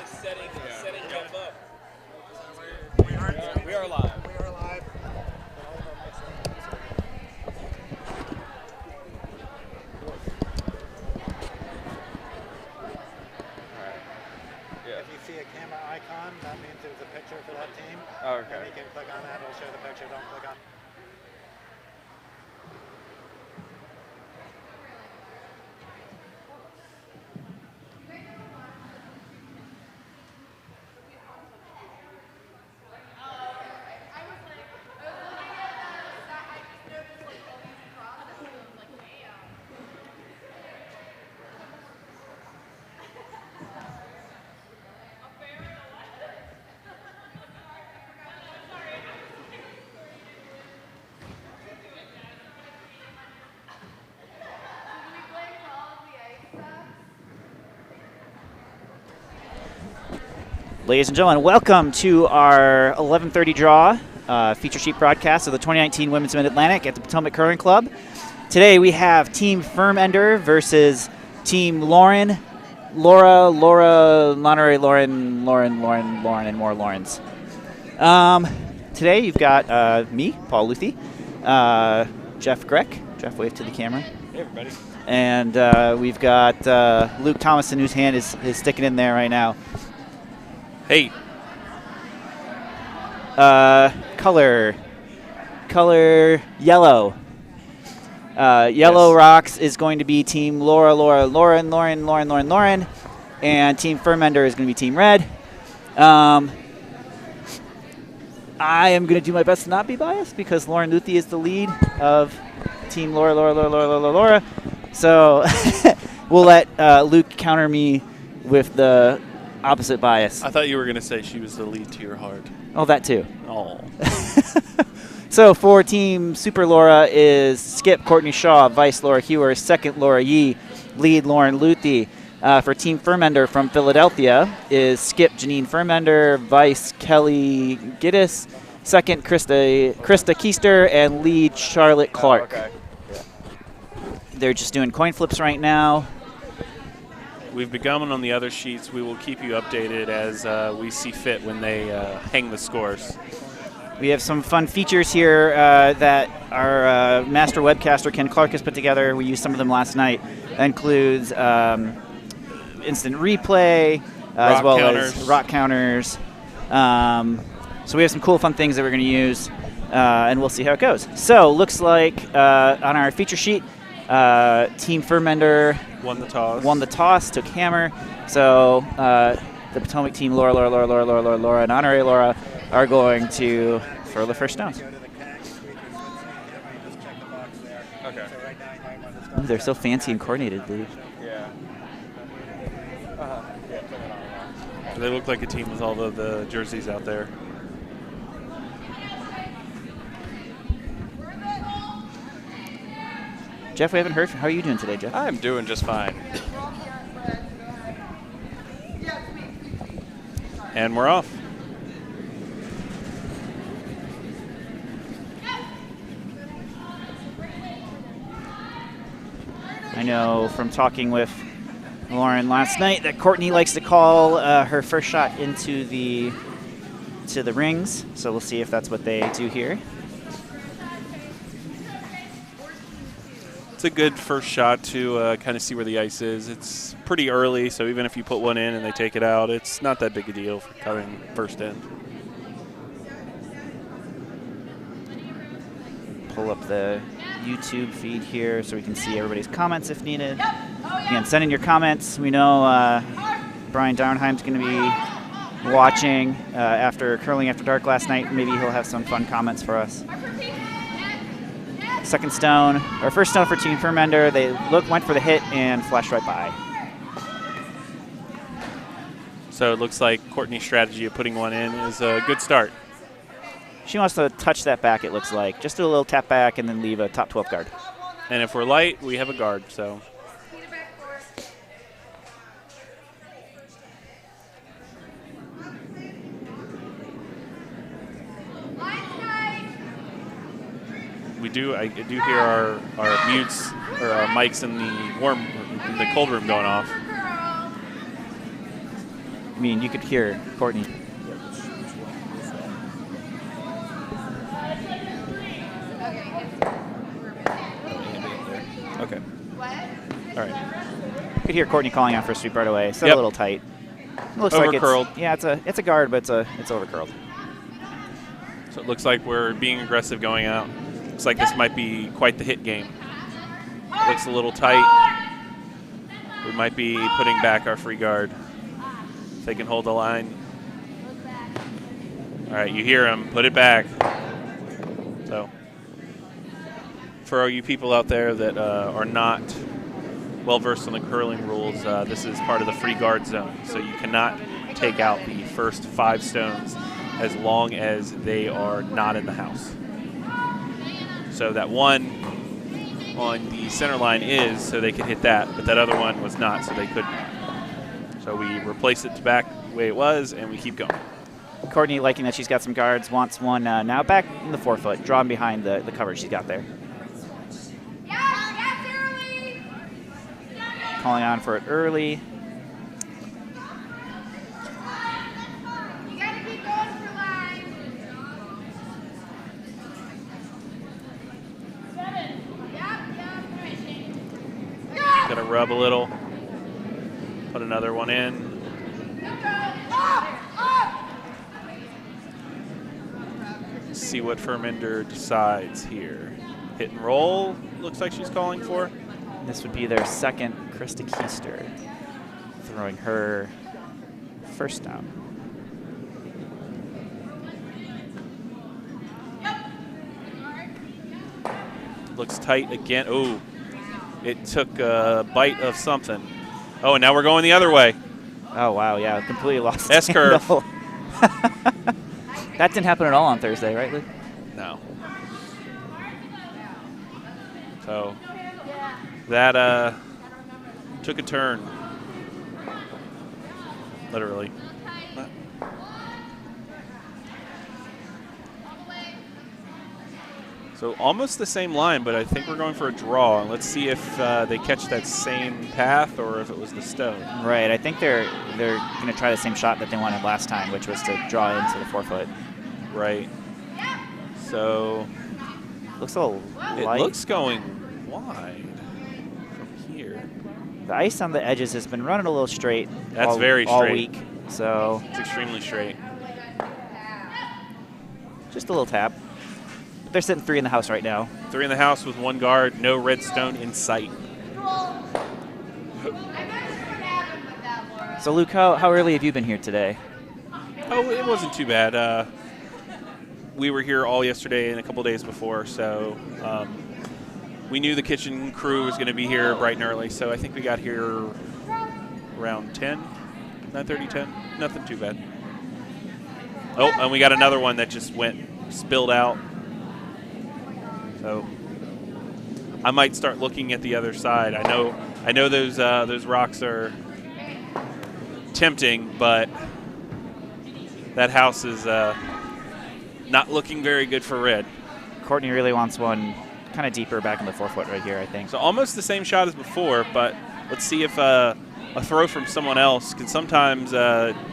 Setting Jeff up. We are live. If you see a camera icon, that means there's a picture for that team. Oh, okay. And you can click on that, it'll show the picture. Don't click on. Ladies and gentlemen, welcome to our 11:30 draw feature sheet broadcast of the 2019 Women's Mid-Atlantic at the Potomac Curling Club. Today we have Team Firmender versus Team Laura, Monterey, Lauren, and more Laurens. Today you've got me, Paul Luthi, Jeff Greck. Jeff, wave to the camera. Hey, everybody. And we've got Luke Thomason, whose hand is sticking in there right now. Hey. Color yellow. Yellow Yes. Rocks is going to be Team Lauren, and Team Firmender is going to be Team Red. I am going to do my best to not be biased because Lauren Luthi is the lead of Team Laura. So we'll let Luke counter me with the opposite bias. I thought you were going to say she was the lead to your heart. Oh, that too. Oh. So for Team Super Laura is Skip Courtney Shaw, Vice Laura Hewer, second Laura Yee, lead Lauren Luthi. For Team Firmender from Philadelphia is Skip Janine Firmender, Vice Kelly Giddis, second Krista Keister, and lead Charlotte Clark. Oh, okay. Yeah. They're just doing coin flips right now. We've begun on the other sheets. We will keep you updated as we see fit when they hang the scores. We have some fun features here that our master webcaster Ken Clark has put together. We used some of them last night. That includes instant replay, as well as rock counters. So we have some cool, fun things that we're going to use, and we'll see how it goes. So looks like on our feature sheet, Team Firmender Won the toss, took hammer. So the Potomac team, Laura, and Honorary Laura, are going to throw the first stones. Okay. Ooh, they're so fancy and coordinated, dude. Yeah. They look like a team with all of the jerseys out there. Jeff, we haven't heard from. How are you doing today, Jeff? I'm doing just fine. And we're off. I know from talking with Lauren last night that Courtney likes to call her first shot into the rings. So we'll see if that's what they do here. It's a good first shot to kind of see where the ice is. It's pretty early, so even if you put one in and they take it out, it's not that big a deal for coming first in. Pull up the YouTube feed here so we can see everybody's comments if needed. Again, send in your comments. We know Brian Darnheim's going to be watching after Curling After Dark last night. Maybe he'll have some fun comments for us. Second stone, or first stone for Team Firmender. They went for the hit and flashed right by. So it looks like Courtney's strategy of putting one in is a good start. She wants to touch that back, it looks like. Just do a little tap back and then leave a top 12 guard. And if we're light, we have a guard, so. I do hear our mutes or our mics in the cold room going off. I mean, you could hear Courtney. Okay. All right. You could hear Courtney calling out for a sweep right away. Still Yep. a little tight. It looks Overcurled. like it's a guard, but it's overcurled. So it looks like we're being aggressive going out. Looks like this might be quite the hit game. Looks a little tight. We might be putting back our free guard. If they can hold the line. All right, you hear him. Put it back. So for all you people out there that are not well-versed on the curling rules, this is part of the free guard zone. So you cannot take out the first 5 stones as long as they are not in the house. So that one on the center line is, so they could hit that, but that other one was not, so they couldn't. So we replace it back the way it was, and we keep going. Courtney, liking that she's got some guards, wants one now back in the forefoot, drawn behind the cover she's got there. Calling on for it early. Gonna rub a little, put another one in. See what Firmender decides here. Hit and roll, looks like she's calling for. This would be their second Krista Keister, throwing her first down. Looks tight again. Oh, it took a bite of something. Oh, and now we're going the other way. Oh, wow, yeah, completely lost. S-curve. That didn't happen at all on Thursday, right, Luke? No. So that took a turn, literally. So almost the same line, but I think we're going for a draw. Let's see if they catch that same path or if it was the stone. Right. I think they're going to try the same shot that they wanted last time, which was to draw into the forefoot. Right. So looks a little light. It looks going wide from here. The ice on the edges has been running a little straight. That's all, very all straight. week. So it's extremely straight. Just a little tap. But they're sitting 3 in the house right now. 3 in the house with 1 guard, no red stone in sight. So Luke, how early have you been here today? Oh, it wasn't too bad. We were here all yesterday and a couple days before, so we knew the kitchen crew was going to be here bright and early, so I think we got here around 10, 9:30, 10. Nothing too bad. Oh, and we got another one that just spilled out. So I might start looking at the other side. I know those rocks are tempting, but that house is not looking very good for red. Courtney really wants one kind of deeper back in the forefoot right here, I think. So almost the same shot as before, but let's see if a throw from someone else can sometimes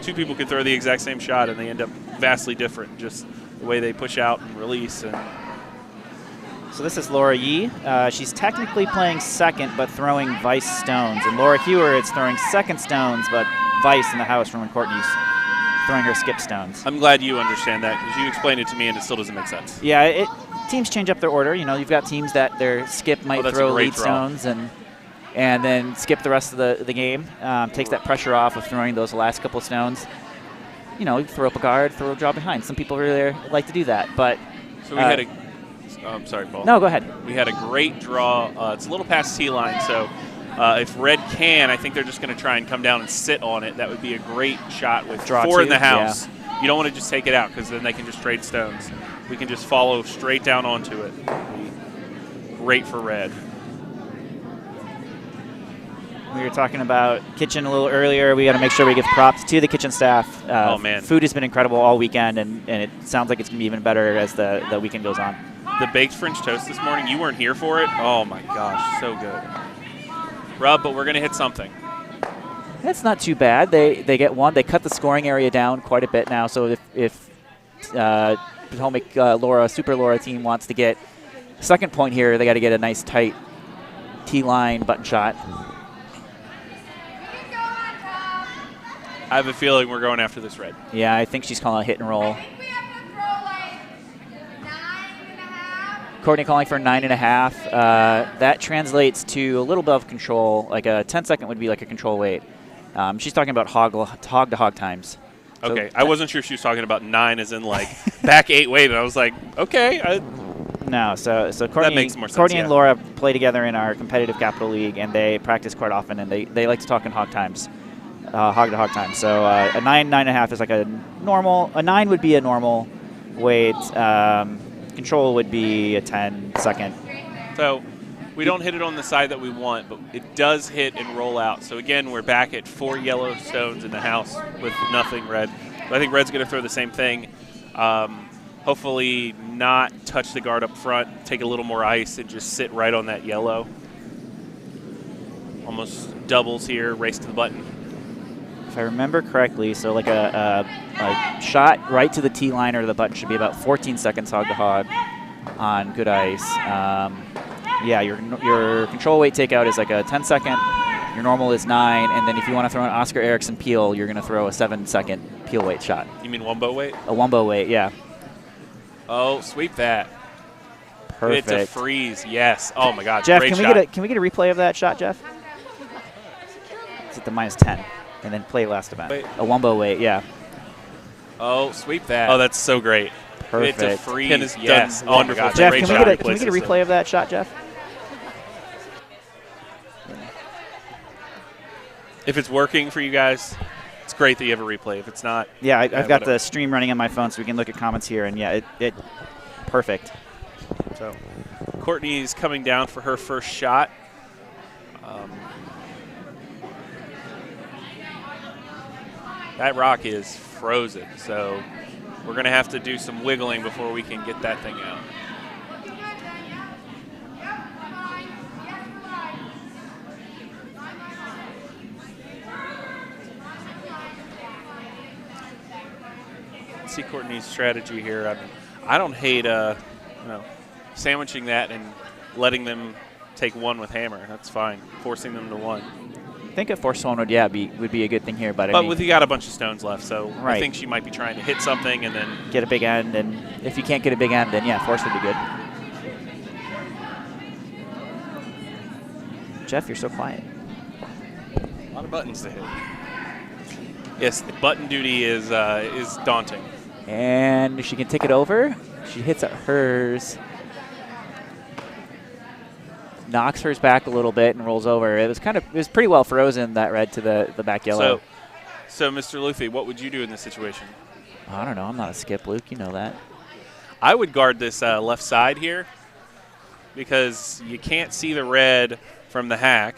2 people can throw the exact same shot and they end up vastly different, just the way they push out and release. And so this is Laura Yee. She's technically playing second, but throwing vice stones. And Laura Hewer is throwing second stones, but vice in the house from when Courtney's throwing her skip stones. I'm glad you understand that because you explained it to me and it still doesn't make sense. Yeah, teams change up their order. You know, you've got teams that their skip might throw lead stones and then skip the rest of the game. Takes that pressure off of throwing those last couple of stones. You know, you throw up a guard, throw a draw behind. Some people really like to do that, but so we had a. I'm sorry, Paul. No, go ahead. We had a great draw. It's a little past T-line, so if red can, I think they're just going to try and come down and sit on it. That would be a great shot with draw 4 2, in the house. Yeah. You don't want to just take it out because then they can just trade stones. We can just follow straight down onto it. Great for red. We were talking about kitchen a little earlier. We got to make sure we give props to the kitchen staff. Oh, man. Food has been incredible all weekend, and it sounds like it's going to be even better as the weekend goes on. The baked French toast this morning, you weren't here for it? Oh, my gosh, so good. Rub, but we're going to hit something. That's not too bad. They get one. They cut the scoring area down quite a bit now. So if Potomac Super Laura team wants to get second point here, they got to get a nice tight T-line button shot. I have a feeling we're going after this red. Yeah, I think she's calling a hit and roll. Courtney calling for 9.5. That translates to a little bit of control. Like a 10-second would be like a control weight. She's talking about hog-to-hog times. Okay, So I wasn't sure she was talking about 9 as in like back 8 weight, and I was like, okay. No, so Courtney, that makes more sense, Courtney yeah. and Laura play together in our competitive Capital League, and they practice quite often, and they like to talk in hog times, hog-to-hog times. So a 9.5 is like a normal. A 9 would be a normal weight. Control would be a 10-second. So we don't hit it on the side that we want, but it does hit and roll out. So again, we're back at 4 yellow stones in the house with nothing red. But I think red's going to throw the same thing. Hopefully not touch the guard up front, take a little more ice, and just sit right on that yellow. Almost doubles here, race to the button. If I remember correctly, so like a shot right to the T line or the button should be about 14 seconds hog to hog on good ice. Yeah, your control weight takeout is like a 10-second. Your normal is 9, and then if you want to throw an Oscar Erickson peel, you're going to throw a 7-second peel weight shot. You mean wumbo weight? A wumbo weight, yeah. Oh, sweep that. Perfect. It's a freeze, yes. Oh my God, Jeff, great can shot. we get a replay of that shot, Jeff? It's at the -10, and then play last event. Wait. A wumbo weight, yeah. Oh, sweep that. Oh, that's so great. Perfect. It's a freeze. Pin is yes. done. Oh, wonderful. Wonderful. Jeff, Great can shot. we get a replay of that shot, Jeff? If it's working for you guys, it's great that you have a replay. If it's not, Yeah, I've got whatever. the stream running on my phone, so we can look at comments here, and yeah, it perfect. So Courtney's coming down for her first shot. That rock is frozen, so we're going to have to do some wiggling before we can get that thing out. See Courtney's strategy here. I don't hate sandwiching that and letting them take one with hammer. That's fine. Forcing them to one. I think a force one would be a good thing here, but I mean, You got a bunch of stones left, so Right. I think she might be trying to hit something and then. get a big end, and if you can't get a big end, then yeah, force would be good. Jeff, you're so quiet. A lot of buttons to hit. Yes, the button duty is daunting. And she can take it over. She hits at hers. Knocks hers back a little bit and rolls over. It was pretty well frozen, that red to the back yellow. So Mr. Luffy, what would you do in this situation? I don't know. I'm not a skip, Luke. You know that. I would guard this left side here because you can't see the red from the hack.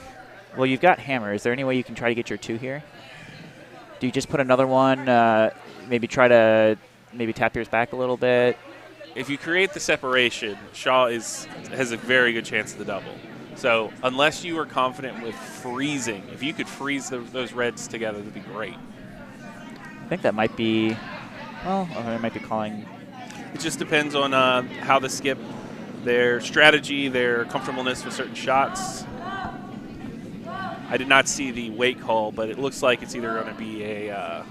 Well, you've got hammer. Is there any way you can try to get your 2 here? Do you just put another one? Maybe try to tap yours back a little bit. If you create the separation, Shaw has a very good chance of the double. So unless you are confident with freezing, if you could freeze those reds together, that'd be great. I think that might be, well, I might be calling. It just depends on how the skip, their strategy, their comfortableness with certain shots. I did not see the weight call, but it looks like it's either going to be a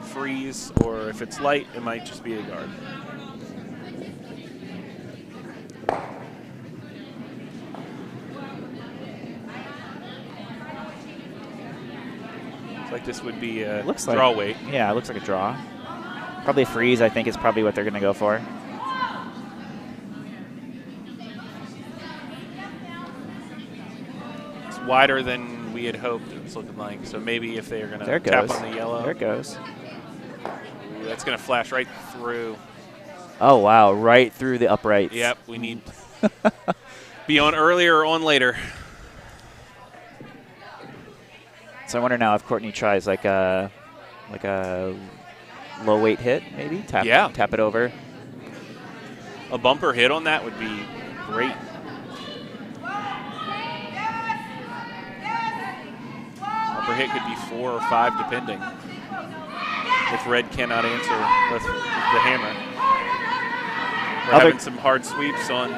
freeze, or if it's light, it might just be a guard. Looks like this would be a draw weight. Yeah, it looks like a draw. Probably a freeze, I think, is probably what they're going to go for. It's wider than we had hoped it was looking like, so maybe if they're going to tap on the yellow. There it goes. Ooh, that's going to flash right through. Oh, wow, right through the uprights. Yep, we need be on earlier or on later. So I wonder now if Courtney tries like a low weight hit, maybe tap it over. A bumper hit on that would be great. Bumper hit could be 4 or 5, depending. If red cannot answer with the hammer. We're having some hard sweeps on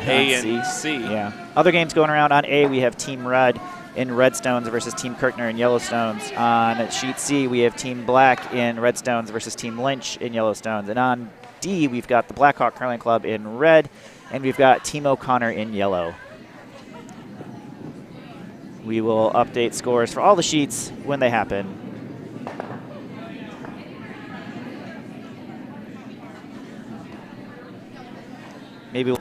A and C. Yeah. Other games going around on A, we have Team Red in Redstones versus Team Kirkner in Yellowstones. On sheet C, we have Team Black in Redstones versus Team Lynch in Yellowstones. And on D, we've got the Blackhawk Curling Club in red, and we've got Team O'Connor in yellow. We will update scores for all the sheets when they happen. Maybe we'll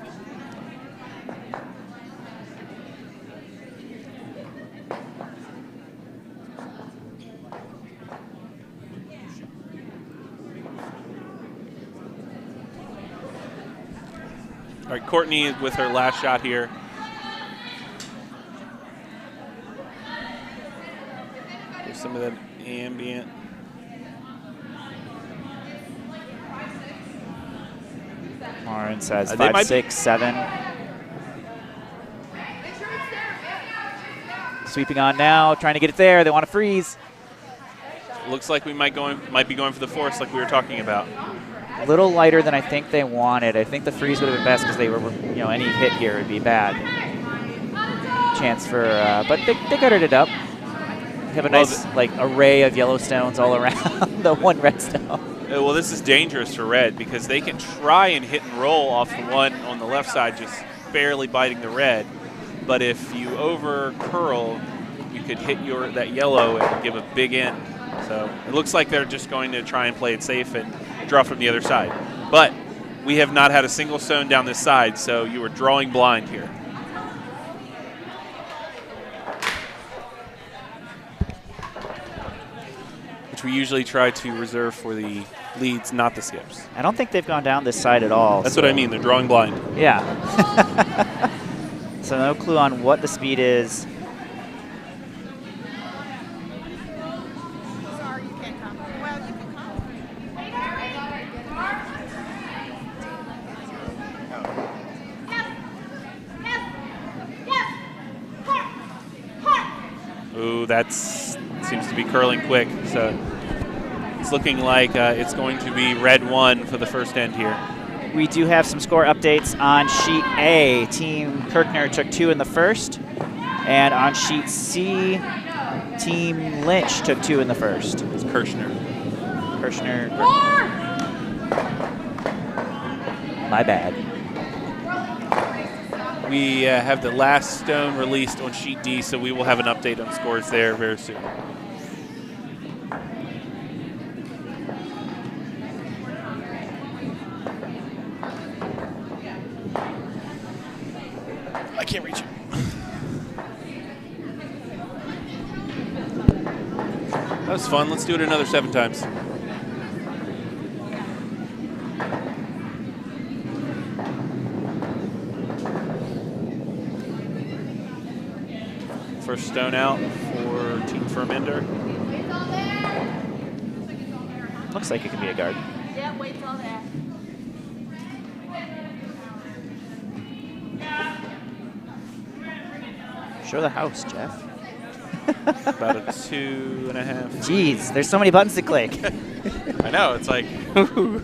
All right, Courtney with her last shot here. Give some of that ambient. Lauren says 5, 6, 7. Sweeping on now, trying to get it there. They want to freeze. Looks like we might be going for the force like we were talking about. A little lighter than I think they wanted. I think the freeze would have been best because they were, any hit here would be bad. Chance for, but they gutted it up. They have a nice array of Yellowstones all around the one redstone. Well, this is dangerous for red because they can try and hit and roll off the one on the left side, just barely biting the red. But if you over curl, you could hit that yellow and give a big end. So it looks like they're just going to try and play it safe and draw from the other side. But we have not had a single stone down this side, so you are drawing blind here. Which we usually try to reserve for the leads, not the skips. I don't think they've gone down this side at all. That's what I mean. They're drawing blind. Yeah. So no clue on what the speed is. Ooh, that seems to be curling quick. So it's looking like it's going to be red 1 for the first end here. We do have some score updates on sheet A. Team Kirkner took 2 in the first. And on sheet C, Team Lynch took 2 in the first. It's Kirshner. Kirshner. My bad. We have the last stone released on sheet D, so we will have an update on scores there very soon. I can't reach it. That was fun. Let's do it another 7 times. First stone out for Team Firmender. Looks like it could be a guard. Yeah, wait till there. Show the house, Jeff. About a 2.5. Jeez, there's so many buttons to click. I know, it's like. So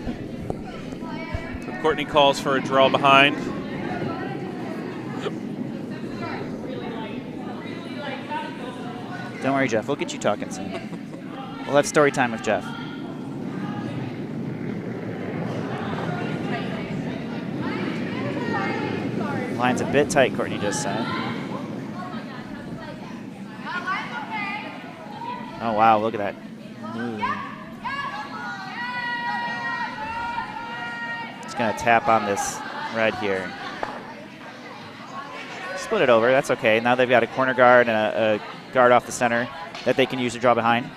Courtney calls for a draw behind. Don't worry, Jeff. We'll get you talking soon. We'll have story time with Jeff. Line's a bit tight, Courtney just said. Oh, wow. Look at that move. Just going to tap on this red here. Split it over. That's okay. Now they've got a corner guard and a guard off the center that they can use to draw behind.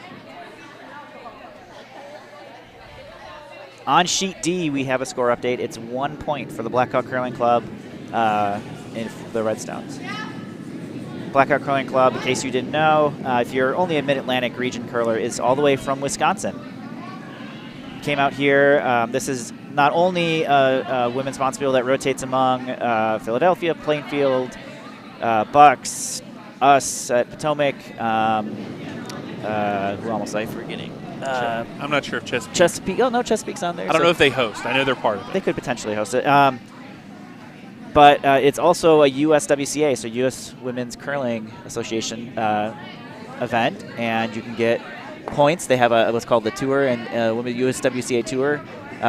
On sheet D, we have a score update. It's 1 point for the Blackhawk Curling Club in the Redstones. Blackhawk Curling Club, in case you didn't know, if you're only a Mid-Atlantic region curler, is all the way from Wisconsin. Came out here. This is not only a women's sponsorship that rotates among Philadelphia, Plainfield, Bucks, us at Potomac, who almost I forgetting. I'm not sure if Chesapeake. Chesapeake. Oh no, Chesapeake's on there. I don't know if they host. I know they're part of it. They could potentially host it. But it's also a USWCA, so U.S. Women's Curling Association event, and you can get points. They have what's called the tour and Women's USWCA tour.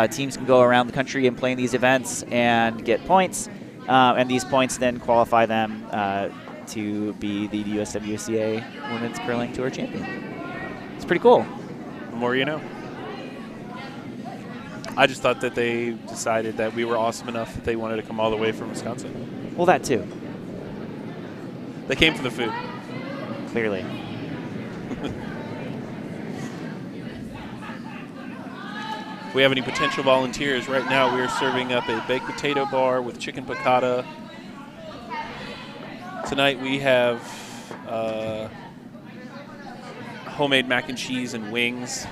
Teams can go around the country and play in these events and get points, and these points then qualify them to be the USWCA Women's Curling Tour champion. It's pretty cool. The more you know. I just thought that they decided that we were awesome enough that they wanted to come all the way from Wisconsin. Well, that too. They came for the food. Clearly. If we have any potential volunteers, right now we are serving up a baked potato bar with chicken piccata. Tonight we have homemade mac and cheese and wings.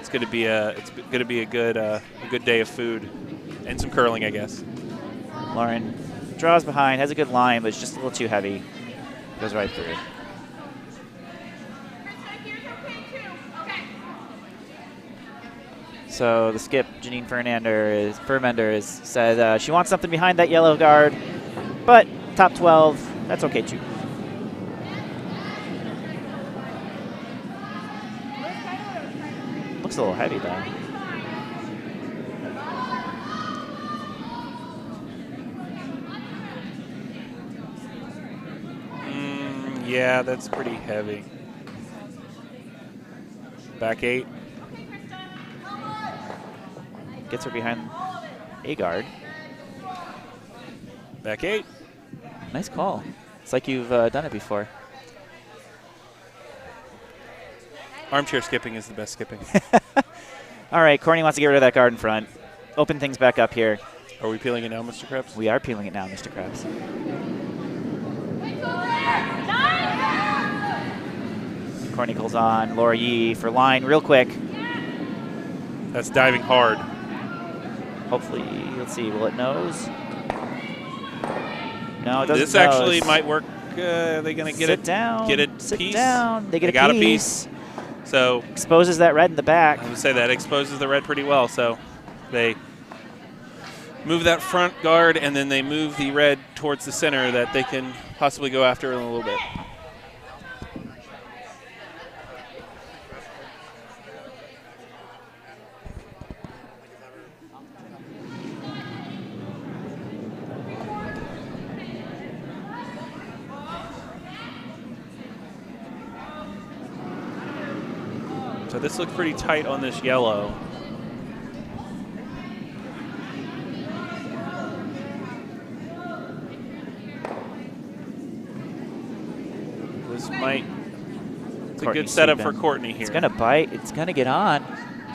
It's going to be a good day of food and some curling, I guess. Lauren draws behind, has a good line, but it's just a little too heavy. Goes right through. So the skip, Janine Firmender, said she wants something behind that yellow guard, but top 12, that's okay too. Looks a little heavy though. Yeah, that's pretty heavy. Back 8. Gets her behind a guard. Back 8. Nice call. It's like you've done it before. Armchair skipping is the best skipping. All right, Courtney wants to get rid of that guard in front. Open things back up here. Are we peeling it now, Mr. Krebs? We are peeling it now, Mr. Krebs. Courtney calls on Laura Yee for line real quick. That's diving hard. Hopefully, let's see, will it nose? No, it doesn't. This actually might work. Are they going to get Sit down. Get a Sit piece? down. They got a a piece. So exposes that red in the back. I would say that exposes the red pretty well. So they move that front guard, and then they move the red towards the center that they can possibly go after in a little bit. So this looks pretty tight on this yellow. This might, it's a good setup for Courtney here. It's going to bite. It's going to get on.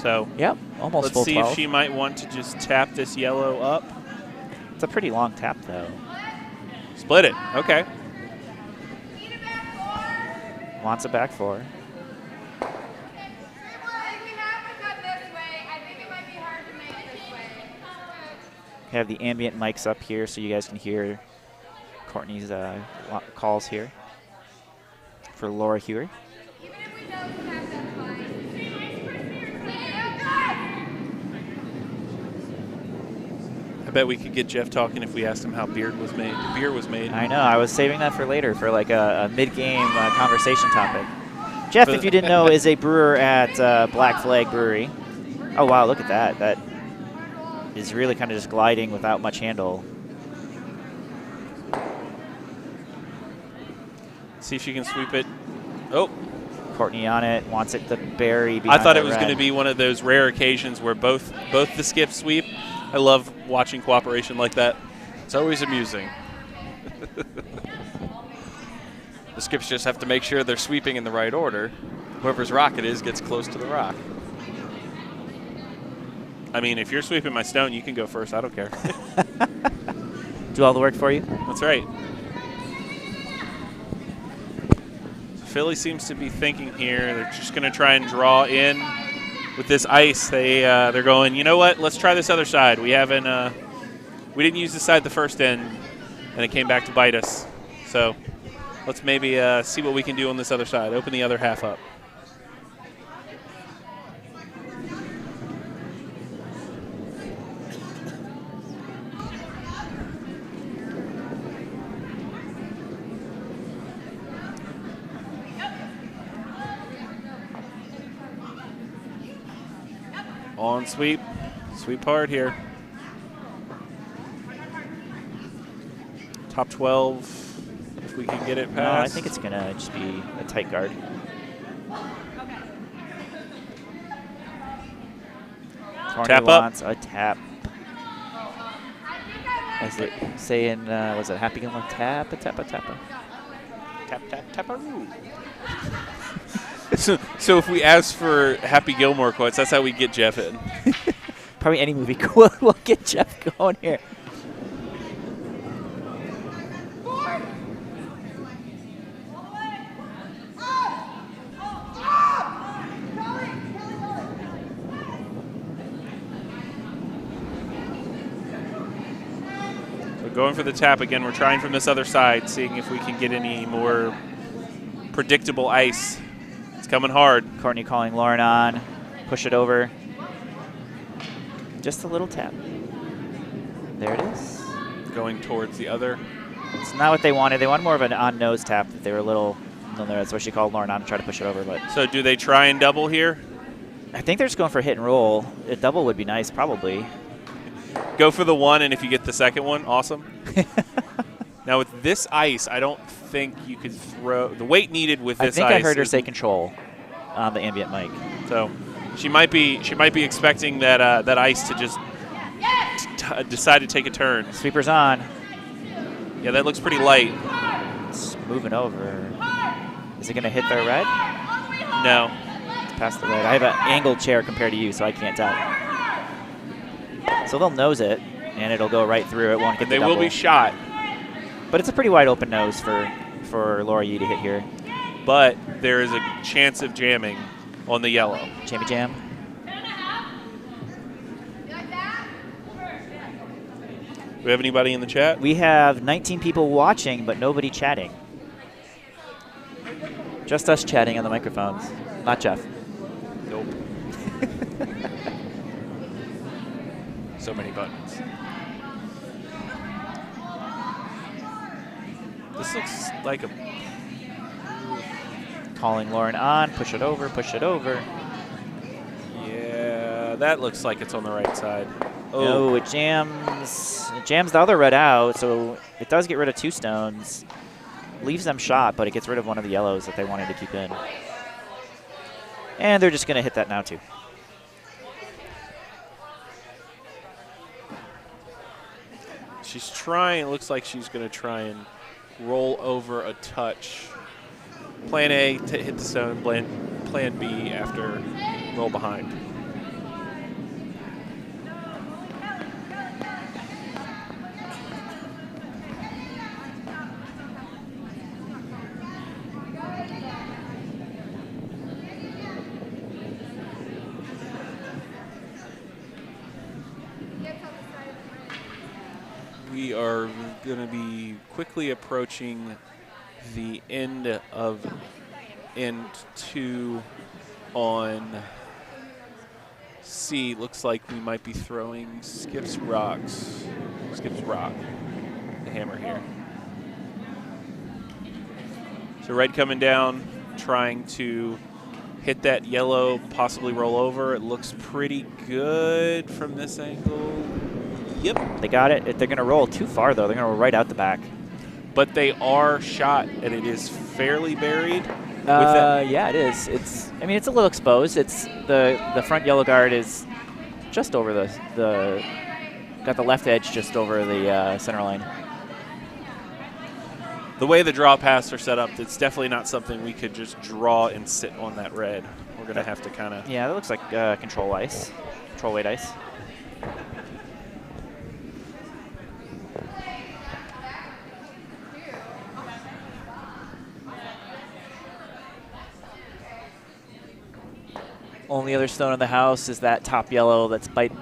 So yep, almost let's full see 12. if she might want to just tap this yellow up. It's a pretty long tap, though. Split it. Okay. Wants a back four. Have the ambient mics up here so you guys can hear Courtney's calls here for Laura Huey. I bet we could get Jeff talking if we asked him how beer was made. I know. I was saving that for later for like a mid-game conversation topic. Jeff, if you didn't know, is a brewer at Black Flag Brewery. Oh, wow, look at that. That is really kind of just gliding without much handle. See if she can sweep it. Oh. Courtney on it, wants it to bury behind I thought it was red. going to be one of those rare occasions where both the skips sweep. I love watching cooperation like that. It's always amusing. The skips just have to make sure they're sweeping in the right order. Whoever's rock it is gets close to the rock. I mean, if you're sweeping my stone, you can go first. I don't care. Do all the work for you? That's right. Philly seems to be thinking here. They're just going to try and draw in with this ice. They're going, you know what? Let's try this other side. We didn't use this side the first end, and it came back to bite us. So let's maybe see what we can do on this other side. Open the other half up. On sweep. Sweep hard here. Top 12, if we can get it past. No, I think it's going to just be a tight guard. Tap up. Wants a tap. As it say in, was it Happy Gilmore? Tap, a tap, a tap, a. Tap, tap, tap-a-roo. So if we ask for Happy Gilmore quotes, that's how we get Jeff in. Probably any movie quote will get Jeff going here. Going for the tap again. We're trying from this other side, seeing if we can get any more predictable ice. It's coming hard. Courtney calling Lauren on. Push it over. Just a little tap. There it is. Going towards the other. It's not what they wanted. They wanted more of an on-nose tap. They were a little... That's why she called Lauren on to try to push it over. But so do they try and double here? I think they're just going for hit and roll. A double would be nice, probably. Go for the one, and if you get the second one, awesome. Now with this ice, I don't think you could throw the weight needed with this ice. I think I heard her say control on the ambient mic. So she might be expecting that that ice to just decide to take a turn. Sweeper's on. Yeah, that looks pretty light. It's moving over. Is it going to hit the red? No. It's past the red. I have an angled chair compared to you, so I can't tell. So they'll nose it, and it'll go right through. It won't get the double. They will be shot. But it's a pretty wide open nose for Laura Yee to hit here. But there is a chance of jamming on the yellow. Jammy jam. Do we have anybody in the chat? We have 19 people watching, but nobody chatting. Just us chatting on the microphones. Not Jeff. Nope. So many buttons. This looks like a... Calling Lauren on. Push it over, push it over. Yeah, that looks like it's on the right side. Oh, no, it jams. It jams the other red out, so it does get rid of 2 stones. Leaves them shot, but it gets rid of one of the yellows that they wanted to keep in. And they're just going to hit that now, too. She's trying, it looks like she's going to try and roll over a touch. Plan A to hit the stone, plan B after roll behind. We are going to be quickly approaching the end of end 2 on C. Looks like we might be throwing Skip's Rock, the hammer here. So red coming down, trying to hit that yellow, possibly roll over. It looks pretty good from this angle. Yep. They got it. They're going to roll too far, though. They're going to roll right out the back. But they are shot, and it is fairly buried. Yeah, it is. It's a little exposed. It's the front yellow guard is just over the got the left edge just over the center line. The way the draw paths are set up, it's definitely not something we could just draw and sit on that red. We're going to have to kind of... Yeah, that looks like control ice, control weight ice. Only other stone in the house is that top yellow that's biting.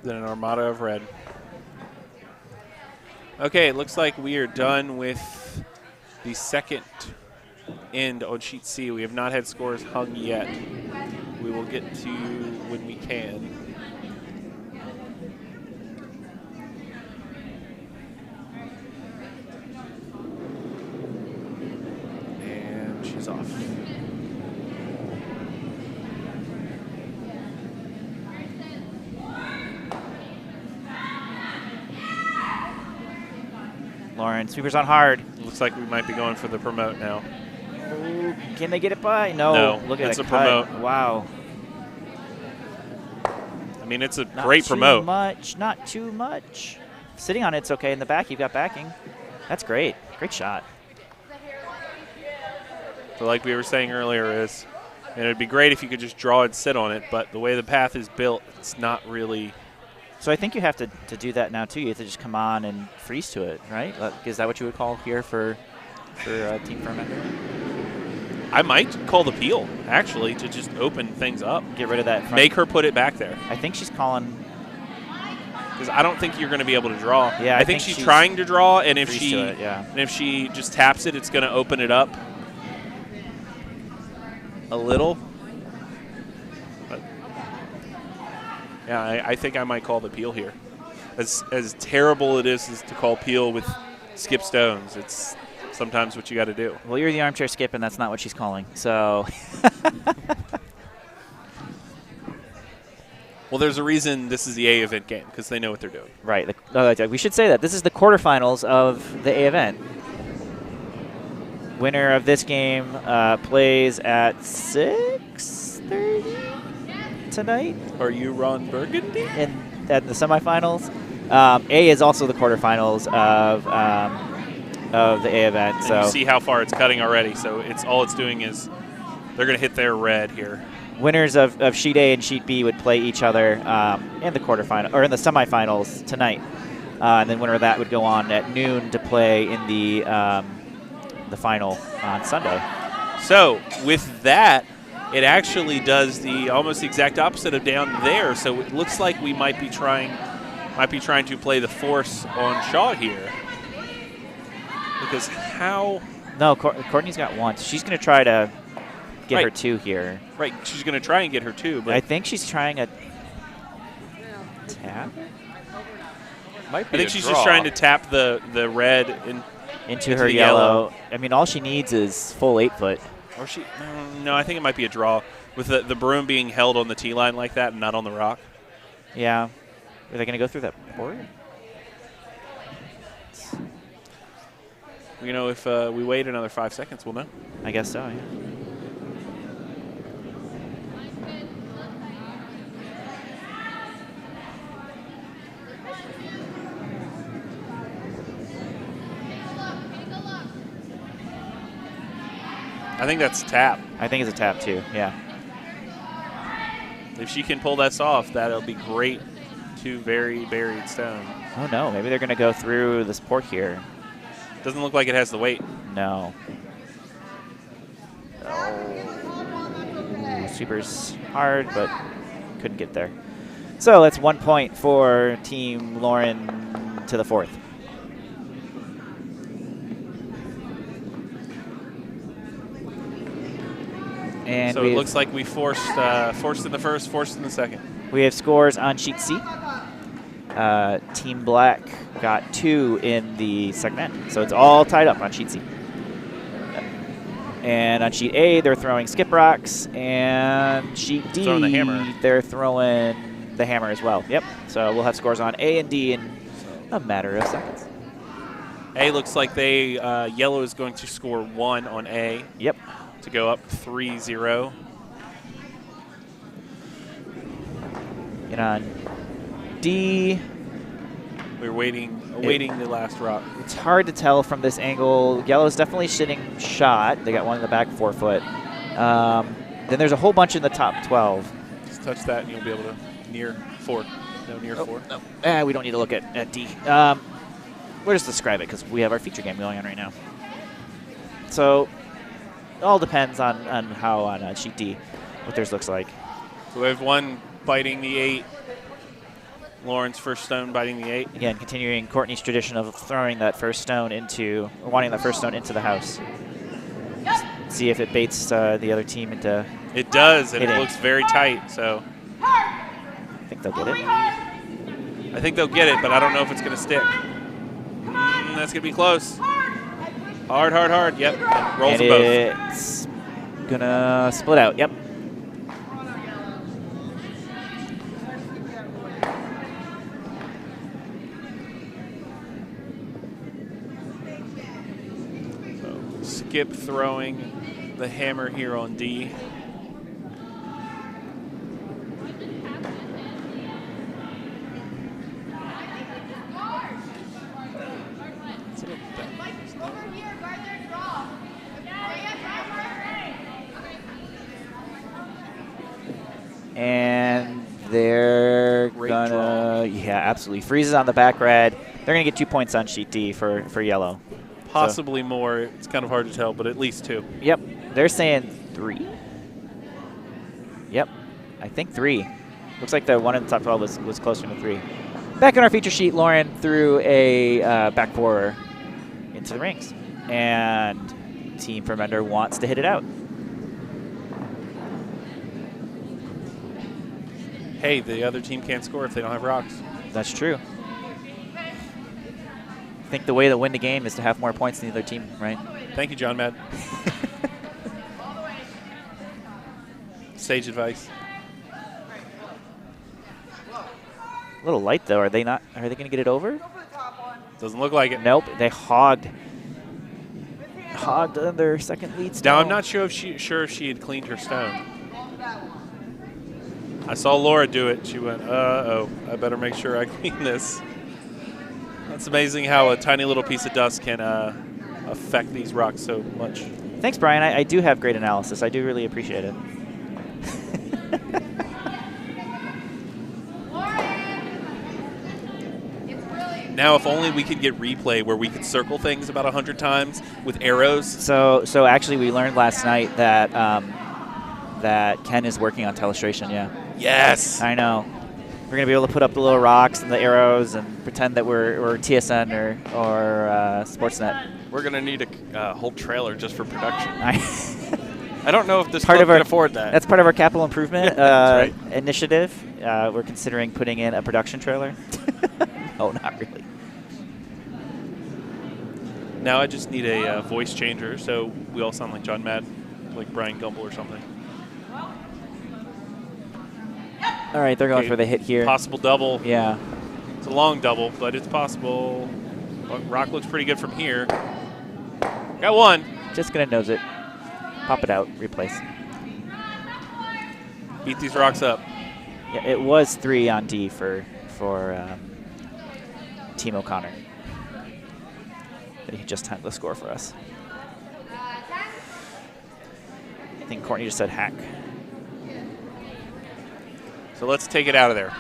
Then an armada of red. Okay, it looks like we are done with the second end on sheet C. We have not had scores hung yet. We will get to when we can. And she's off. Lauren, sweepers on hard. Looks like we might be going for the promote now. Ooh, can they get it by? No. No, Look at it's that a cut. promote. Wow. I mean, it's a Not great promote. Too much. Not too much. Sitting on it's okay. In the back, you've got backing. That's great. Great shot. But like we were saying earlier, is and it'd be great if you could just draw and sit on it, but the way the path is built, it's not really. So I think you have to do that now too. You have to just come on and freeze to it, right? Is that what you would call here for Team Firmender? I might call the peel, actually, to just open things up. Get rid of that front. Make her put it back there. I think she's calling. Because I don't think you're going to be able to draw. Yeah, I think she's trying to draw, and if freeze to it, yeah. and if she just taps it, it's going to open it up a little. But yeah, I think I might call the peel here. As terrible it is to call peel with skip stones, it's sometimes what you got to do. Well, you're the armchair skip, and that's not what she's calling. So. Well, there's a reason this is the A event game, because they know what they're doing. Right. We should say that. This is the quarterfinals of the A event. Winner of this game plays at 6:30 tonight. Are you Ron Burgundy? At the semifinals. A is also the quarterfinals of the A event. And so you see how far it's cutting already. So all it's doing is they're going to hit their red here. Winners of Sheet A and Sheet B would play each other in the quarterfinal or in the semifinals tonight, and then winner of that would go on at noon to play in the final on Sunday. So with that, it actually does the almost exact opposite of down there. So it looks like we might be trying to play the force on Shaw here, because how? No, Courtney's got one. So she's going to try to get her two here. Right, she's going to try and get her two. But I think she's trying a tap. Might be I think she's just trying to tap the red into her yellow. I mean, all she needs is full 8-foot. Or she? No, I think it might be a draw with the broom being held on the tee line like that and not on the rock. Yeah. Are they going to go through that board? You know, if we wait another 5 seconds, we'll know. I guess so, yeah. I think that's a tap. I think it's a tap, too, yeah. If she can pull this off, that'll be great. Two very buried stone. Oh, no. Maybe they're going to go through this port here. Doesn't look like it has the weight. No. Oh. Sweeper's hard, but couldn't get there. So that's 1 point for Team Lauren to the fourth. And so it looks like we forced in the first, forced in the second. We have scores on sheet C. Team Black got 2 in the second end, so it's all tied up on sheet C. And on sheet A, they're throwing skip rocks, and sheet D, throwing the hammer. They're throwing the hammer as well. Yep. So we'll have scores on A and D in a matter of seconds. A looks like yellow is going to score 1 on A. Yep. To go up 3-0. And on D, we're awaiting the last rock. it's hard to tell from this angle. Yellow's definitely sitting shot. They got one in the back 4-foot. Then there's a whole bunch in the top 12. Just touch that and you'll be able to near 4. No, near 4. No. We don't need to look at D. We'll just describe it because we have our feature game going on right now. So it all depends on how on sheet D what theirs looks like. So we have one biting the 8. Lauren's first stone biting the 8. Again, continuing Courtney's tradition of throwing that first stone or wanting that first stone into the house. See if it baits the other team into. It does, and hitting. It looks very tight. So I think they'll get it. I think they'll get it, but I don't know if it's going to stick. That's going to be close. Hard, hard, hard. Yep. Rolls them both. It's going to split out. Yep. skip throwing the hammer here on D. And they're Great gonna, draw. yeah, absolutely. Freezes on the back red. They're gonna get 2 points on sheet D for yellow. Possibly more. It's kind of hard to tell, but at least 2. Yep, they're saying 3. Yep, I think 3. Looks like the one in the top 12 was closer to 3. Back on our feature sheet, Lauren threw a back four into the rings, and Team Firmender wants to hit it out. Hey, the other team can't score if they don't have rocks. That's true. I think the way to win the game is to have more points than the other team, right? Thank you, John Mad. Sage advice. A little light though. Are they not? Are they going to get it over? Doesn't look like it. Nope. They hogged on their second lead. Now I'm not sure if she had cleaned her stone. I saw Laura do it. She went, uh-oh, I better make sure I clean this. That's amazing how a tiny little piece of dust can affect these rocks so much. Thanks, Brian. I do have great analysis. I do really appreciate it. Now, if only we could get replay where we could circle things about 100 times with arrows. So actually, we learned last night that that Ken is working on telestration. Yeah. Yes. I know. We're gonna be able to put up the little rocks and the arrows and pretend that we're TSN or Sportsnet. We're going to need a whole trailer just for production. I I don't know if this part club of our can afford that. That's part of our capital improvement That's right. initiative. We're considering putting in a production trailer. No, not really. Now I just need a voice changer so we all sound like John Madden, like Brian Gumble or something. All right, they're going Okay, for the hit here. Possible double. Yeah. It's a long double, but it's possible. Rock looks pretty good from here. Got one. Just gonna nose it. Pop it out. Replace. Beat these rocks up. Yeah, it was 3 on D for Team O'Connor. But he just timed the score for us. I think Courtney just said hack. So let's take it out of there.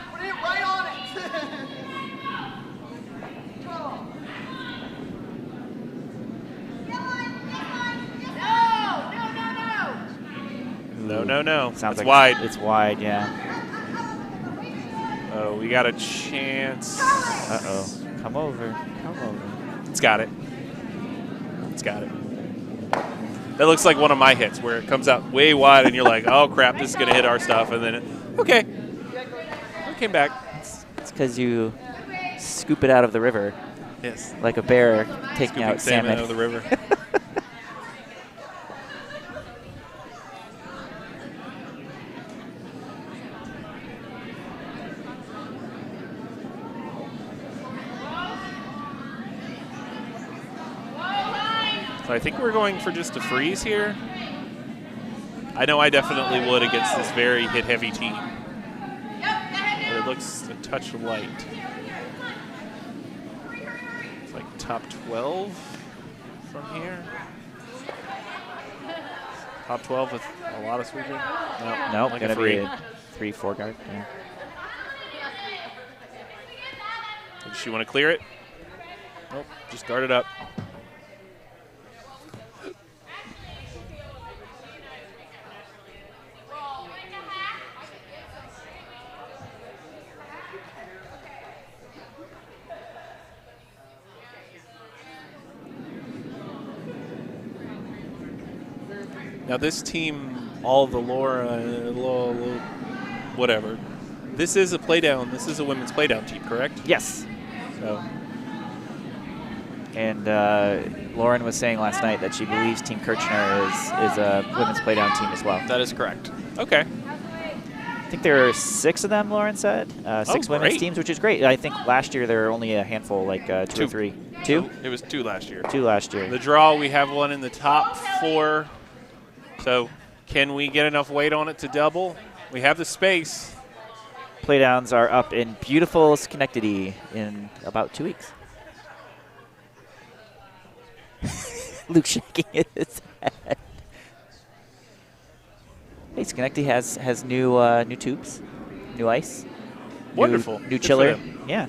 No. Sounds That's like wide. It's wide, yeah. Oh, we got a chance. Uh-oh. Come over. It's got it. It's got it. That looks like one of my hits where it comes out way wide and you're like, oh, crap, this is going to hit our stuff. And then, okay. It came back. It's because you scoop it out of the river Yes. like a bear taking Scooping out salmon salmon. out of the river. So I think we're going for just a freeze here. I know I definitely would against this very hit-heavy team. But it looks a touch light. It's like top 12 from here. Top 12 with a lot of sweeping. Nope, like gonna a free. be a 3-4 guard. Yeah. Does she want to clear it? Nope, just guard it up. Now this team, all the Laura, whatever. This is a playdown. This is a women's playdown team, correct? Yes. So And Lauren was saying last night that she believes Team Kirchner is a women's playdown team as well. That is correct. okay. think there are 6 of them, Lauren said. 6 women's great. teams, which is great. I think last year there were only a handful, like 2 or 3. 2? It was 2 last year. 2 last year. The draw, we have one in the top 4. So can we get enough weight on it to double? We have the space. Playdowns are up in beautiful Schenectady in about 2 weeks. Luke shaking his head. Hey, Schenectady has new tubes, new ice. Wonderful. New Good for chiller. them. Yeah.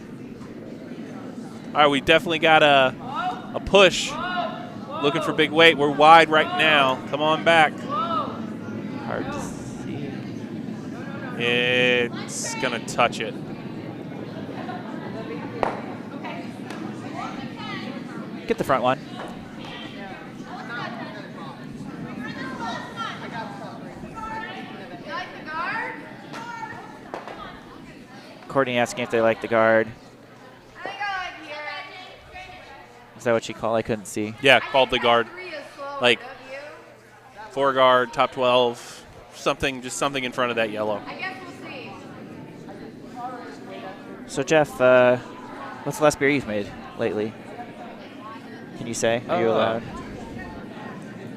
All right, we definitely got a push. Looking for big weight. We're wide right now. Come on back. Hard to see. It's going to touch it. Get the front one. Courtney asking if they like the guard. Is that what you call? I couldn't see. Yeah, called the guard. Like 4 guard, top 12, something, just something in front of that yellow. So Jeff, what's the last beer you've made lately? Can you say? Are you allowed?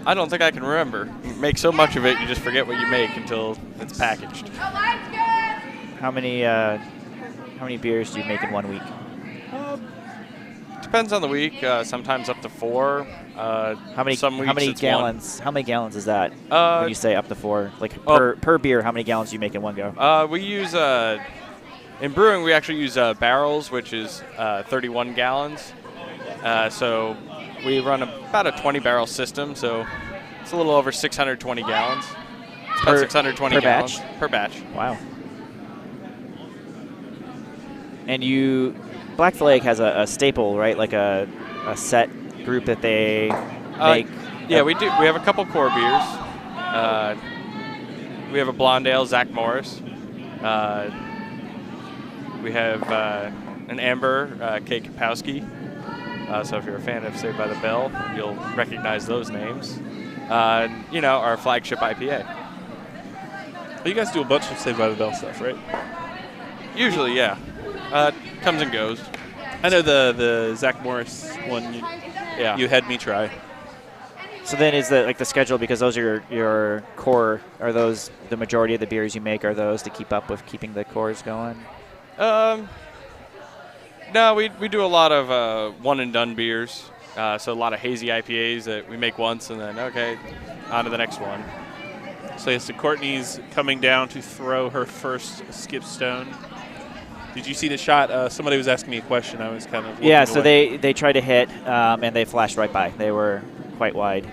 I don't think I can remember. You make so much of it, you just forget what you make until it's packaged. How many beers do you make in 1 week? Depends on the week. Sometimes up to 4. How many some weeks it's gallons? How many gallons is that? 1. When you say up to 4, like per beer, how many gallons do you make in one go? We use in brewing we actually use barrels, which is 31 gallons. So we run about a 20-barrel system, so it's a little over 620 gallons. It's about 620 gallons per batch. Wow. And Black Flag has a staple, right? Like a set group that they make. Yeah, we do. We have a couple core beers. We have a blonde ale, Zach Morris. We have an amber, Kay Kapowski. So if you're a fan of Saved by the Bell, you'll recognize those names. Our flagship IPA. You guys do a bunch of Saved by the Bell stuff, right? Usually, yeah. Comes and goes. I know the Zach Morris one you had me try. So then is the schedule, because those are your core, are those the majority of the beers you make, are those to keep up with keeping the cores going? No, we do a lot of one-and-done beers. So a lot of hazy IPAs that we make once and then, okay, on to the next one. So yes, Courtney's coming down to throw her first skip stone. Did you see the shot? Somebody was asking me a question. I was kind of yeah. So away. they tried to hit and they flashed right by. They were quite wide.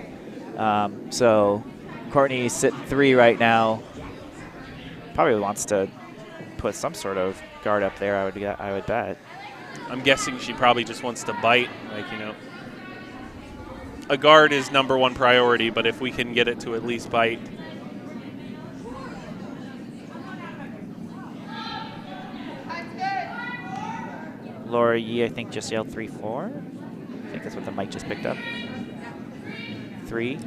So Courtney's sitting 3 right now. Probably wants to put some sort of guard up there. I would bet. I'm guessing she probably just wants to bite. A guard is #1 priority, but if we can get it to at least bite. Laura Yee, I think, just yelled 3-4. I think that's what the mic just picked up. 3.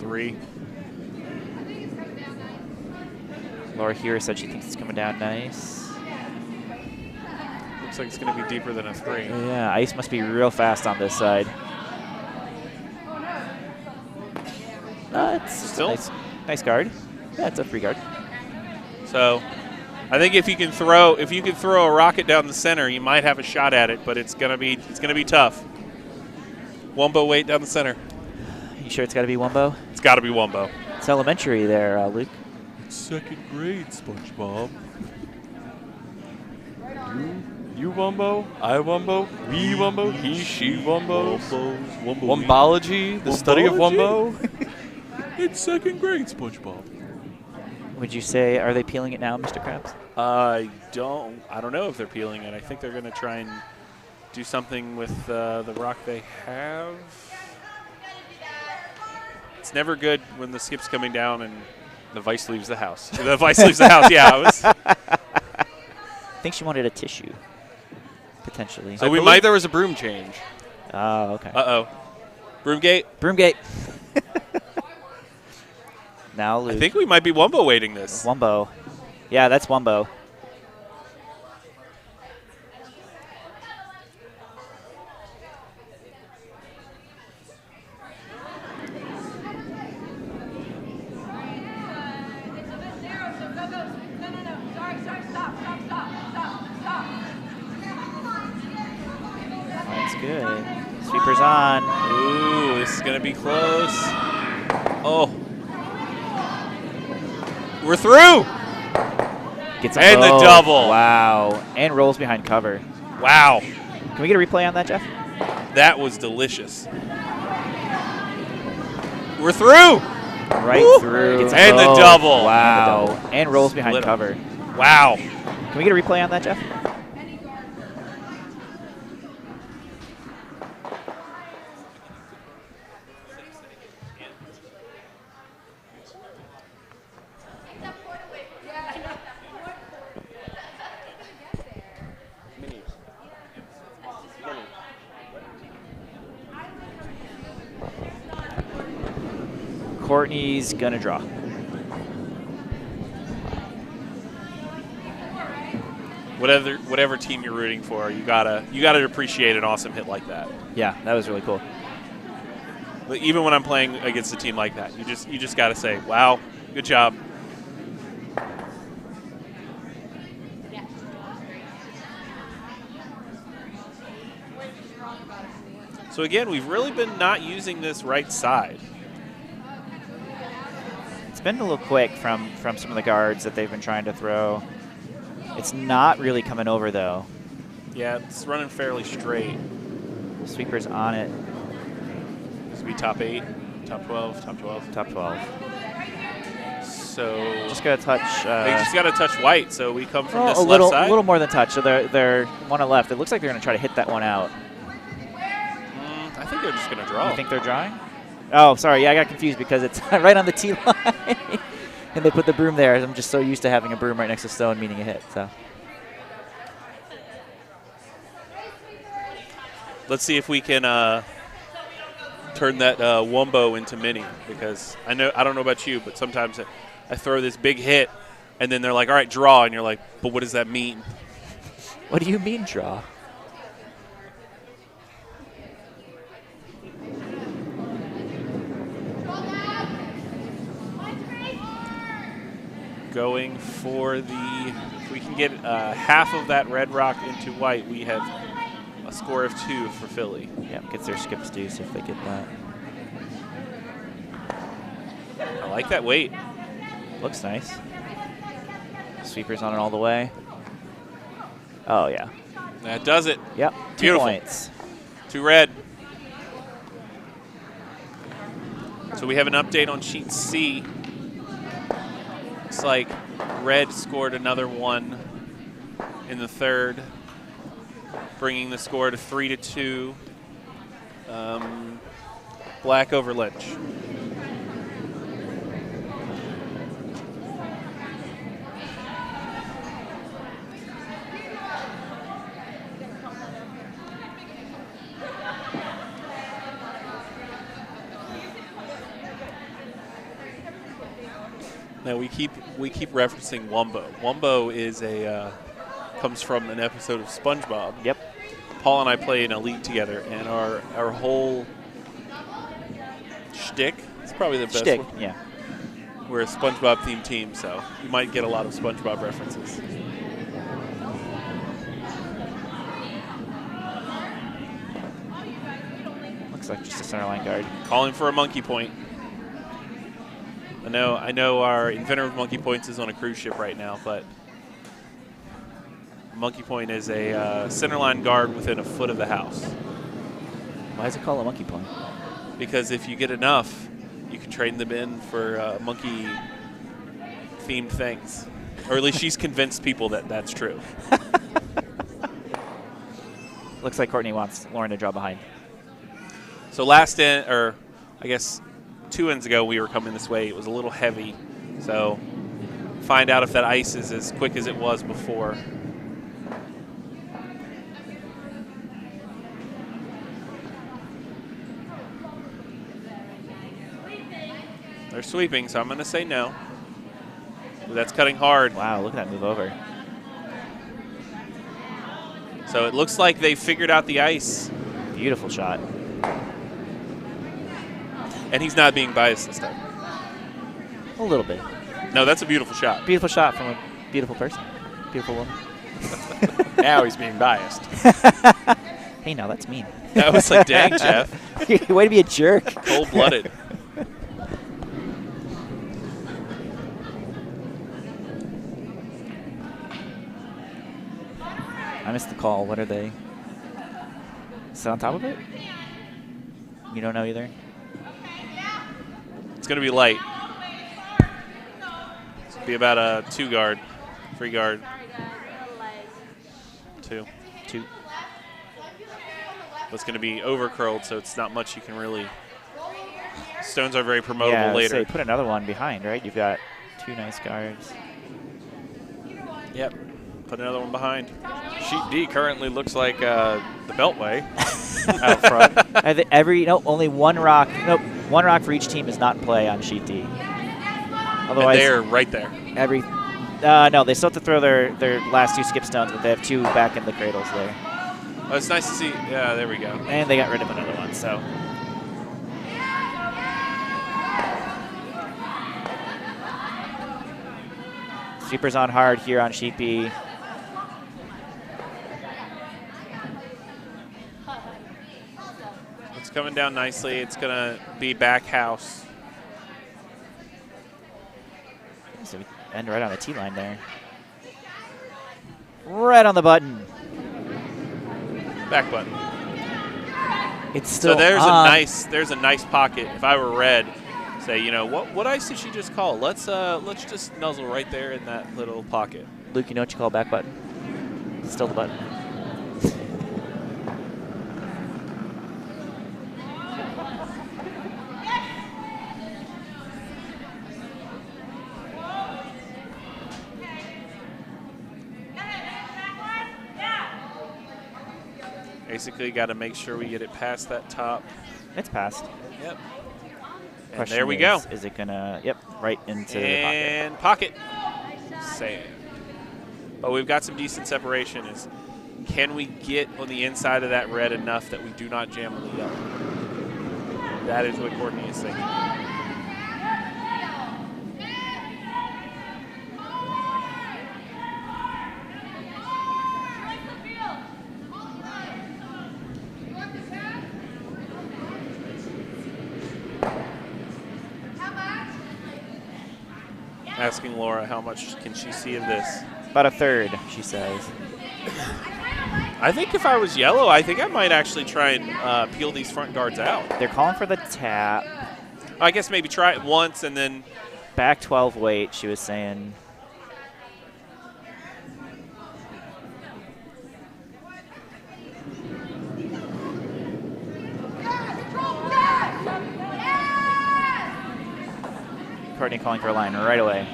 Laura here said she thinks it's coming down nice. Looks like it's going to be deeper than a 3. Yeah, ice must be real fast on this side. It's Still? nice guard. Yeah, it's a free guard. So I think if you can throw a rocket down the center, you might have a shot at it, but it's gonna be tough. Wumbo weight down the center. You sure it's got to be Wumbo? It's got to be Wumbo. It's elementary there, Luke. It's 2nd grade, SpongeBob. You Wumbo, I Wumbo, we Wumbo, he, she Wumbo. Wumbo. Wumbology, the study of Wumbo. It's 2nd grade, SpongeBob. Would you say, are they peeling it now, Mr. Krabs? I don't know if they're peeling it. I think they're going to try and do something with the rock they have. It's never good when the skip's coming down and The vice leaves the house. the vice leaves the house. Yeah, I think she wanted a tissue, potentially. So I we believe might- there was a broom change. Oh, okay. Uh-oh. Broomgate. Broomgate. Now Luke. I think we might be Wumbo weighting this. Wumbo. Yeah, that's Wumbo. That's good. Sweeper's on. Ooh, this is going to be close. Oh. We're through. Gets And the both. double. Wow. And rolls behind cover. Wow. Can we get a replay on that, Jeff? That was delicious. We're through. Right Woo. through. Gets And the both. double. Wow. And rolls behind Split 'em. cover. Wow. Can we get a replay on that, Jeff? Courtney's gonna draw. Whatever team you're rooting for, you gotta appreciate an awesome hit like that. Yeah, that was really cool. But even when I'm playing against a team like that, you just gotta say, wow, good job. So again, we've really been not using this right side. It's been a little quick from some of the guards that they've been trying to throw. It's not really coming over, though. Yeah, it's running fairly straight. Sweeper's on it. This will be top 8, top 12, top 12. Top 12. So Just got to touch. they just got to touch white, so we come from this a left side. A little more than touch. So they're one on left. It looks like they're going to try to hit that one out. I think they're just going to draw. You think they're drawing? Oh, sorry. Yeah, I got confused because it's right on the tee line. And they put the broom there. I'm just so used to having a broom right next to stone, meaning a hit. So Let's see if we can turn that Wumbo into mini, because I don't know about you, but sometimes I throw this big hit, and then they're like, all right, draw, and you're like, but what does that mean? what do you mean draw? Going for if we can get half of that red rock into white, we have a score of 2 for Philly. Yeah, gets their skips deuce if they get that. I like that weight. Looks nice. Sweeper's on it all the way. Oh, yeah. That does it. Yep. 2 Beautiful. points. 2 red. So we have an update on sheet C. Looks like red scored another 1 in the third, bringing the score to 3-2. Black over Lynch. Now we keep referencing Wumbo. Wumbo is comes from an episode of SpongeBob. Yep. Paul and I play in Elite together, and our whole shtick, it's probably the best Shtick, one. yeah. We're a SpongeBob themed team, so you might get a lot of SpongeBob references. Looks like just a centerline guard. Calling for a monkey point. I know our inventor of monkey points is on a cruise ship right now, but monkey point is a centerline guard within a foot of the house. Why is it called a monkey point? Because if you get enough, you can trade them in for monkey-themed things. Or at least she's convinced people that that's true. Looks like Courtney wants Lauren to draw behind. So last end, or I guess 2 ends ago, we were coming this way. It was a little heavy. So find out if that ice is as quick as it was before. They're sweeping, so I'm going to say no. But that's cutting hard. Wow, look at that move over. So it looks like they figured out the ice. Beautiful shot. And he's not being biased this time. A little bit. No, that's a beautiful shot. Beautiful shot from a beautiful person. Beautiful woman. Now he's being biased. Hey, now that's mean. That was like, dang, Jeff. Way to be a jerk. Cold-blooded. I missed the call. What are they? Still on top of it? You don't know either? It's going to be light. It's going to be about a 2 guard, 3 guard. 2. It's going to be over curled, so it's not much you can really. Stones are very promotable later. Say, put another one behind, right? You've got 2 nice guards. Yep. Put another one behind. Sheet D currently looks like the Beltway out front. Only one rock. Nope, one rock for each team is not in play on sheet D. Otherwise, And they're right there. No, they still have to throw their last 2 skip stones, but they have 2 back in the cradles there. Oh, it's nice to see. Yeah, there we go. And they got rid of another one, so. Sweepers on hard here on sheet B. It's coming down nicely. It's going to be back house. So we end right on the T line there. Right on the button. Back button. It's still So there's on. a nice pocket. If I were red, say, you know, what ice did she just call? Let's just nuzzle right there in that little pocket. Luke, you know what you call back button? It's still the button. Basically, got to make sure we get it past that top. It's passed. Yep. And Question there we is, go. Is it gonna? Yep, right into And pocket. Save. But we've got some decent separation. Can we get on the inside of that red enough that we do not jam on the yellow? That is what Courtney is thinking. Asking Laura how much can she see of this. the about a third, she says. I think if I was yellow, I think I might actually try and peel these front guards out. They're calling for the tap. I guess maybe try it once and then. Back 12 weight, she was saying. Courtney calling for a line right away.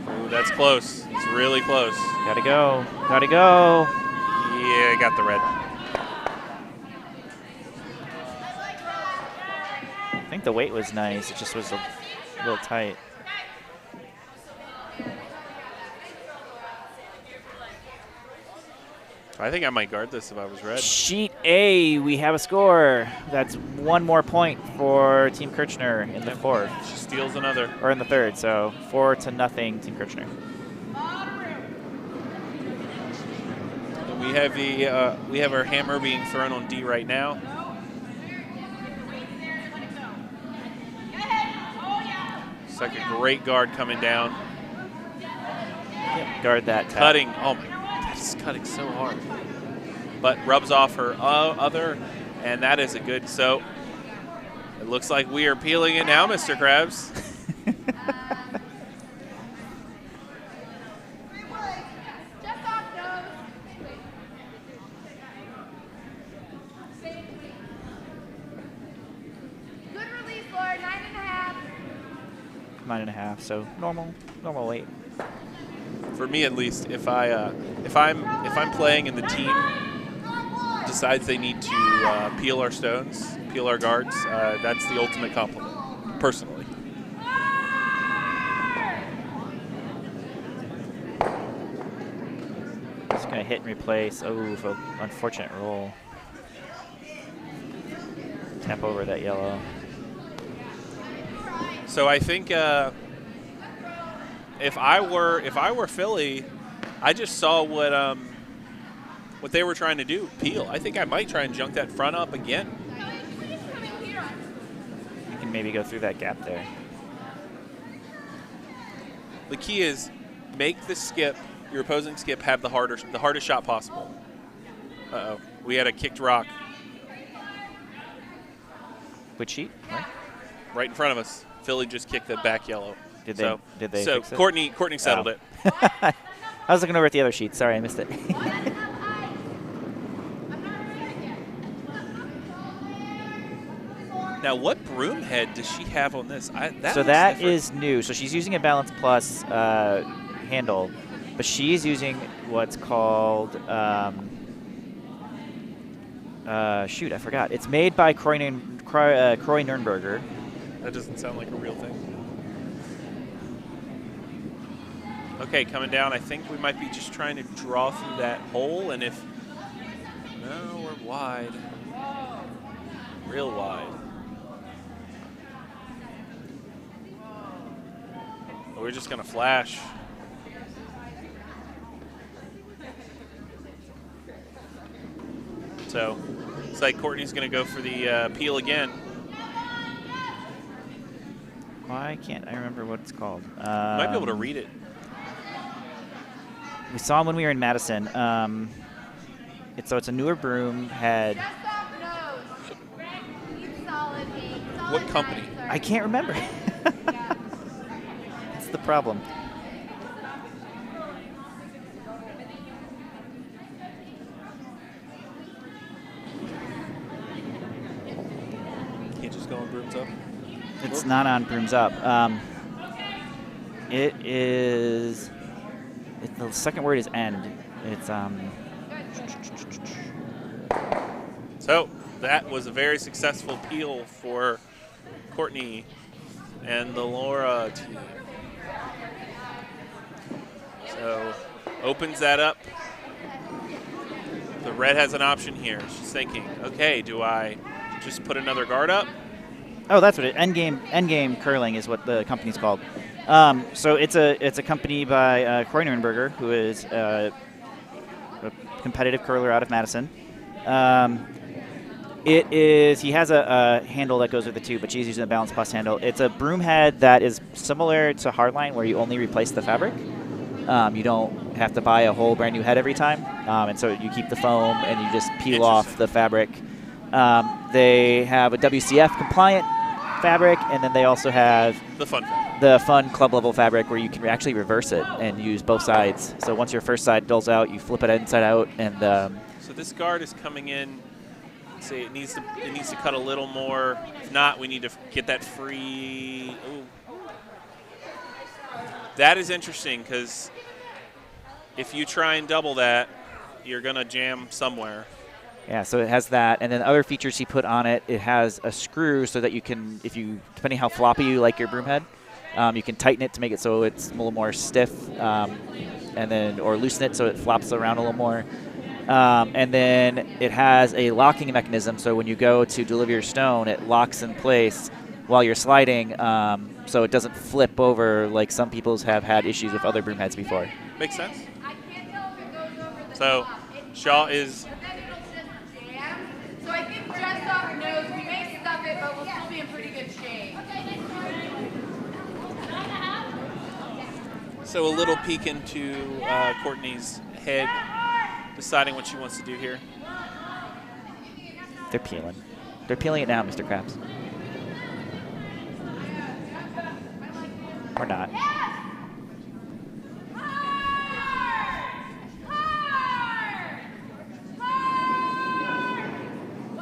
Ooh, that's close. It's really close. Gotta go. Gotta go. Yeah, got the red. I think the weight was nice. It just was a little tight. I think I might guard this if I was red. Sheet A, we have a score. That's 1 more point for Team Kirchner in the 4th. She steals another. Or in the 3rd, so 4-0 Team Kirchner. And we have our hammer being thrown on D right now. It's like a great guard coming down. Yep. Guard that tap. Cutting. Oh my, that is cutting so hard. But rubs off her other, and that is a good. So it looks like we are peeling it now, Mr. Krabs. Good release, Laura. 9.5. 9.5, so normal weight. For me, at least, if I'm playing and the team decides they need to peel our stones, peel our guards, that's the ultimate compliment, personally. Just gonna hit and replace. Oh, for unfortunate roll. Tap over that yellow. So I think if I were Philly, I just saw what they were trying to do, peel. I think I might try and junk that front up again. You can maybe go through that gap there. The key is make the skip, your opposing skip, have the hardest shot possible. Uh-oh. We had a kicked rock Which sheet? Right? right in front of us. Philly just kicked the back yellow. Did they So fix it? Courtney settled Oh. it. I was looking over at the other sheet. Sorry, I missed it. Now, what broom head does she have on this? So that is new. So she's using a Balance Plus handle, but she's using what's called shoot, I forgot. It's made by Croy Nürnberger. That doesn't sound like a real thing. Okay, coming down. I think we might be just trying to draw through that hole, and if no, we're wide, real wide. We're just gonna flash. So it's like Courtney's gonna go for the peel again. Why can't I remember what it's called? Might be able to read it. We saw him when we were in Madison. It's a newer broom head. What company? I can't remember. That's the problem. Can't just go on brooms up. It's not on Brooms Up. It is. The second word is end. It's So that was a very successful peel for Courtney and the Laura team. So opens that up. The red has an option here. She's thinking, okay, do I just put another guard up? Oh, that's what it. Endgame Curling is what the company's called. So it's a company by Croy Nürnberger, who is a competitive curler out of Madison. He has a handle that goes with it too, but she's using a Balance Plus handle. It's a broom head that is similar to Hardline, where you only replace the fabric. You don't have to buy a whole brand new head every time, and so you keep the foam and you just peel off the fabric. They have a WCF compliant fabric, and then they also have the fun club level fabric where you can actually reverse it and use both sides. So once your first side dulls out, you flip it inside out, and so this guard is coming in. Say it needs to cut a little more. If not, we need to get that free. Ooh. That is interesting because if you try and double that, you're gonna jam somewhere. yeah, so it has that, and then other features he put on it. It has a screw so that you can, depending how floppy you like your broom head, you can tighten it to make it so it's a little more stiff, or loosen it so it flops around a little more. And then it has a locking mechanism, so when you go to deliver your stone, it locks in place while you're sliding, so it doesn't flip over like some people have had issues with other broom heads before. Makes sense. So Shaw is. So I think just off nose, we may stuff it, but we'll still be in pretty good shape. So a little peek into Courtney's head, deciding what she wants to do here. They're peeling. They're peeling it now, Mr. Krabs. Or not.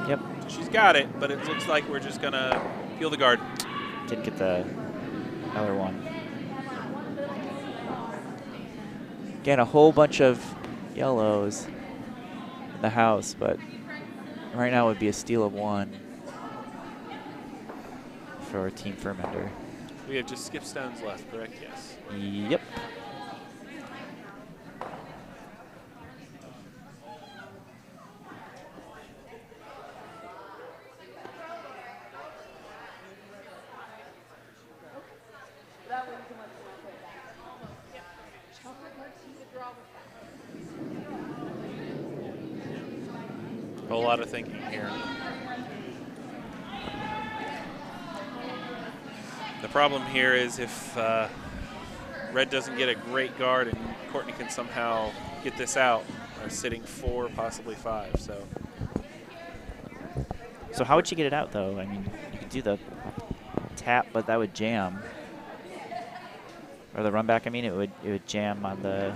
Yep. She's got it, but it looks like we're just gonna peel the guard. Didn't get the other one. Again, a whole bunch of yellows in the house, but right now it would be a steal of one for Team Firmender. We have just skip stones left, correct? Yes. Yep. A whole lot of thinking here. The problem here is if Red doesn't get a great guard and Courtney can somehow get this out, they're sitting 4, possibly 5. So how would she get it out, though? I mean, you could do the tap, but that would jam. Or the run back, I mean, it would jam on the,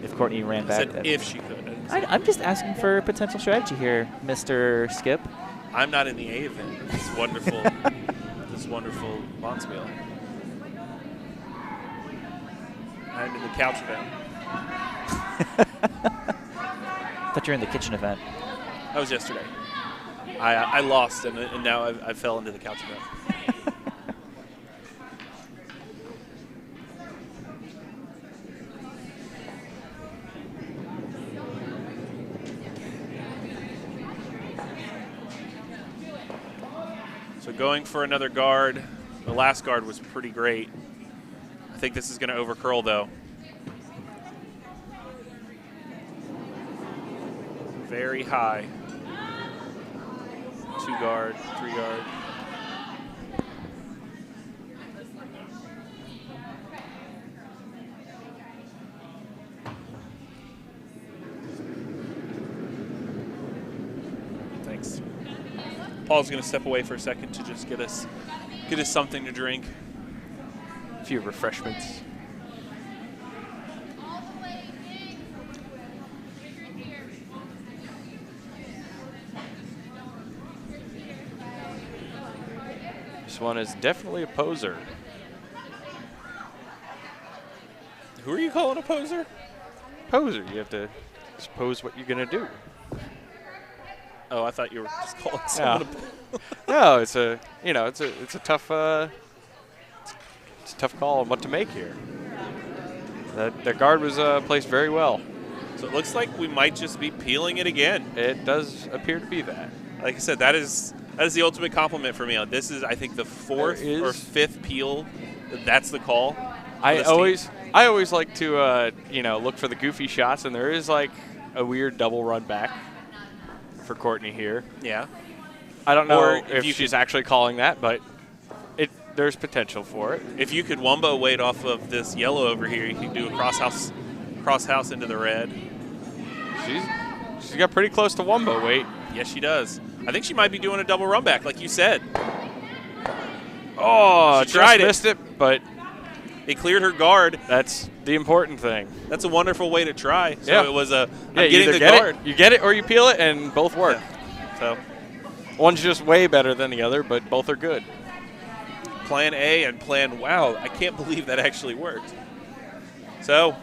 if Courtney ran I back. said if she could. I'm just asking for potential strategy here, Mr. Skip. I'm not in the A event. This wonderful, this wonderful Bonspiel. I'm in the couch event. I thought you were in the kitchen event. That was yesterday. I lost, and now I fell into the couch event. So going for another guard. The last guard was pretty great. I think this is going to overcurl, though. Very high. 2 guard, 3 guard. Thanks. Paul's going to step away for a second to just get us something to drink. A few refreshments. This one is definitely a poser. Who are you calling a poser? Poser. You have to just pose what you're gonna do. Oh, I thought you were just calling someone No, it's a tough call on what to make here. The guard was placed very well. So it looks like we might just be peeling it again. It does appear to be that. Like I said, that is the ultimate compliment for me. This is, I think, the 4th or 5th peel. That's the call. I always like to look for the goofy shots, and there is like a weird double run back for Courtney here. Yeah. I don't know Or if she's actually calling that, but there's potential for it. If you could wumbo weight off of this yellow over here, you can do a cross house into the red. She's got pretty close to wumbo weight. Yes, she does. I think she might be doing a double run back, like you said. Oh, she tried missed it, but it cleared her guard. That's the important thing. That's a wonderful way to try. So yeah. It was I'm you getting the get guard. You get it or you peel it, and both work. Yeah. So one's just way better than the other, but both are good. Plan A and plan, wow, I can't believe that actually worked. So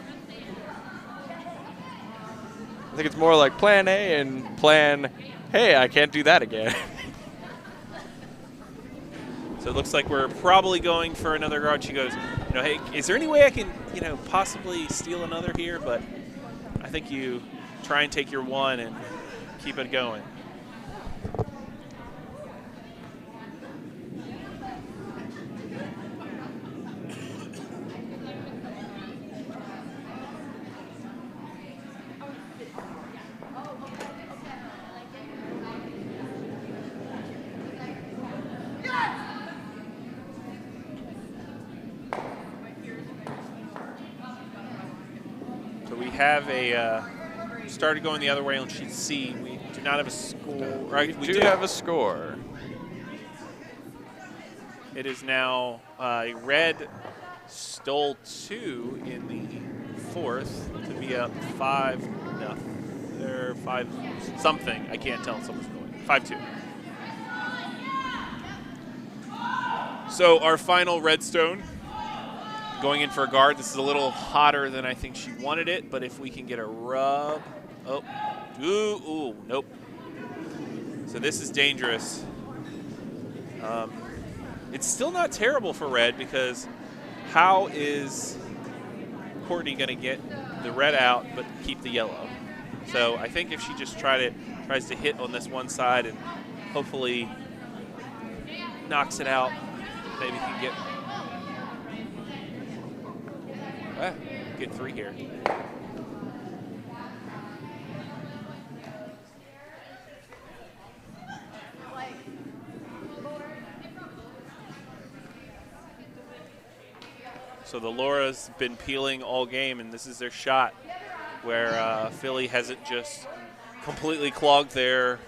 I think it's more like plan A and plan, hey, I can't do that again. So it looks like we're probably going for another guard. She goes, hey, is there any way I can, possibly steal another here? But I think you try and take your 1 and keep it going. Have started going the other way on sheet C. We do not have a score. Right, we do have a score. It is now Red stole 2 in the 4th to be up 5-0. They're 5 something. I can't tell. Someone's going 5-2. So our final Redstone. Going in for a guard. This is a little hotter than I think she wanted it, but if we can get a rub. Oh. Ooh, nope. So this is dangerous. It's still not terrible for Red because how is Courtney going to get the red out but keep the yellow? So I think if she just tries to hit on this one side and hopefully knocks it out, maybe can get 3 here. So the Laura's been peeling all game, and this is their shot where Philly hasn't just completely clogged their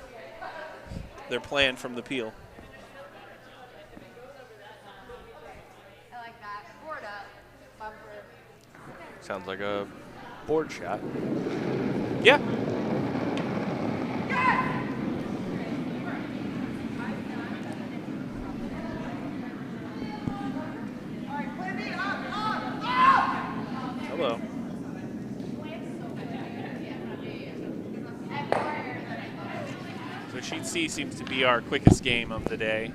plan from the peel. I like that. Board up. Bumper. Sounds like a board shot. Yeah. Hello. So sheet C seems to be our quickest game of the day.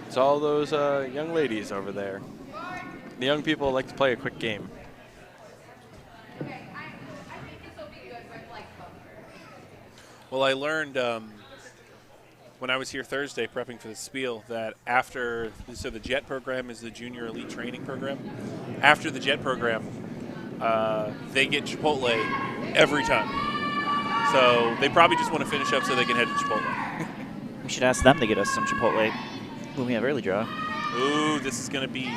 It's all those young ladies over there. The young people like to play a quick game. Well, I learned when I was here Thursday prepping for the spiel that so the JET program is the Junior Elite Training Program. After the JET program, they get Chipotle every time. So they probably just want to finish up so they can head to Chipotle. We should ask them to get us some Chipotle when we have early draw. Ooh, this is going to be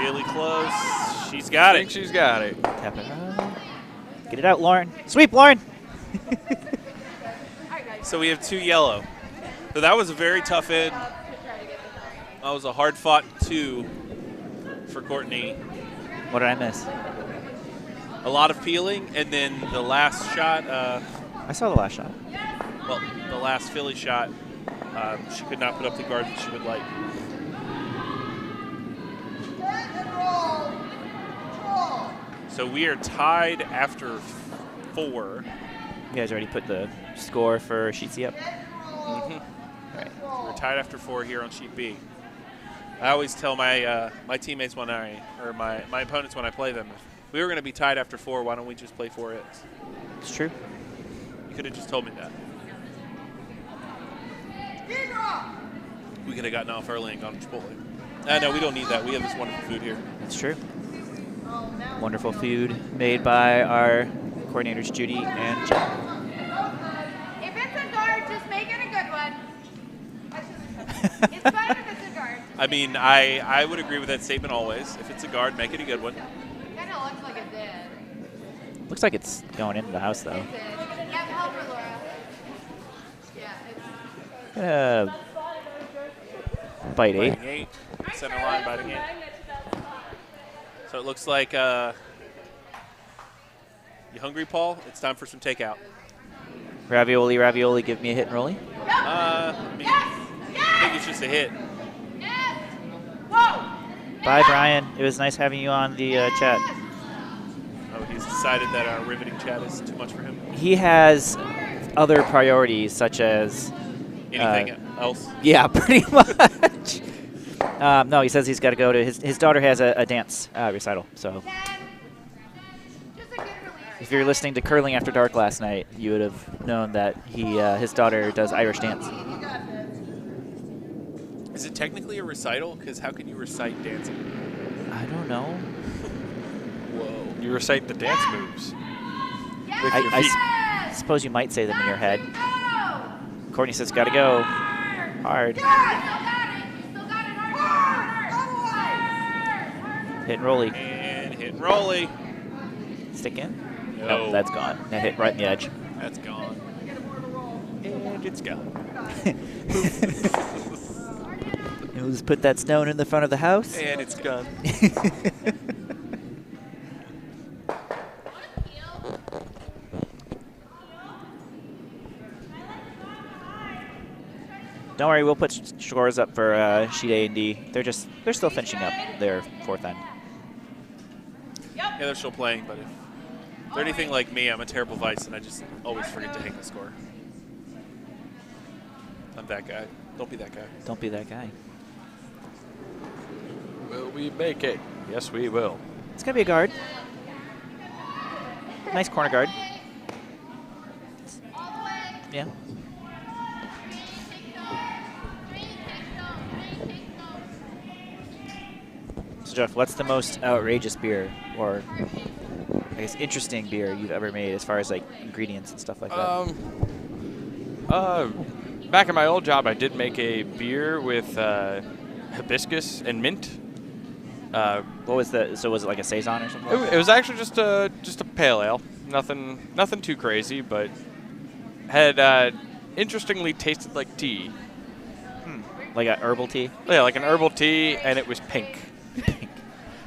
really close. She's got I it. think she's got it. Tap it out. Get it out, Lauren. Sweep, Lauren. So we have 2 yellow. So that was a very tough end. That was a hard-fought 2 for Courtney. What did I miss? A lot of peeling, and then the last shot, I saw the last shot. well, the last Philly shot, she could not put up the guard that she would like. So we are tied after 4. You guys already put the score for sheet C up? Mm-hmm. All right. So we're tied after 4 here on sheet B. I always tell my my teammates my opponents when I play them, if we were going to be tied after 4, why don't we just play 4X? It's true. You could have just told me that. We could have gotten off early and gone to Chipotle. No, we don't need that. We have this wonderful food here. It's true. Wonderful food made by our coordinators, Judy and Jen. If it's a guard, just make it a good one. It's fine if it's a guard. I mean, I would agree with that statement always. If it's a guard, make it a good one. Kind of looks like it did. Looks like it's going into the house, though. It did. Yeah, help her, Laura. Yeah, it's... Bite 8. Biting 8. Center line, biting 8. So it looks like, you hungry, Paul? It's time for some takeout. Ravioli, ravioli, give me a hit and rolly. I mean, I think it's just a hit. Yes! Whoa! Bye, Brian. It was nice having you on the chat. Oh, he's decided that our riveting chat is too much for him. He has other priorities, such as... Anything else? Yeah, pretty much. No, he says he's got to go to his daughter has a dance recital. So Just a good release. if you're listening to Curling After Dark last night, you would have known that his daughter does Irish dance. Is it technically a recital? Because how can you recite dancing? I don't know. Whoa. You recite the dance moves with your feet. I suppose you might say them in your head. Courtney says, "Got to go hard." You still got it. You still got it. Hard. Hit and rolly. And hit and rolly. Stick in. No. Oh, that's gone. That hit right in the edge. That's gone. And it's gone. Who's put that stone in the front of the house? And it's gone. Don't worry, we'll put scores up for sheet A and D. They're still finishing up their 4th end. Yeah, they're still playing, but if they're anything like me, I'm a terrible vice, and I just always forget to hang the score. I'm that guy. Don't be that guy. Don't be that guy. Will we make it? Yes, we will. It's gonna be a guard. Nice corner guard. Yeah. So Jeff, what's the most outrageous beer, or I guess interesting beer you've ever made, as far as like ingredients and stuff like that? back in my old job, I did make a beer with hibiscus and mint. What was the? So was it like a saison or something? It was actually just a pale ale. Nothing too crazy, but had interestingly tasted like tea. Like a herbal tea? Yeah, like an herbal tea, and it was pink.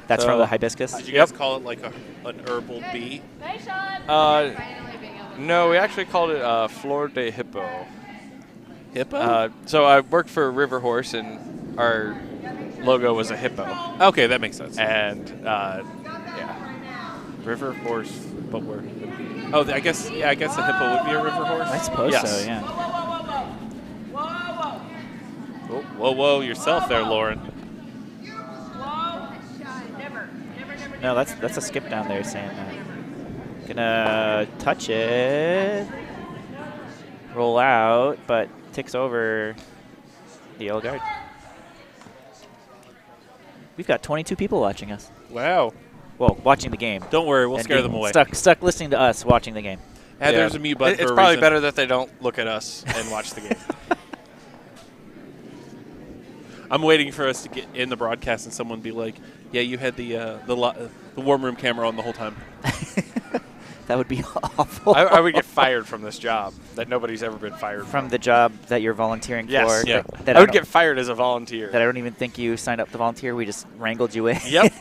That's So- from the hibiscus? Did you guys call it like an herbal bee? Hey, Sean. Uh, Finally being able to- No, we actually called it Flor de Hippo. Hippo? So I worked for River Horse, and our logo was a hippo. Okay, that makes sense. And yeah, River horse, but where? Oh, I guess a hippo would be a river horse. I suppose Yes. so, yeah. Oh, whoa, yourself there, Lauren. No, that's a skip down there saying that. Gonna touch it. Roll out, but ticks over the yellow guard. We've got 22 people watching us. Wow. Well, watching the game. Don't worry, we'll And scare being them away. Stuck listening to us watching the game. And yeah. there's a mute button It's for a probably reason. better that they don't look at us and watch the game. I'm waiting for us to get in the broadcast and someone be like, "Yeah, you had the warm room camera on the whole time." That would be awful. I would get fired from this job that nobody's ever been fired From the job that you're volunteering Yes. for. Yeah. That I would don't- get fired as a volunteer. That I don't even think you signed up to volunteer. We just wrangled you in. Yep.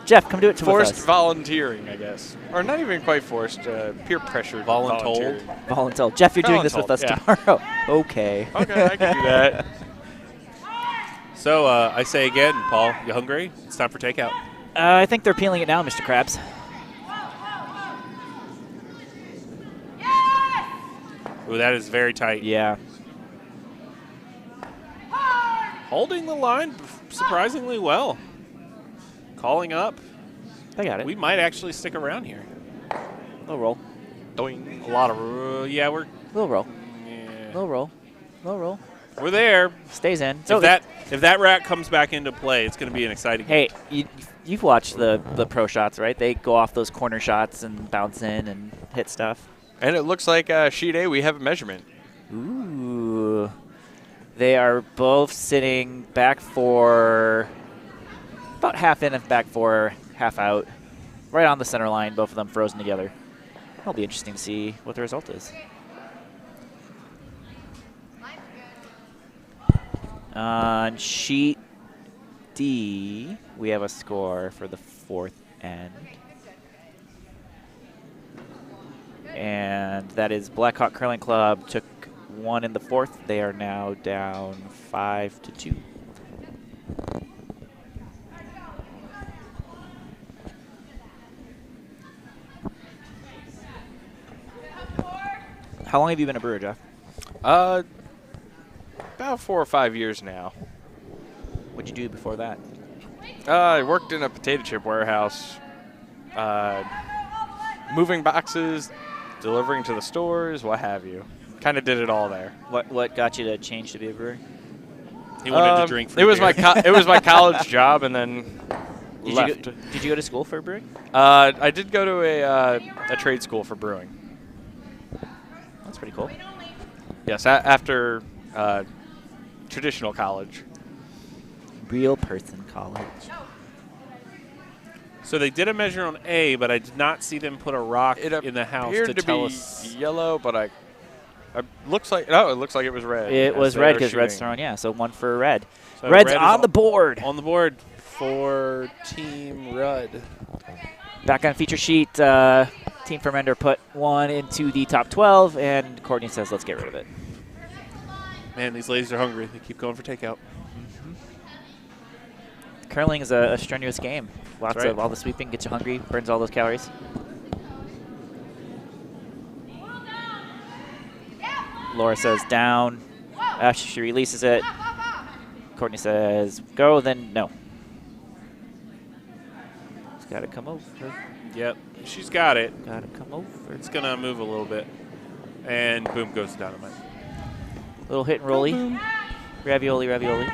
Jeff, come do it with Forced us. volunteering, I guess. Or not even quite forced, peer pressured Voluntold? volunteering. Voluntold. Jeff, you're doing this with us Voluntold, tomorrow. Okay. Okay, I can do that. So I say again, Paul, you hungry? It's time for takeout. I think they're peeling it now, Mr. Krabs. Ooh, that is very tight. Yeah. Holding the line surprisingly well. Calling up. I got it. We might actually stick around here. Low roll. Doing. A lot of yeah, Low roll. yeah, Low roll. Low roll. we're there. Stays in. If that rack comes back into play, it's going to be an exciting. Hey, you've watched the pro shots, right? They go off those corner shots and bounce in and hit stuff. And it looks like sheet A, we have a measurement. Ooh. They are both sitting back four, about half in and back four, half out. Right on the center line, both of them frozen together. It'll be interesting to see what the result is. On sheet D, we have a score for the fourth end. And that is Blackhawk Curling Club took one in the fourth. They are now down 5-2. How long have you been a brewer, Jeff? About 4 or 5 years now. What'd you do before that? I worked in a potato chip warehouse, moving boxes, delivering to the stores, what have you. Kind of did it all there. What got you to change to be a brewer? He wanted to drink. It was my it was my college job, and then left. Did you go to school for brewing? I did go to a trade school for brewing. That's pretty cool. Yes, after traditional college. Real person college. So they did a measure on A, but I did not see them put a rock in the house appeared to to tell be us. yellow, but it looks like it was red. It as was they red were because red's shooting. thrown, yeah. So one for red. So Red's red is on the board. On the board for Team Rudd. Back on feature sheet, Team Firmender put one into the top 12, and Courtney says, let's get rid of it. Man, these ladies are hungry. They keep going for takeout. Curling is a strenuous game. Lots right. of all the sweeping, gets you hungry, burns all those calories. Laura says down. After she releases it, Courtney says go, then no. It's got to come over. Yep, she's got it. Got to come over. It's going to move a little bit. And boom goes the dynamite. Little hit and rolly. Ravioli, ravioli.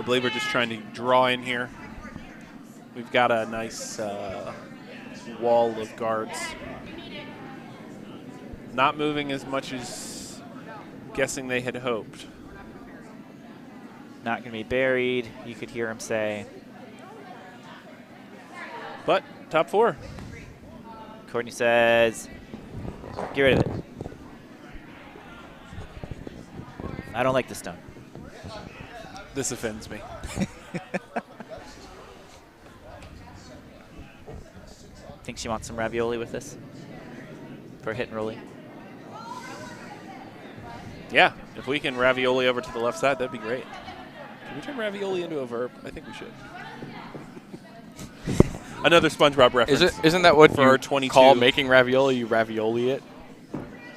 believe we're just trying to draw in here. We've got a nice wall of guards. Not moving as much as guessing they had hoped. Not going to be buried, you could hear him say. But top 4. Courtney says, get rid of it. I don't like the stone. This offends me. Think she wants some ravioli with this for hit and rolling. Yeah, if we can ravioli over to the left side, that'd be great. Can we turn ravioli into a verb? I think we should. Another SpongeBob reference. Isn't that what for you our 22 call making ravioli? You ravioli it?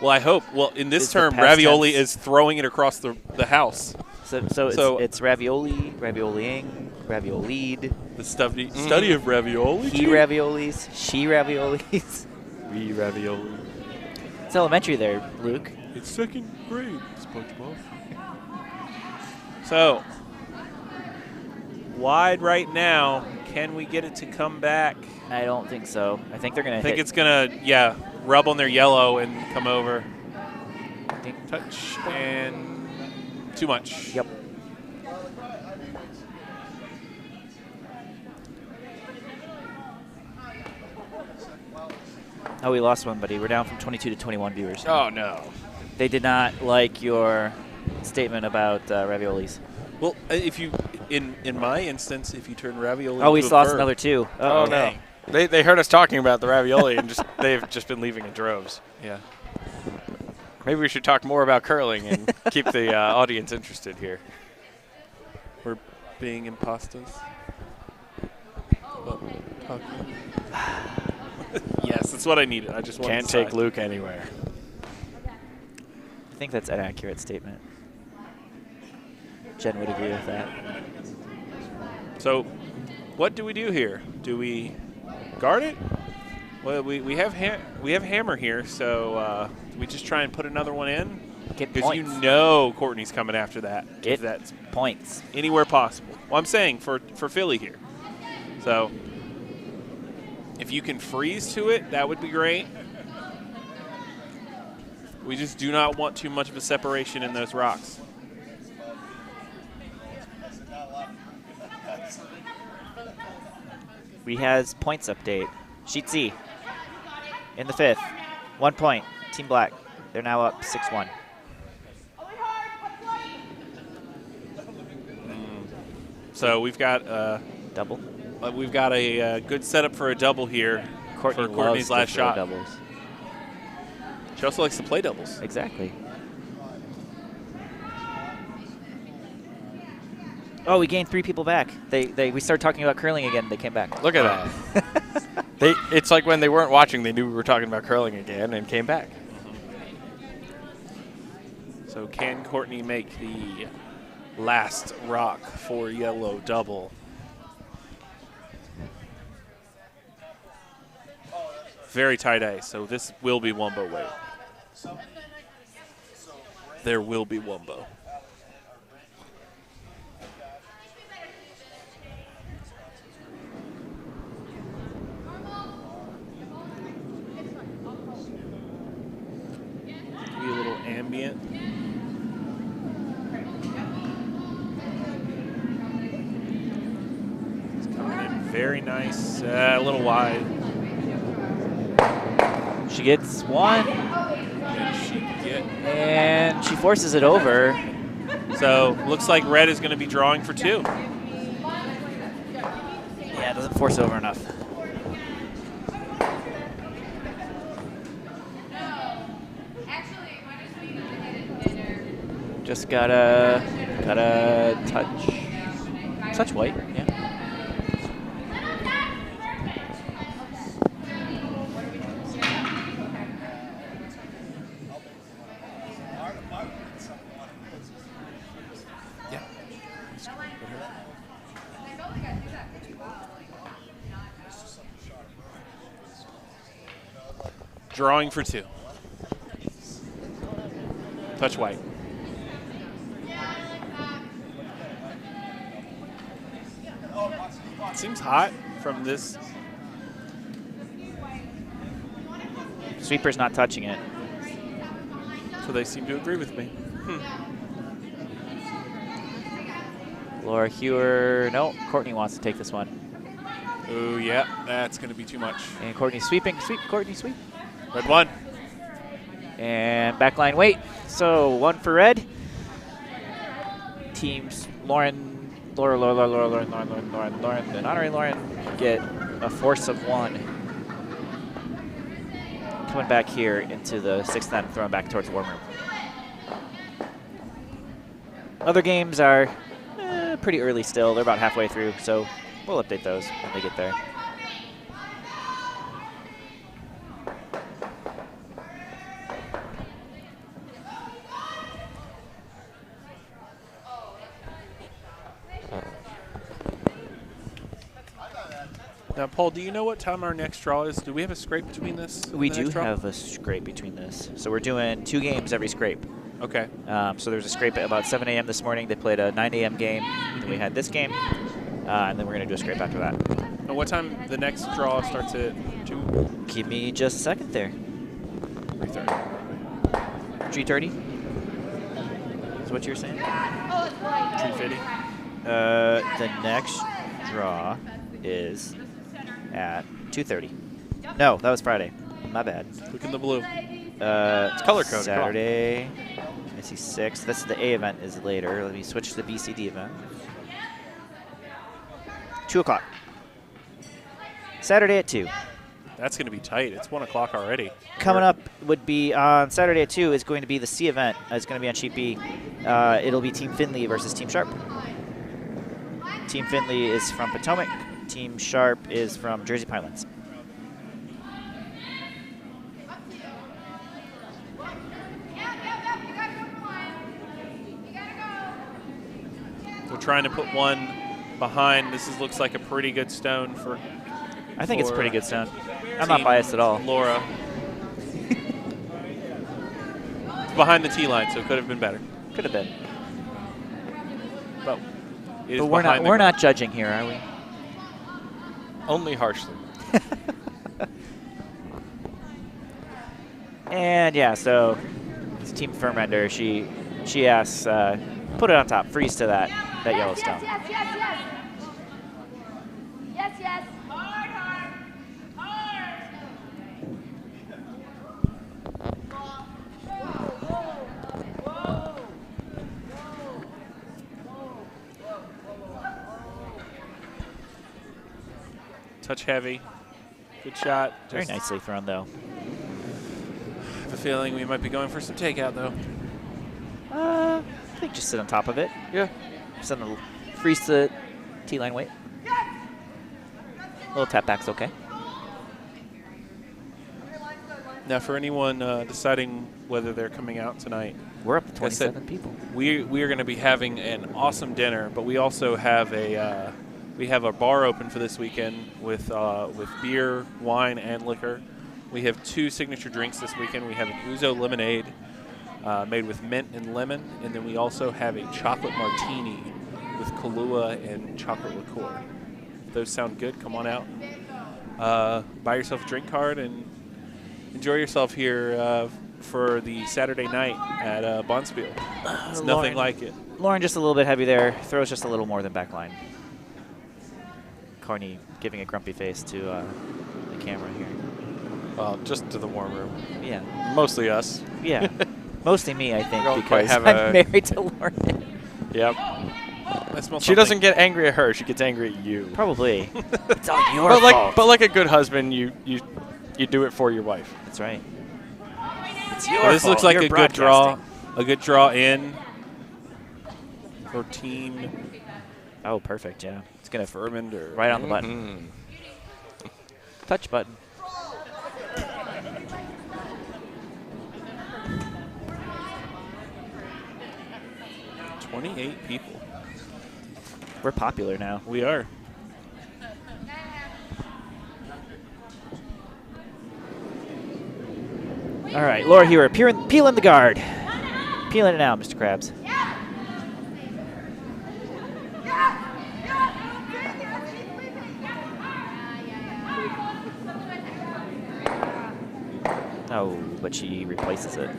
Well, I hope. Well, in this It's the term, past ravioli tense. is throwing it across the house. So it's ravioli, ravioliing, raviolied. The study of ravioli. He raviolis, she raviolis. We ravioli. It's elementary there, Luke. It's 2nd grade, SpongeBob. So, wide right now. Can we get it to come back? I don't think so. I think they're going to I think hit. it's going to, rub on their yellow and come over. I think, Touch and too much. yep. Oh, we lost one, buddy. We're down from 22 to 21 viewers. Oh, no. They did not like your statement about raviolis. Well, if you, in my instance, if you turn ravioli Oh, we into a lost verb, another 2. Oh, no. They heard us talking about the ravioli and they've just been leaving in droves. Yeah. Maybe we should talk more about curling and keep the audience interested here. We're being imposters. Well, talking. Yes, that's what I needed. I just wanted Can't to take decide. Luke anywhere. I think that's an accurate statement. Jen would agree with that. So, what do we do here? Do we guard it? Well, we have hammer here, so do we just try and put another one in? Get Because you points. know Courtney's coming after that. Get if that's points. anywhere possible. Well, I'm saying for Philly here. So, if you can freeze to it, that would be great. We just do not want too much of a separation in those rocks. We has points update. Sheet C in the 5th. 1 point. Team Black. They're now up 6-1. So we've got Double. a good setup for a double here Courtney for Courtney's last loves to throw shot. doubles. She also likes to play doubles. Exactly. Oh, we gained 3 people back. We started talking about curling again. They came back. Look at that. It's like when they weren't watching, they knew we were talking about curling again and came back. So can Courtney make the last rock for yellow double? Very tight ice, so this will be wombo weight. There will be wombo. Be a little ambient. It's coming in very nice, a little wide. She gets 1, And she get. and she forces it over. So looks like red is going to be drawing for 2. Yeah, it doesn't force over enough. Just gotta touch white. Yeah. Drawing for 2. Touch white. seems hot from this. Sweeper's not touching it. So they seem to agree with me. Laura Hewer, no, Courtney wants to take this one. Oh, yeah, that's going to be too much. And Courtney sweeping, sweep, Courtney sweep. Red one. And backline wait. So 1 for red. Teams Lauren, and honorary Lauren get a force of 1. Coming back here into the 6th net and throwing back towards the warm room. Other games are pretty early still. They're about halfway through, so we'll update those when they get there. Now, Paul, do you know what time our next draw is? Do we have a scrape between this? and We the do next draw? have a scrape between this. So we're doing 2 games every scrape. Okay. So there's a scrape at about 7 a.m. this morning. They played a 9 a.m. game. Then we had this game. And then we're going to do a scrape after that. And what time the next draw starts at 2? Give me just a second there. 3:30. 3:30 is what you're saying? 3:50. The next draw is at 2:30. No, that was Friday. My bad. Look in the blue. It's color coded. Saturday. I see 6. This is the A event is later. Let me switch to the BCD event. 2 o'clock. Saturday at 2. That's going to be tight. It's 1 o'clock already. Coming up would be on Saturday at 2 is going to be the C event. It's going to be on Sheet B. It'll be Team Finley versus Team Sharp. Team Finley is from Potomac. Team Sharp is from Jersey Pinelands. We're trying to put one behind. Looks like a pretty good stone for. I think it's a for pretty good stone. I'm not Team biased at all. Laura. It's behind the tee line, so it could have been better. Could have been. But, it is But we're behind not. We're not judging here, are we? Only harshly. And yeah, so it's Team Firmender. She asks, put it on top, freeze to that yellow stone. Yes, yes, yes. Yes, yes. Hard, hard, hard. Touch heavy. Good shot. Very Just nicely thrown, though. have a feeling we might be going for some takeout, though. I think just sit on top of it. Yeah. Just on the freeze to tee line weight. Little tap back's okay. Now, for anyone deciding whether they're coming out tonight, We're up to Like I said, 27 people. we are going to be having an awesome dinner, but we also have a bar open for this weekend with beer, wine, and liquor. We have 2 signature drinks this weekend. We have an Ouzo lemonade made with mint and lemon, and then we also have a chocolate martini with Kahlua and chocolate liqueur. If those sound good, come on out. Buy yourself a drink card and enjoy yourself here for the Saturday night at Bonspiel. It's nothing like it. Lauren just a little bit heavy there. Throws just a little more than backline. Carney giving a grumpy face to the camera here. Well, just to the warm room. Yeah. Mostly us. Yeah. Mostly me, I think, We don't quite because have I'm a- married to Lauren. Yep. I smell She doesn't get angry at her. She gets angry at you. Probably. It's all your But fault. like a good husband, you do it for your wife. That's right. It's your Well, this fault. looks like You're a good draw. broadcasting. A good draw in for Team Oh, perfect, yeah. It's going to Firmender. right on the button. Mhm. Touch button. Mm-hmm. 28 people. We're popular now. We are. All right, Laura Hewer, peeling the guard. Peeling it now, Mr. Krabs. Oh, but she replaces it.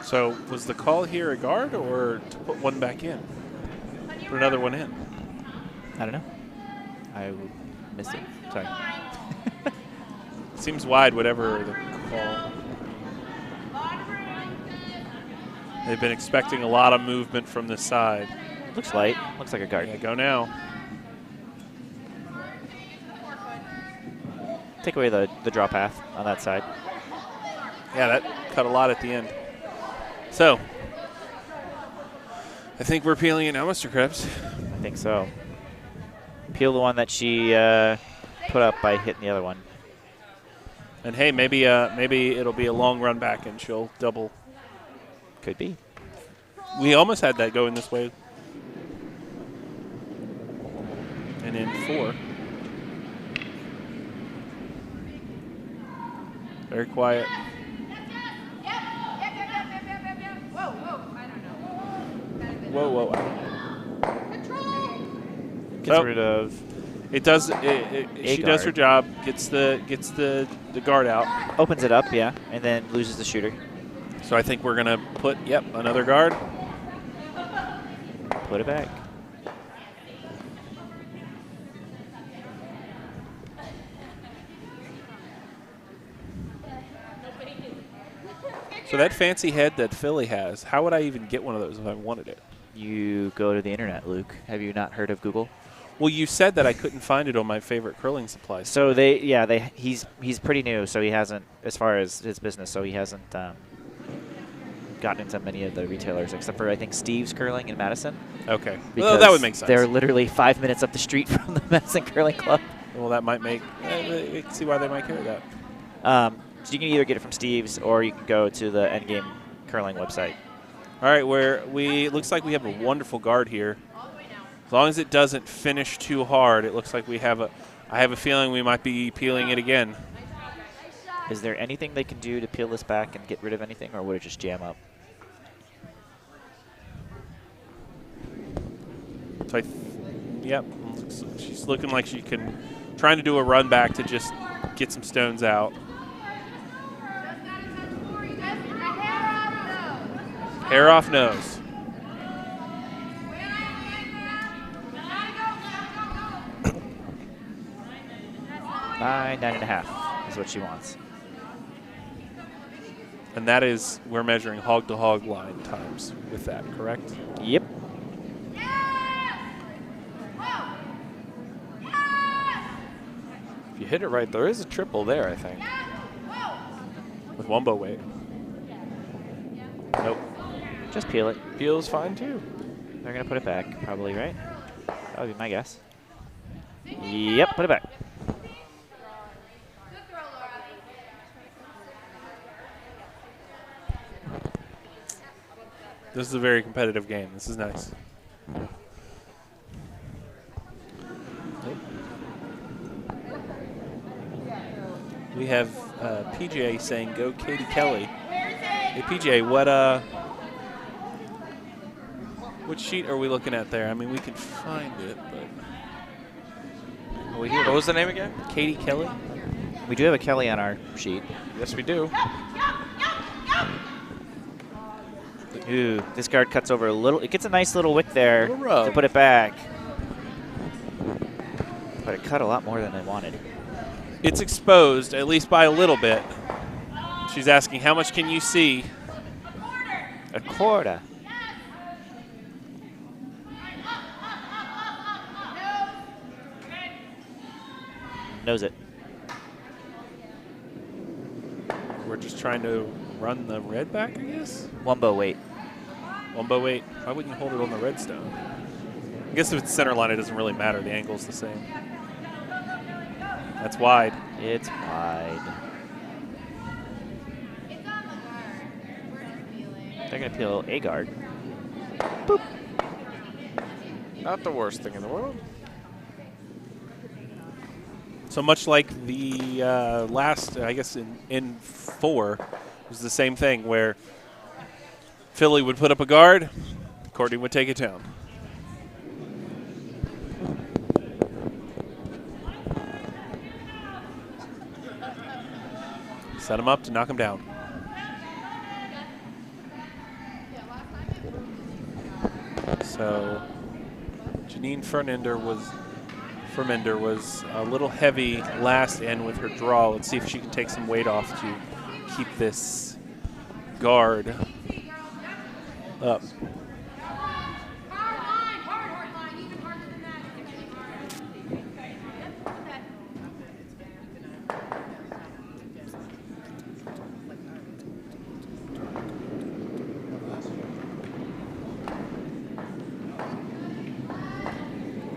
So was the call here a guard or to put one back in? Put another one in? I don't know. I missed it. Sorry. Seems wide, whatever the call. They've been expecting a lot of movement from this side. Looks light. Looks like a guard. Yeah, go now. Take away the draw path on that side. Yeah, that cut a lot at the end. So, I think we're peeling it now, Mr. Krebs. I think so. Peel the one that she put up by hitting the other one. And hey, maybe it'll be a long run back and she'll double. Could be. We almost had that going this way. And in 4. Very quiet. Whoa, whoa. Gets rid of. It does. She does her job. Gets the guard out. Opens it up, yeah, and then loses the shooter. So I think we're gonna put another guard. Put it back. So that fancy head that Philly has, how would I even get one of those if I wanted it? You go to the internet, Luke. Have you not heard of Google? Well, you said that I couldn't find it on my favorite curling supplies. So he's pretty new, so he hasn't, as far as his business, so he hasn't gotten into many of the retailers, except for I think Steve's Curling in Madison. Okay, well that would make sense. They're literally 5 minutes up the street from the Madison Curling Club. Well, that might make. I can see why they might carry that. So you can either get it from Steve's or you can go to the Endgame Curling website. All right, looks like we have a wonderful guard here. As long as it doesn't finish too hard, it looks like we have I have a feeling we might be peeling it again. Is there anything they can do to peel this back and get rid of anything, or would it just jam up? So yep, she's looking like she trying to do a run back to just get some stones out. Hair off nose. 9.5 is what she wants. And that is, we're measuring hog-to-hog line times with that, correct? Yep. If you hit it right, there is a triple there, I think. With wombo weight. Nope. Just peel it. Feels fine, too. They're going to put it back, probably, right? That would be my guess. Yep, put it back. This is a very competitive game. This is nice. We have PJ saying, "Go Katie Kelly." Hey PJ, what sheet are we looking at there? I mean, we can find it, but What was the name again? Katie Kelly. We do have a Kelly on our sheet. Yes, we do. Ooh, this guard cuts over a little. It gets a nice little wick there Little rub. to put it back. But it cut a lot more than I wanted. It's exposed, at least by a little bit. She's asking, how much can you see? A quarter. Knows it. We're just trying to run the red back, I guess? Wumbo weight. Wumbo weight. Why wouldn't you hold it on the red stone? I guess if it's center line, it doesn't really matter. The angle's the same. That's wide. It's wide. They're going to peel a guard. Boop. Not the worst thing in the world. So much like the last, I guess in 4, it was the same thing where Philly would put up a guard, Courtney would take it down. Set him up to knock him down. So Janine Firmender was a little heavy last end with her draw. Let's see if she can take some weight off to keep this guard up.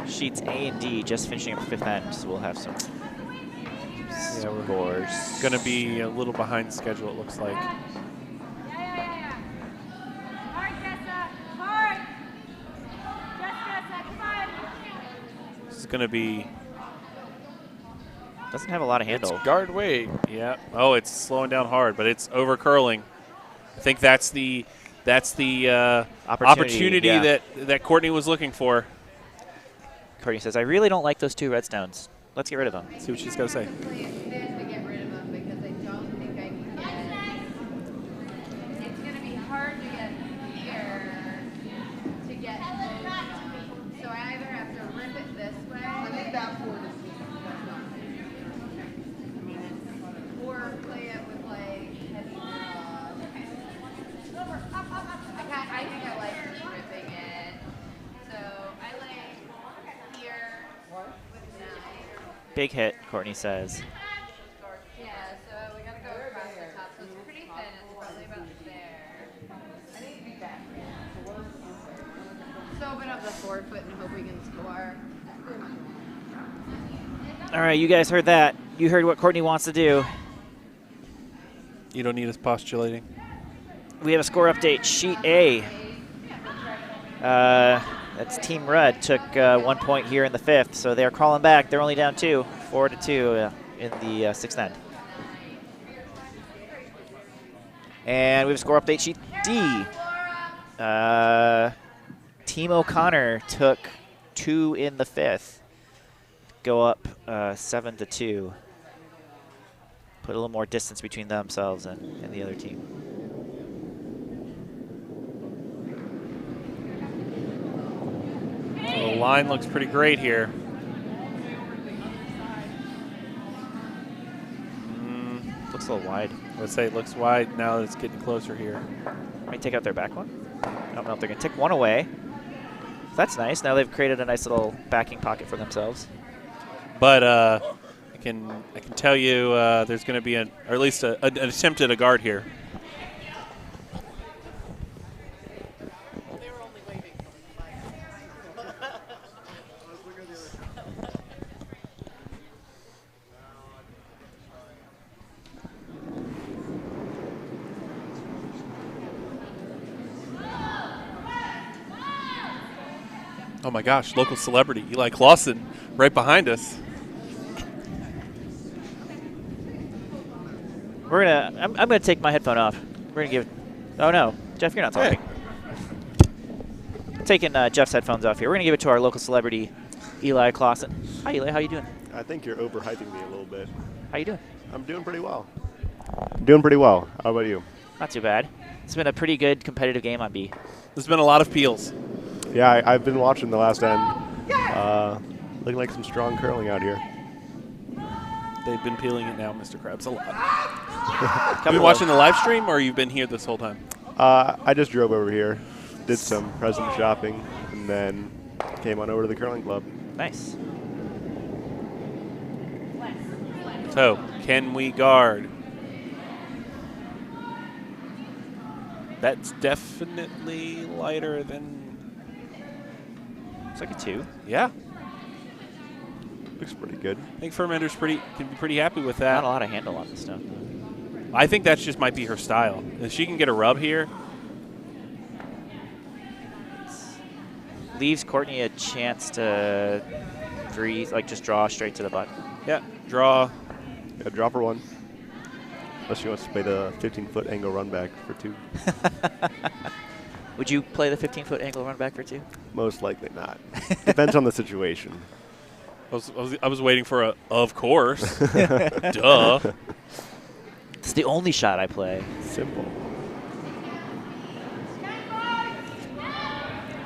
Sheets A and D just finishing up 5th end, so we'll have some scores. Going to be a little behind schedule, it looks like. This is going to be... Doesn't have a lot of handle. It's guard weight. Yeah. Oh, it's slowing down hard, but it's over curling. I think that's the opportunity yeah. that Courtney was looking for. Courtney says, I really don't like those 2 redstones. Let's get rid of them. See what she's got to say. Get rid of them because I don't think I can get. It's going to be hard to get here to get close. So I either have to rip it this way. I think that board is or play it with like heavy draw. I think I like ripping it. So I like here with 9. Big hit, Courtney says. Yeah, so we gotta go across the top. So it's pretty thin. It's probably about there. I need to be back. So open up the 4-foot and hope we can score. All right, you guys heard that. You heard what Courtney wants to do. You don't need us postulating. We have a score update. Sheet A. That's Team Red. Took 1 point here in the 5th, so they're crawling back. They're only down 2, 4-2 in the 6th end. And we have a score update. Sheet D. Team O'Connor took 2 in the 5th. Go up 7-2. Put a little more distance between themselves and the other team. So the line looks pretty great here. Looks a little wide. Let's say it looks wide now that it's getting closer here. Might take out their back one. I don't know if they're going to take one away. That's nice. Now they've created a nice little backing pocket for themselves. But I can tell you there's going to be or at least an attempt at a guard here. Oh my gosh, local celebrity, Eli Clausen, right behind us. I'm gonna take my headphone off. We're gonna give. Oh no, Jeff, you're not talking. Hey. Taking Jeff's headphones off here. We're gonna give it to our local celebrity, Eli Clausen. Hi, Eli. How you doing? I think you're overhyping me a little bit. How you doing? I'm doing pretty well. Doing pretty well. How about you? Not too bad. It's been a pretty good competitive game on B. There's been a lot of peels. Yeah, I've been watching the last end. Looking like some strong curling out here. They've been peeling it now, Mr. Krabs, a lot. Have you been watching the live stream, or you've been here this whole time? I just drove over here, did some present shopping, and then came on over to the curling club. Nice. So, can we guard? That's definitely lighter than... It's like a 2. Yeah. Looks pretty good. I think Firmender's can be pretty happy with that. Not a lot of handle on this stuff. I think that just might be her style. If she can get a rub here. Leaves Courtney a chance to free, like just draw straight to the button. Yeah, draw. Yeah, draw for 1. Unless she wants to play the 15-foot angle run back for 2. Would you play the 15-foot angle run back for 2? Most likely not. Depends on the situation. I was waiting for a, of course. Duh. It's the only shot I play. Simple.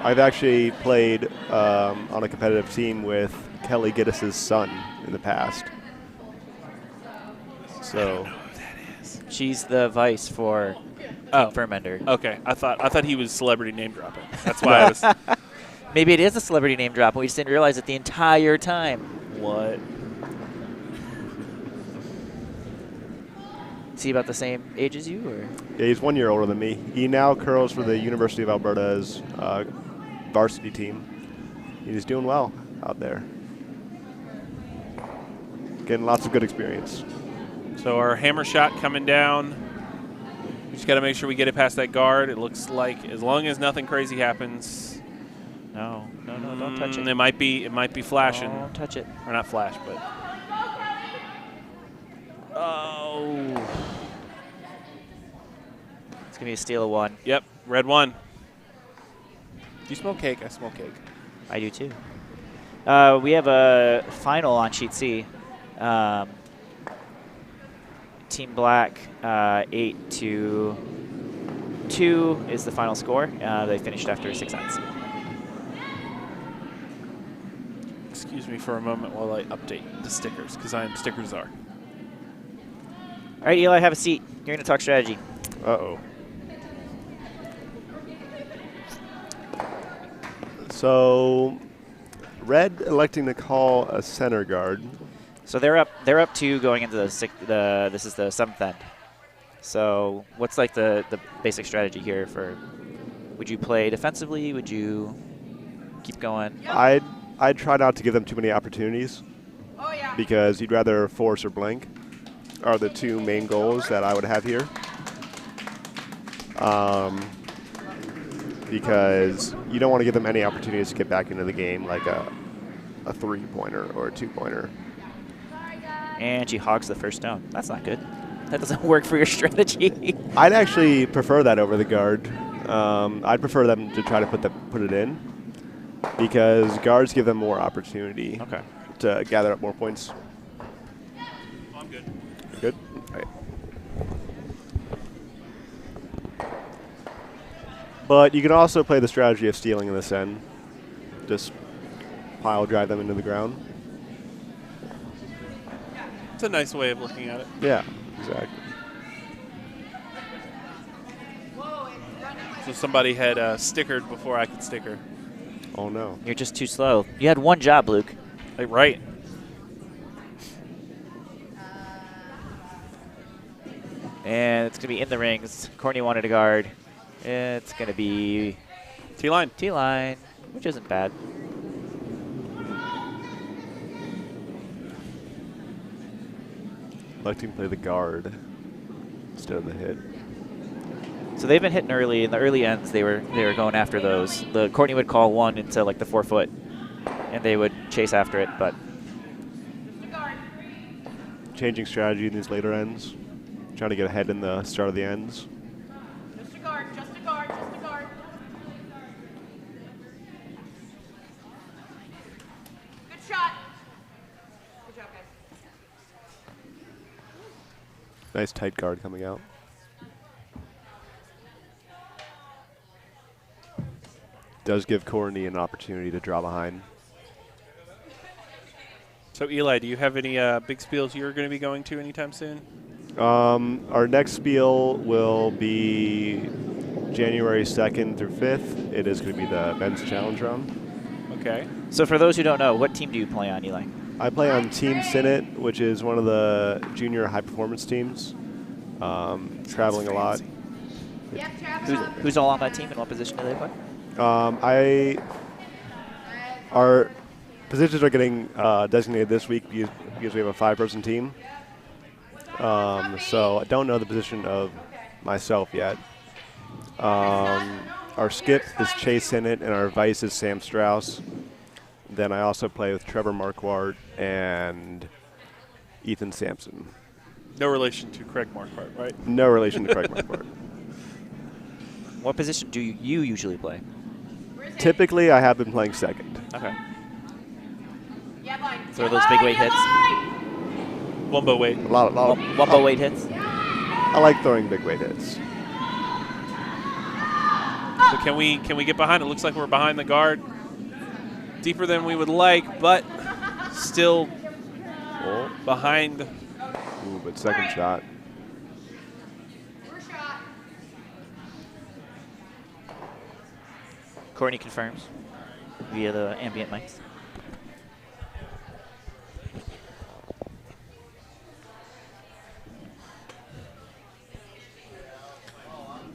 I've actually played on a competitive team with Kelly Giddis's son in the past. So She's the vice for Firmender. Okay, I thought he was celebrity name dropping. That's why I was. Maybe it is a celebrity name drop, and we just didn't realize it the entire time. What? Is he about the same age as you, or? yeah, he's 1 year older than me. He now curls for the University of Alberta's varsity team. He's doing well out there. Getting lots of good experience. So our hammer shot coming down. We just got to make sure we get it past that guard. It looks like as long as nothing crazy happens. No, don't touch it. It might be flashing. Don't touch it. Or not flash, but. Oh. It's going to be a steal of 1. Yep, red 1. Do you smoke cake? I smoke cake. I do too. We have a final on sheet C. Team Black 8-2 is the final score. They finished after 6 ends. Excuse me for a moment while I update the stickers, because I am sticker czar. All right, Eli, have a seat. You're going to talk strategy. Uh-oh. So, red electing to call a center guard. So they're up 2 going into this is the 7th end. So what's like the basic strategy here for? Would you play defensively? Would you keep going? I'd try not to give them too many opportunities. Oh, yeah. Because you'd rather force or blank are the 2 main goals that I would have here. Because you don't want to give them any opportunities to get back into the game, like a 3-pointer or a 2-pointer. And she hogs the first down. That's not good. That doesn't work for your strategy. I'd actually prefer that over the guard. I'd prefer them to try to put it in, because guards give them more opportunity to gather up more points. I'm good. Good? All right. But you can also play the strategy of stealing in this end. Just pile drive them into the ground. It's a nice way of looking at it. Yeah, exactly. So somebody had stickered before I could sticker. Oh, no. You're just too slow. You had 1 job, Luke. Like, right. And it's going to be in the rings. Courtney wanted a guard. It's going to be T-line. T-line, which isn't bad. Electing to play the guard instead of the hit. So they've been hitting early. In the early ends, they were going after those. The Courtney would call 1 into like the 4-foot, and they would chase after it. But Changing strategy in these later ends. Trying to get ahead in the start of the ends. Just a guard, just a guard, just a guard. Good shot. Good job, guys. Nice tight guard coming out. Does give Courtney an opportunity to draw behind. So, Eli, do you have any big spiels you're going to be going to anytime soon? Our next spiel will be January 2nd through 5th. It is going to be the men's challenge round. Okay. so for those who don't know, what team do you play on, Eli? I play on Team Senate, which is one of the junior high-performance teams. Traveling a lot. Yep, Travis. Who's all on that team, and what position do they play? Our positions are getting designated this week because we have a 5-person team. So I don't know the position of myself yet. Our skip is Chase Sinnott, and our vice is Sam Strauss. Then I also play with Trevor Marquardt and Ethan Sampson. No relation to Craig Marquardt, right? No relation to Craig Marquardt. What position do you usually play? Typically, I have been playing second. Okay. Throw those big weight hits. Wumbo weight. A lot of Wumbo weight hits. I like throwing big weight hits. So can we get behind? It looks like we're behind the guard. Deeper than we would like, but still behind. Ooh, but second shot. Courtney confirms via the ambient mics.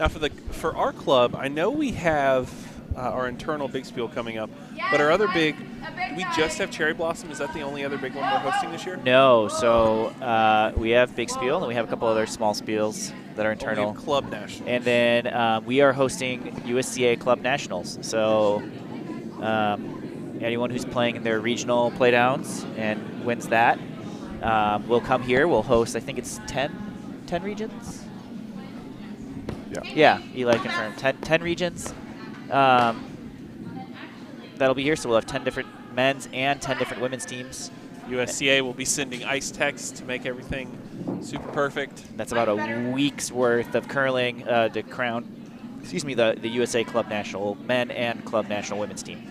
Now for our club, I know we have our internal big spiel coming up, but our other big, we just have Cherry Blossom. Is that the only other big one we're hosting this year? No, so we have Big Spiel, and we have a couple other small spiels that are internal. We have Club Nationals. And then we are hosting USCA Club Nationals. So anyone who's playing in their regional playdowns and wins that will come here. We'll host, I think it's 10 regions? Yeah, Eli confirmed. 10 regions. That'll be here, so we'll have 10 different men's and 10 different women's teams. USCA will be sending ice text to make everything super perfect. That's about a week's worth of curling to crown, the USA Club National men and Club National women's team.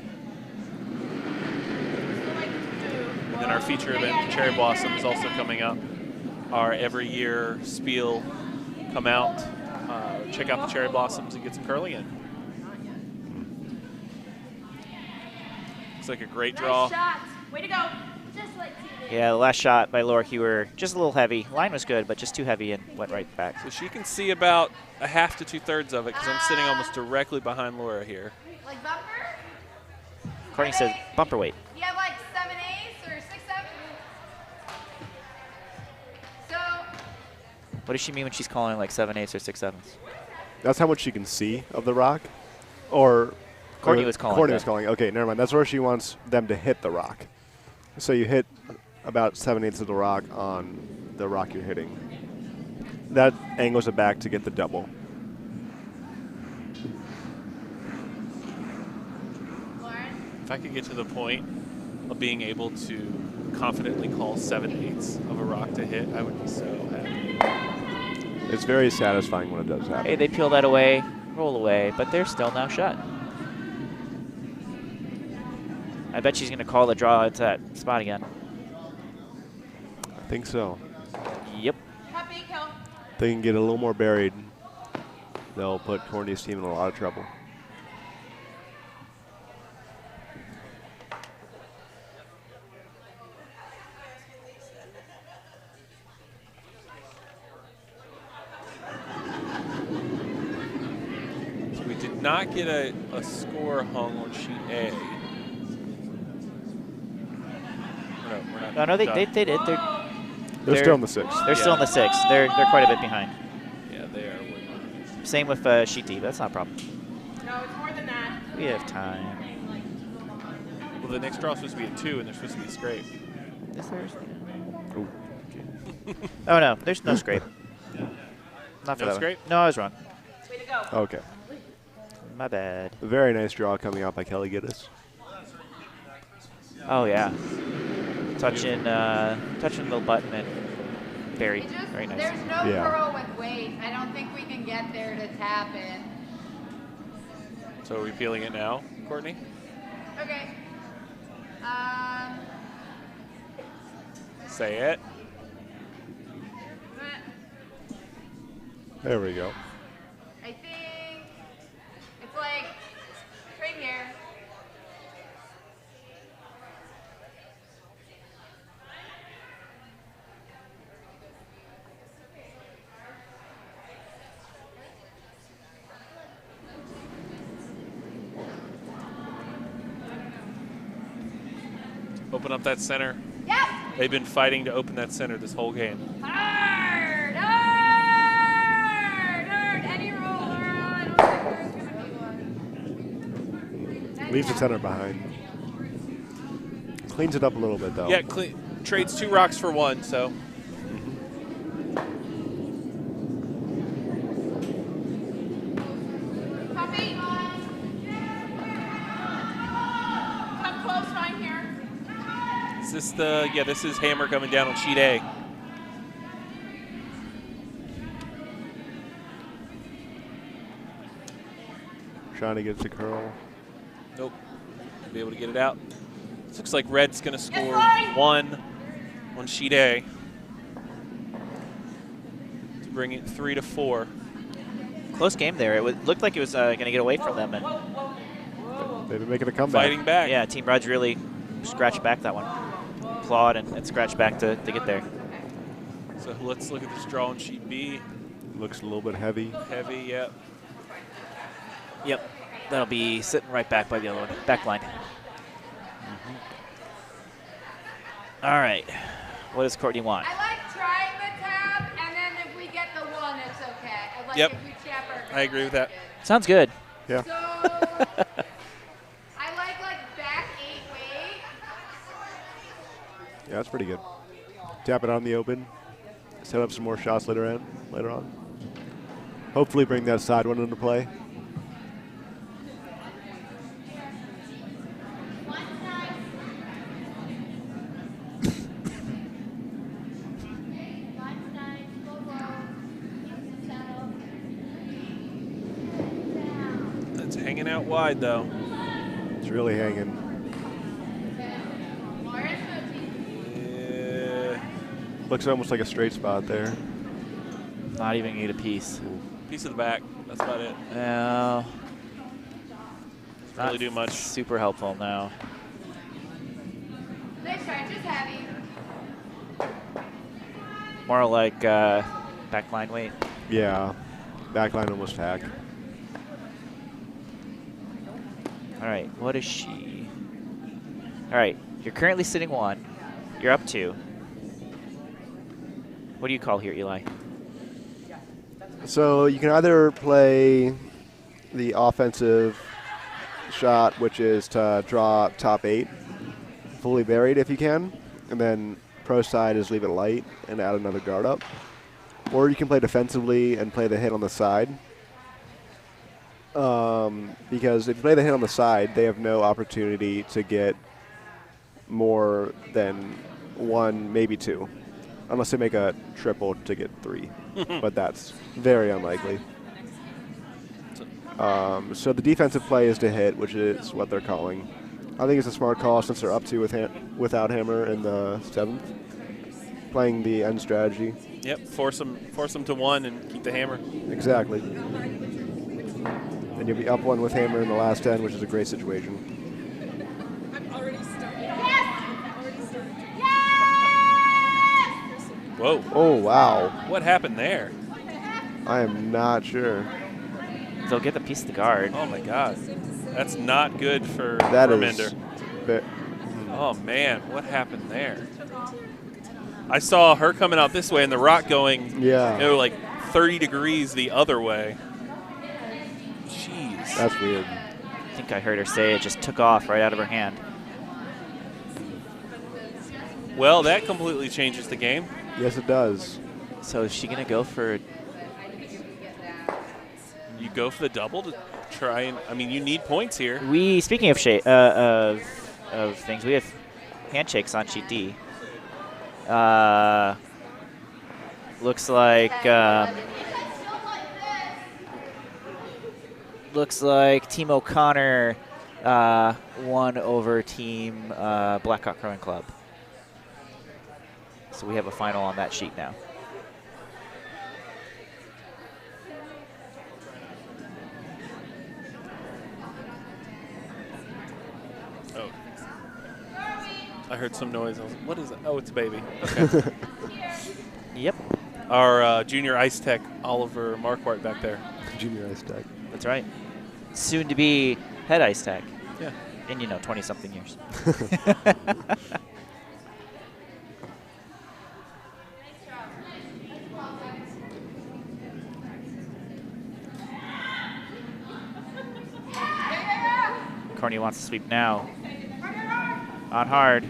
And then our feature event, Cherry Blossom, is also coming up. Our every year spiel, come out, check out the Cherry Blossoms and get some curling in. Looks like a great draw. Nice shots. Way to go. Just like TV. Yeah, the last shot by Laura Hewer, just a little heavy. Line was good, but just too heavy and went right back. So she can see about a half to 2/3 of it because I'm sitting almost directly behind Laura here. Like bumper? Courtney says bumper weight. You have like 7/8 or 6/7? So, What does she mean when she's calling like 7/8 or 6/7? That's how much she can see of the rock? Or Courtney was calling. Courtney was calling. Okay, never mind. That's where she wants them to hit the rock. So you hit about 7/8 of the rock on the rock you're hitting. That angles it back to get the double. Lauren? If I could get to the point of being able to confidently call 7/8 of a rock to hit, I would be so happy. It's very satisfying when it does happen. Hey, they peel that away, roll away, but they're still now shut. I bet she's going to call the draw at that spot again. I think so. Yep. Happy kill. If they can get a little more buried, they'll put Courtney's team in a lot of trouble. So we did not get a score hung on sheet A. No, they did. They're still in the 6. They're still in the 6. They're quite a bit behind. Yeah, they are. Same with sheet D, but that's not a problem. No, it's more than that. We have time. Well, the next draw is supposed to be a 2, and they're supposed to be a scrape. Is there? Ooh. Oh no, there's no scrape. Not for No that scrape? one. No, I was wrong. Way to go. Okay. My bad. A very nice draw coming out by Kelly Giddis. Oh yeah. Touching the button and buried. It just, Very nice. there's no Yeah. curl with weight. I don't think we can get there to tap in. So are we peeling it now, Courtney? Okay. Say it. There we go. I think it's like right here. Open up that center. Yes! They've been fighting to open that center this whole game. Hard! Hard! Hard! Any roll, Laura. I don't think there's going to be one. Leaves the center behind. Cleans it up a little bit, though. Yeah, trades 2 rocks for 1, so. Puppy. Come close, right here. Is this the, yeah, this is hammer coming down on sheet A. Trying to get it to curl. Nope. Be able to get it out. This looks like red's going to score 1 on sheet A to bring it 3 to 4. Close game there. It looked like it was going to get away from them. And Maybe making a comeback. Fighting back. yeah, Team Rudge really scratched back that one. Clawed and scratched back to get there. So let's look at this draw on sheet B. Looks a little bit heavy. Heavy, yep. Yep. That'll be sitting right back by the other one. Back line. All right. What does Courtney want? I like trying the tab, and then if we get the 1, it's okay. I like Yep. if we tap our I agree with that. Sounds good. Yeah. So, I like back 8 weight. Yeah, that's pretty good. Tap it on the open. Set up some more shots later on. Hopefully bring that side one into play. It's hanging out wide, though. It's really hanging. Yeah. Looks almost like a straight spot there. Not even need a piece. Piece of the back. That's about it. No. Doesn't really do much. Super helpful now. Nice try, just heavy. More like back line weight. Yeah. Backline almost hack. All right, what is she? All right, you're currently sitting 1. You're up 2. What do you call here, Eli? So you can either play the offensive shot, which is to draw top 8, fully buried if you can, and then pro side is leave it light and add another guard up. Or you can play defensively and play the hit on the side. Because if you play the hit on the side, they have no opportunity to get more than 1, maybe 2. Unless they make a triple to get 3. But that's very unlikely. So the defensive play is to hit, which is what they're calling. I think it's a smart call since they're up 2 without hammer in the 7th. Playing the end strategy. Yep, force them to 1 and keep the hammer. Exactly. And you'll be up 1 with hammer in the last end, which is a great situation. Whoa. Oh, wow. What happened there? I am not sure. They'll get the piece of the guard. Oh, my God. That's not good for That Firmender. is. Oh, man. What happened there? I saw her coming out this way and the rock going, Yeah. like 30 degrees the other way. Jeez. That's weird. I think I heard her say it just took off right out of her hand. Well, that completely changes the game. Yes, it does. So is she going to go for... You go for the double to try and, I mean, you need points here. Speaking of of things, we have handshakes on sheet D. Looks like Team O'Connor won over Team Blackhawk Rowing Club. So we have a final on that sheet now. Oh. I heard some noise. I was like, what is it? Oh, it's a baby. Okay. Yep, Our junior ice tech, Oliver Marquardt, back there. Junior ice tech. that's right. Soon to be head ice tech. Yeah. In, 20-something years. Corny wants to sweep now. On hard.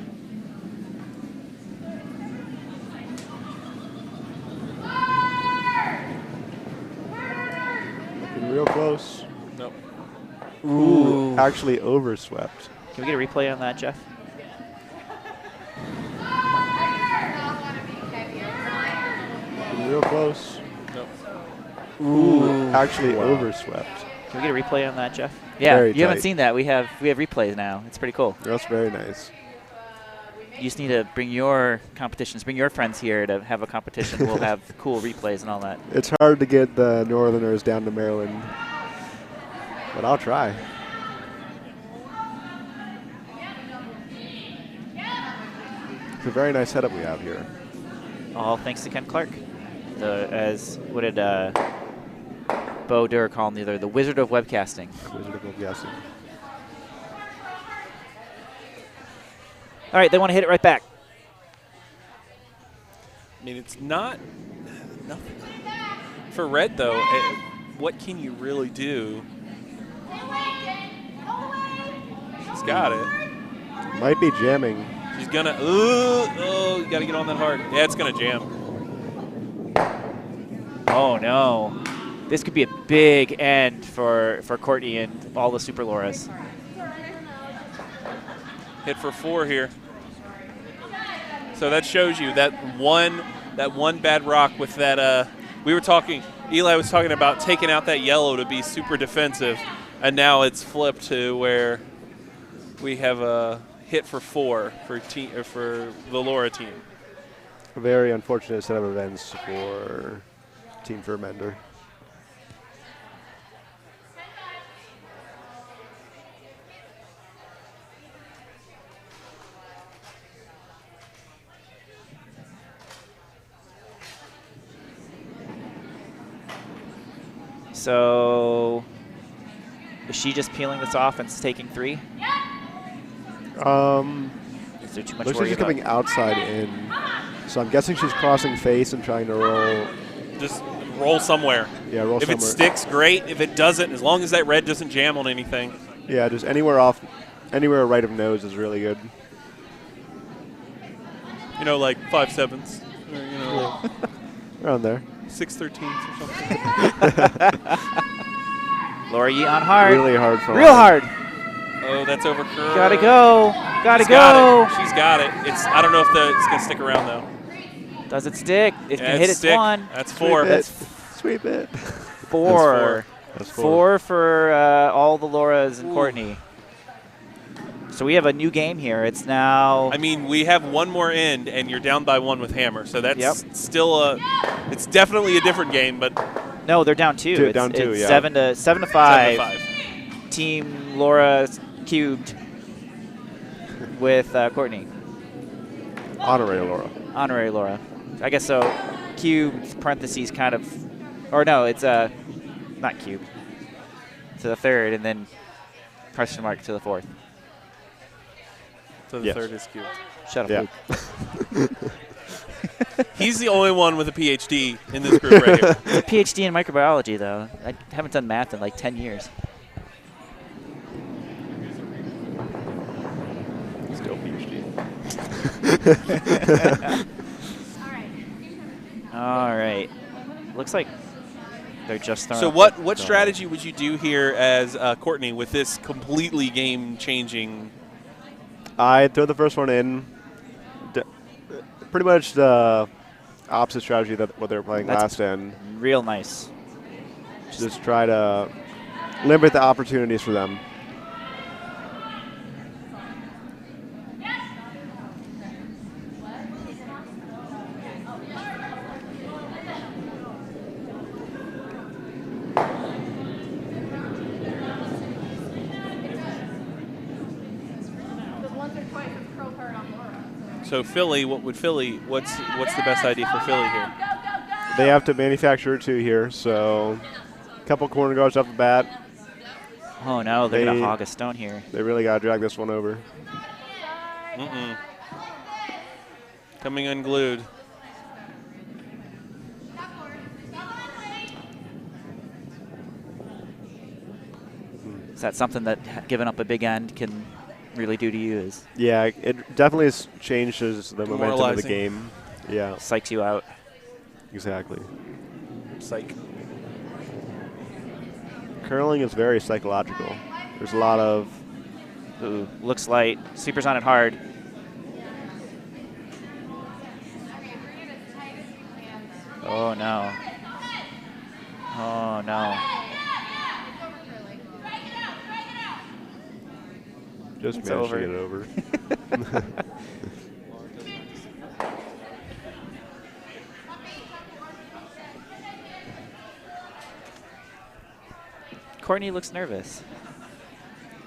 Ooh. Actually overswept. Can we get a replay on that, Jeff? Getting real close. Nope. Ooh. Actually overswept. Can we get a replay on that, Jeff? Yeah, Very you haven't tight. seen that. We have replays now. It's pretty cool. That's very nice. You just need to bring your competitions, bring your friends here to have a competition. We'll have cool replays and all that. It's hard to get the Northerners down to Maryland, but I'll try. It's a very nice setup we have here. All thanks to Ken Clark. What did Bo Durr call him the other? The Wizard of Webcasting. Wizard of Webcasting. All right, they want to hit it right back. I mean, it's not nothing. For red, though, what can you really do? She's got it. Might be jamming. She's going to, oh, you got to get on that hard. Yeah, it's going to jam. Oh, no. This could be a big end for Courtney and all the Super Lauras. Hit for 4 here. So that shows you that one bad rock with that. Eli was talking about taking out that yellow to be super defensive, and now it's flipped to where we have a hit for 4 for the Laura team. A very unfortunate set of events for Team Firmender. So is she just peeling this off and taking 3? Is there too much Looks like worry she's about? coming outside in. So I'm guessing she's crossing face and trying to roll. Just roll somewhere. Yeah, roll If somewhere. it sticks, great. If it doesn't, as long as that red doesn't jam on anything. Yeah, just anywhere right of nose is really good. You know, like 5/7, or, you know, Around there. 6/13 or something. Laura Yee on hard. Really hard for Real hard. Oh, that's over curve. Gotta go. Gotta She's go. got it. She's got it. I don't know if it's gonna stick around though. Does it stick? It Yeah, can hit it's its 1. That's 4. Sweep it. 4. That's 4 for all the Lauras and Courtney. So we have a new game here. It's now. I mean, we have one more end, and you're down by 1 with hammer. So that's still it's definitely a different game, but No, they're down 2. Two, down 2, it's yeah. 7 to 5. 7 to 5. Team Laura cubed with Courtney. Honorary Laura. Honorary Laura. I guess so. Cubed parentheses kind of. Or no, it's not cubed. To the 3rd, and then question mark to the 4th. So the Yes. 3rd is cute. Shut up, Yeah. Luke. He's the only one with a PhD in this group right here. It's a PhD in microbiology, though. I haven't done math in like 10 years. Still PhD. All right. Looks like they're just throwing So up what the- strategy would you do here as Courtney with this completely game-changing? I'd throw the first one in. Pretty much the opposite strategy that what they were playing That's last end. Real nice. Just try to limit the opportunities for them. So Philly, what's the best idea for Philly here? They have to manufacture 2 here, so a couple corner guards off the bat. Oh, no. They're going They- to hog a stone here. They really got to drag this one over. Coming unglued. Is that something that giving up a big end can really do to you? Is Yeah, it definitely changes the momentum of the Demoralizing. game. Yeah, psychs you out. exactly. Psych. Curling is very psychological. There's a lot of. Ooh, looks light. Sweeper's on it hard. Okay, bring it as tight as you can. Oh, no. Oh, no. It's over curling. Just It's managed over. to get it over. Courtney looks nervous.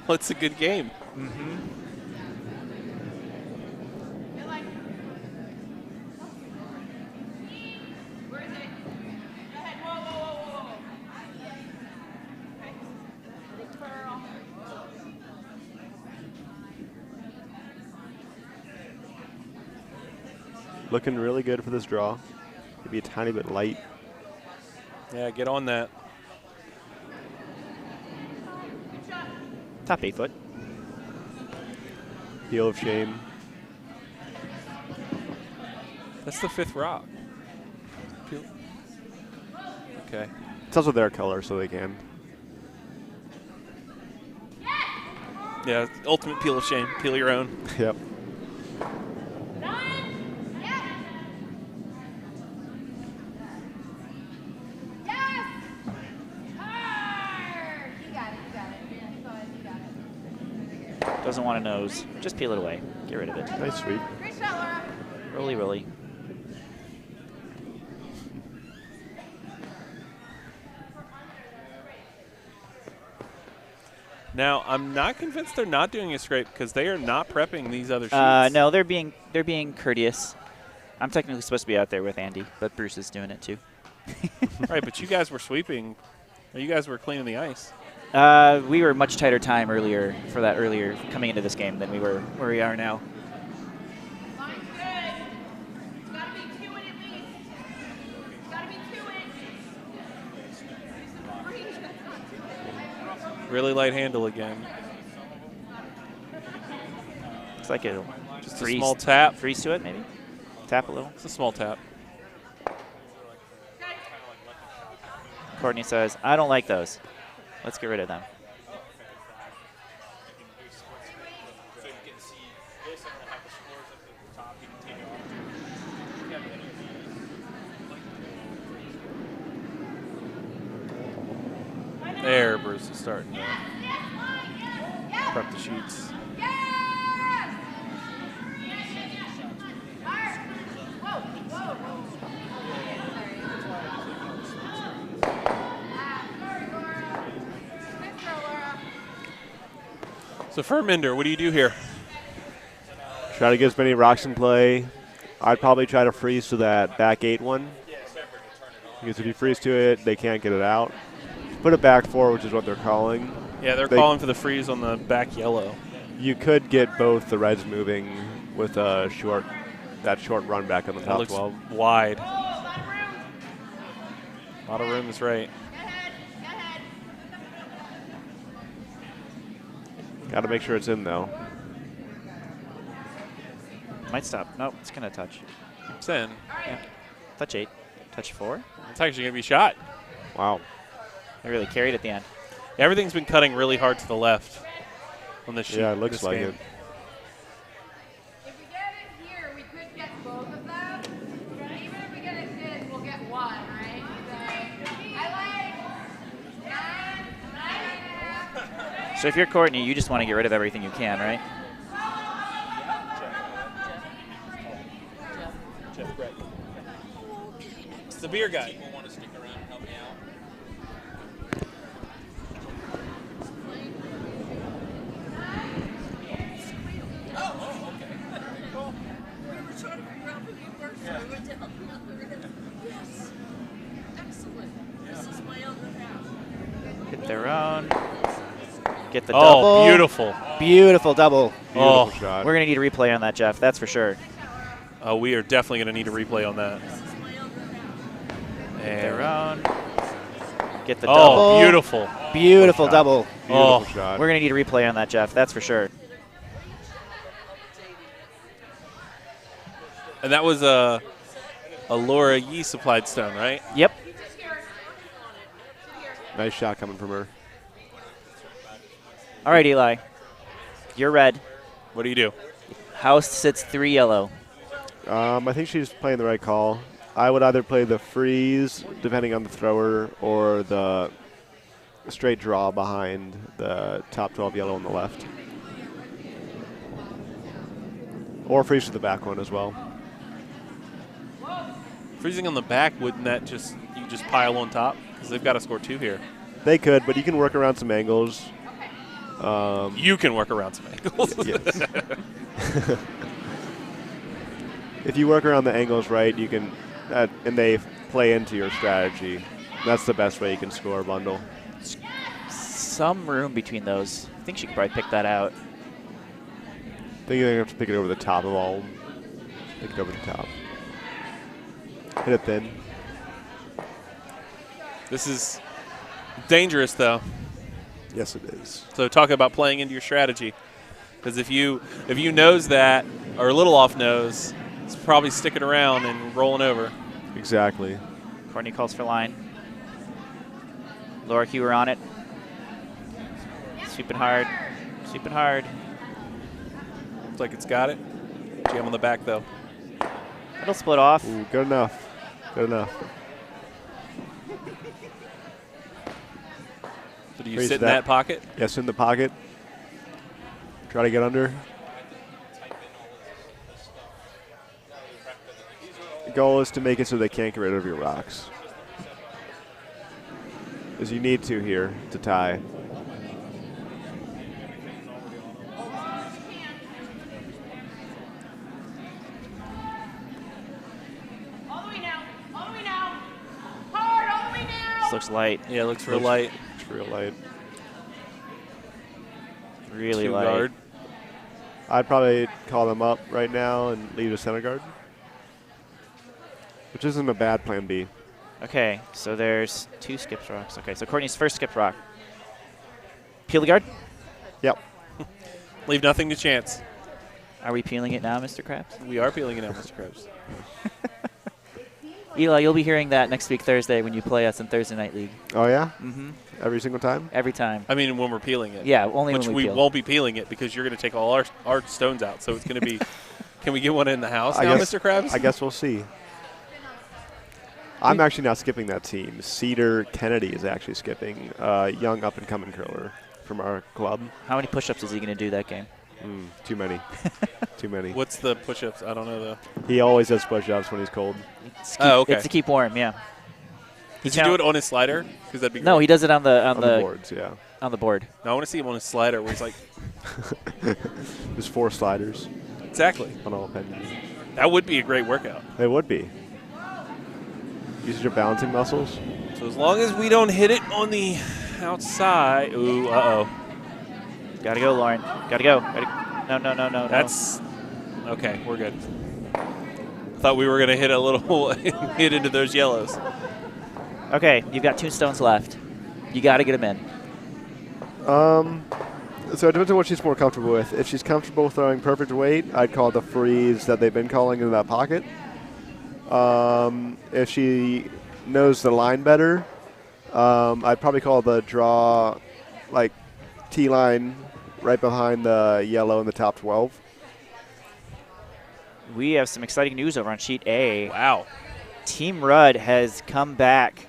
Well, it's a good game. Where is it? Go ahead. Whoa, whoa, whoa, whoa. Big pearl. Looking really good for this draw. Maybe a tiny bit light. Yeah, get on that. Top 8 foot. Heel of shame. That's the 5th rock. Okay. It's also their color, so they can. Yeah, ultimate peel of shame. Peel your own. Yep. Yes! Hard! You got it, you got it. Go ahead, you got it. Doesn't want a nose. Just peel it away. Get rid of it. Nice sweep. Great shot, Laura. Roly, roly. Now, I'm not convinced they're not doing a scrape because they are not prepping these other sheets. No, they're being courteous. I'm technically supposed to be out there with Andy, but Bruce is doing it too. Right, but you guys were sweeping. Or you guys were cleaning the ice. We were much tighter time earlier coming into this game than we were where we are now. Line's good. It's got to be 2 in at least. It's got to be 2 in. Really light handle again. It's like it'll Just a freeze, small tap. freeze to it, maybe. Tap a little. It's a small tap. Courtney says, "I don't like those. Let's get rid of them." There, Bruce is starting to prep the sheets. So Firmender, what do you do here? Try to get as many rocks in play. I'd probably try to freeze to that back 8 one. Because if you freeze to it, they can't get it out. Put it back 4, which is what they're calling. Yeah, they're calling for the freeze on the back yellow. You could get both the reds moving with a short run back on the That top looks 12. wide. A lot of room is right. Got to make sure it's in though. Might stop. Nope, it's gonna touch. It's in. Yeah. Touch 8. Touch 4. It's actually going to be shot. Wow. They really carried at the end. Everything's been cutting really hard to the left on this sheet. Yeah, it looks this like game. it. If we get it here, we could get both of them. Even if we get it this, we'll get one, right? So I like 9.5. So if you're Courtney, you just want to get rid of everything you can, right? It's the beer guy. Hit their own. Get the Oh, double. beautiful. Beautiful double. Oh. Shot. We're going to need a replay on that, Jeff. That's for sure. We are definitely going to need a replay on that. Hit their own. Get the Oh, double. beautiful. Beautiful Shot. double. Beautiful Oh. shot. We're going to need a replay on that, Jeff. That's for sure. And that was a Laura Yee supplied stone, right? Yep. Nice shot coming from her. All right, Eli. You're red. What do you do? House sits 3 yellow. I think she's playing the right call. I would either play the freeze, depending on the thrower, or the straight draw behind the top 12 yellow on the left. Or freeze to the back one as well. Freezing on the back, wouldn't that just pile on top? Because they've got to score 2 here. They could, but you can work around some angles. You can work around some angles. Yes. If you work around the angles right, you can, and they play into your strategy. That's the best way you can score a bundle. Some room between those. I think she could probably pick that out. I think you have to pick it over the top of all. Pick it over the top. Hit it thin. This is dangerous, though. Yes, it is. So talk about playing into your strategy. Because if you nose that, or a little off nose, it's probably sticking around and rolling over. Exactly. Courtney calls for line. Laura Hewer on it. Sweeping hard. Sweeping hard. Looks like it's got it. Jam on the back, though. It'll split off. Ooh, good enough. Good enough. So do you Freeze sit in that pocket? Yes, in the pocket. Try to get under. The goal is to make it so they can't get rid of your rocks. Because you need to here to tie. This looks light. Yeah, it looks real light. It's real light. Really 2 light. guard. I'd probably call them up right now and leave a center guard. Which isn't a bad plan B. Okay, so there's 2 skips rocks. Okay, so Courtney's first skip rock. Peel the guard. Yep. Leave nothing to chance. Are we peeling it now, Mr. Krabs? We are peeling it out, Mr. Krebs. Eli, you'll be hearing that next week Thursday when you play us in Thursday Night League. Oh, yeah? Mm-hmm. Every single time? Every time. I mean, when we're peeling it. Yeah, only Which when we we peel. won't be peeling it because you're going to take all our stones out. So it's going to be, can we get one in the house I now, guess- Mr. Krabs? I guess we'll see. I'm actually not skipping that team. Cedar Kennedy is actually skipping. Young up-and-coming curler from our club. How many push-ups is he going to do that game? Too many. Too many. What's the push-ups? I don't know the. He always does push-ups when he's cold. Oh, okay. It's to keep warm, yeah. Does he do it on his slider? Because that'd be No, great. he does it on the On the boards, yeah. on the board. No, I want to see him on his slider where he's like, There's 4 sliders exactly. on all pendants. That would be a great workout. They would be. Uses your balancing muscles. So as long as we don't hit it on the outside. Ooh, uh-oh. Gotta go, Lauren. Gotta go. No. That's okay. We're good. Thought we were gonna hit a little hit into those yellows. Okay, you've got 2 stones left. You gotta get them in. So it depends on what she's more comfortable with. If she's comfortable throwing perfect weight, I'd call the freeze that they've been calling in that pocket. If she knows the line better, I'd probably call the draw, like T-line right behind the yellow in the top 12. We have some exciting news over on sheet A. Wow. Team Rudd has come back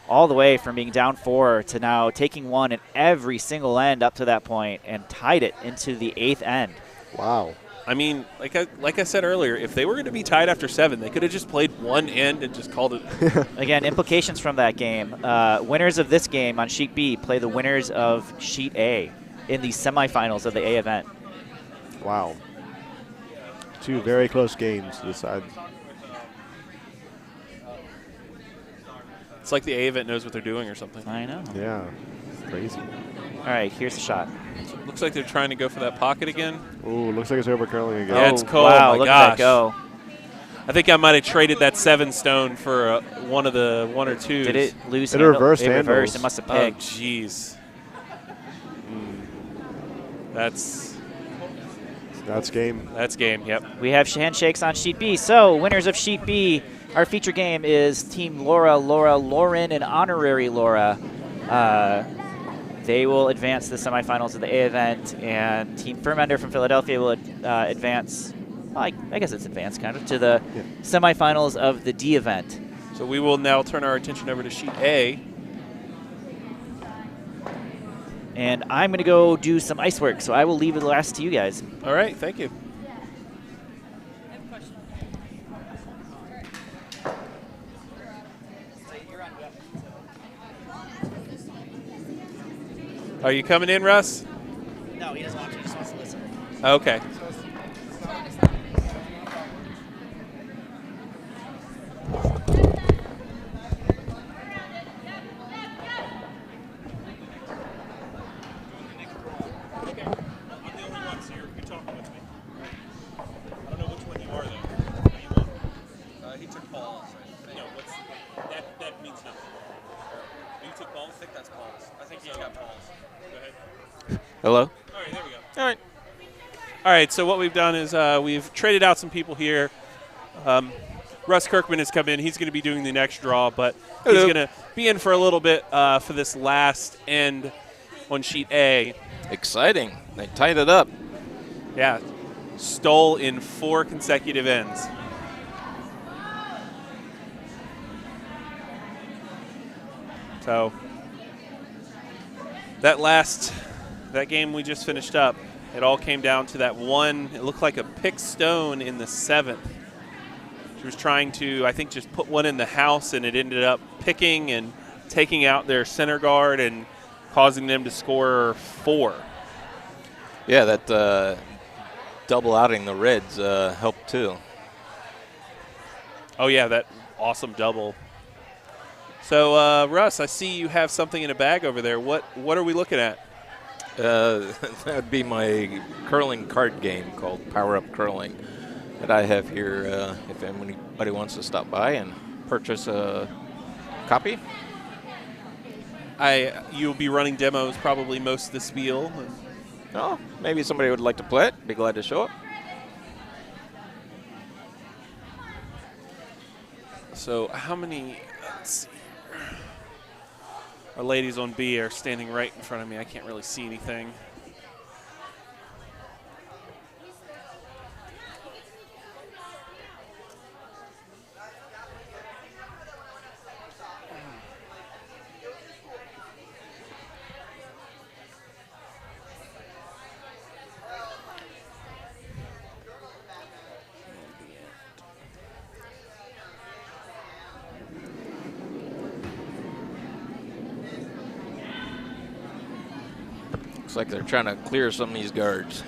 all the way from being down 4 to now taking 1 in every single end up to that point and tied it into the 8th end. Wow. I mean, like I said earlier, if they were going to be tied after 7, they could have just played one end and just called it. Again, implications from that game. Winners of this game on sheet B play the winners of sheet A in the semifinals of the A event. Wow. 2 very close games to decide. It's like the A event knows what they're doing or something. I know. Yeah. Crazy. All right, here's the shot. Looks like they're trying to go for that pocket again. Ooh, looks like it's over curling again. Yeah, it's cold. Wow, Oh my look gosh. at that go. I think I might have traded that 7 stone for one of the 1 or 2s. Did it lose? It handle? reversed It reversed. handles. It must have Oh, picked. jeez. That's game. game. Yep. We have handshakes on sheet B. So winners of sheet B, our feature game is Team Lauren, and Honorary Laura. They will advance to the semifinals of the A event, and Team Firmender from Philadelphia will advance, well, I guess it's advanced kind of, to the semifinals of the D event. So we will now turn our attention over to Sheet A. And I'm going to go do some ice work, so I will leave the last to you guys. All right, thank you. Are you coming in, Russ? No, he doesn't want to. He just wants to listen. Okay. Hello? All right, there we go. All right. All right, so what we've done is we've traded out some people here. Russ Kirkman has come in. He's going to be doing the next draw, but he's going to be in for a little bit for this last end on Sheet A. Exciting. They tied it up. Yeah. Stole in 4 consecutive ends. So that game we just finished up, it all came down to that one. It looked like a pick stone in the 7th. She was trying to, I think, just put one in the house, and it ended up picking and taking out their center guard and causing them to score 4. Yeah, that double outing the Reds helped too. Oh, yeah, that awesome double. So, Russ, I see you have something in a bag over there. What are we looking at? That would be my curling card game called Power Up Curling that I have here if anybody wants to stop by and purchase a copy. You'll be running demos probably most of the spiel. Oh, maybe somebody would like to play it. Be glad to show it. So how many, let's see here. Our ladies on B are standing right in front of me. I can't really see anything. Looks like they're trying to clear some of these guards.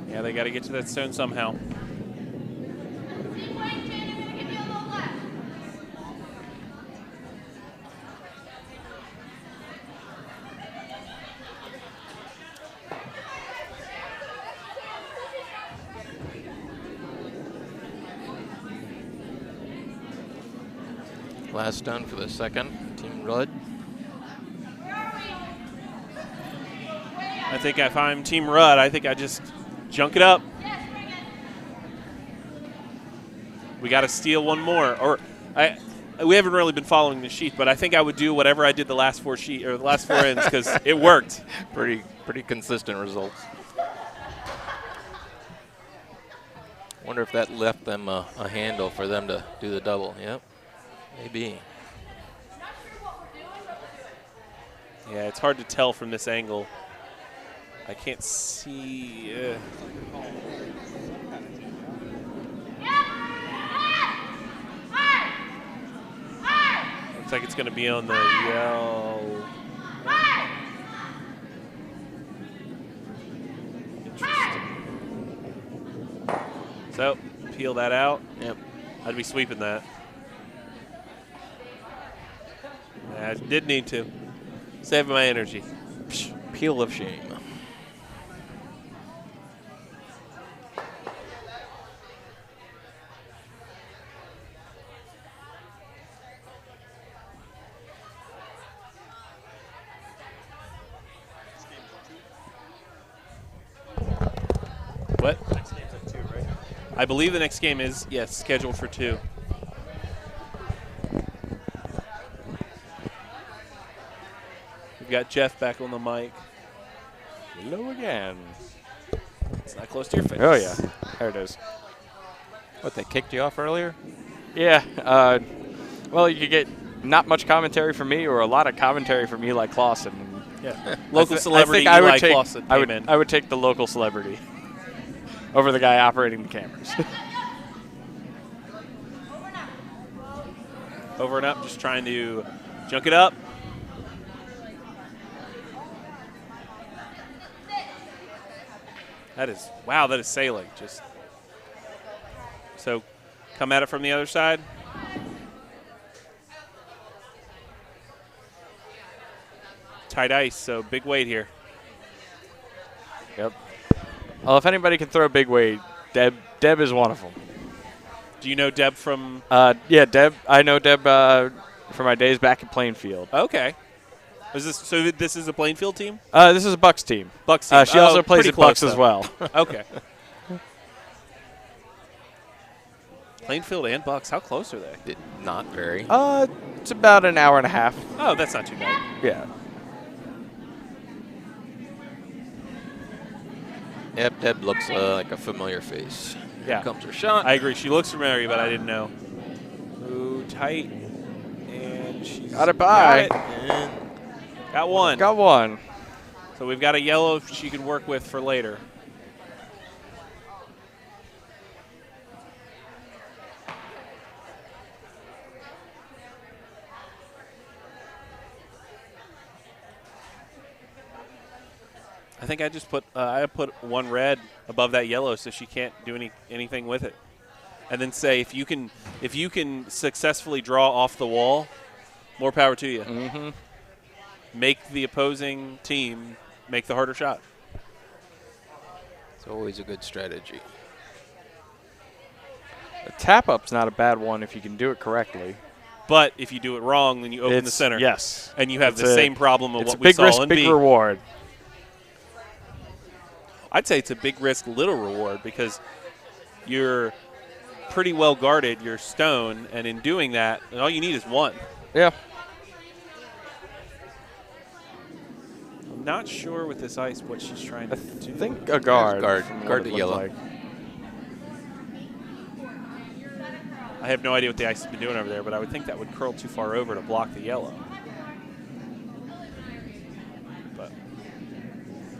Yeah, they got to get to that stone somehow. Last done for the second, Team Rudd. I think if I'm Team Rudd, I think I just junk it up. We got to steal one more. We haven't really been following the sheet, but I think I would do whatever I did the last 4 ends because it worked. Pretty consistent results. Wonder if that left them a handle for them to do the double. Yep, maybe. Yeah, it's hard to tell from this angle. I can't see. Looks like it's going to be on the yellow. Interesting. So, peel that out. Yep. I'd be sweeping that. I did need to. Save my energy. Peel of shame. What? I believe the next game is, yes, scheduled for 2. We've got Jeff back on the mic. Hello again. It's not close to your face. Oh, yeah. There it is. What, they kicked you off earlier? Yeah. Well, you get not much commentary from me or a lot of commentary from Eli Clausen. Yeah. Local celebrity I would Eli take, Clausen I came would, in. I would take the local celebrity over the guy operating the cameras. Over and up, just trying to junk it up. That is, wow, that is sailing. Just so come at it from the other side. Tight ice, so big weight here. Yep. Well, if anybody can throw a big weight, Deb is one of them. Do you know Deb from? Yeah, Deb. I know Deb from my days back at Plainfield. Okay. This is a Plainfield team? This is a Bucks team. Bucks team. She also plays pretty at Bucks close, as well. Okay. Plainfield and Bucks, how close are they? Not very. It's about an hour and a half. Oh, that's not too bad. Yeah. Yep, Deb looks like a familiar face. Yeah. Here comes her shot. I agree. She looks familiar, but I didn't know. Ooh, tight. And she's Got it by. And Got one. Got one. So we've got a yellow she can work with for later. I think I just put I put one red above that yellow so she can't do anything with it. And then say if you can successfully draw off the wall, more power to you. Mm-hmm. Make the opposing team make the harder shot. it's always a good strategy. A tap-up's not a bad one if you can do it correctly. But if you do it wrong, then you open the center. Yes. And you have It's the same problem of It's what a we big saw risk, in big B. reward. I'd say it's a big risk, little reward because you're pretty well guarded, you're stone, and in doing that, all you need is one. Yeah. I'm not sure with this ice what she's trying to do. I think a guard. Guard. from what Guard it the looked yellow. like. I have no idea what the ice has been doing over there, but I would think that would curl too far over to block the yellow. But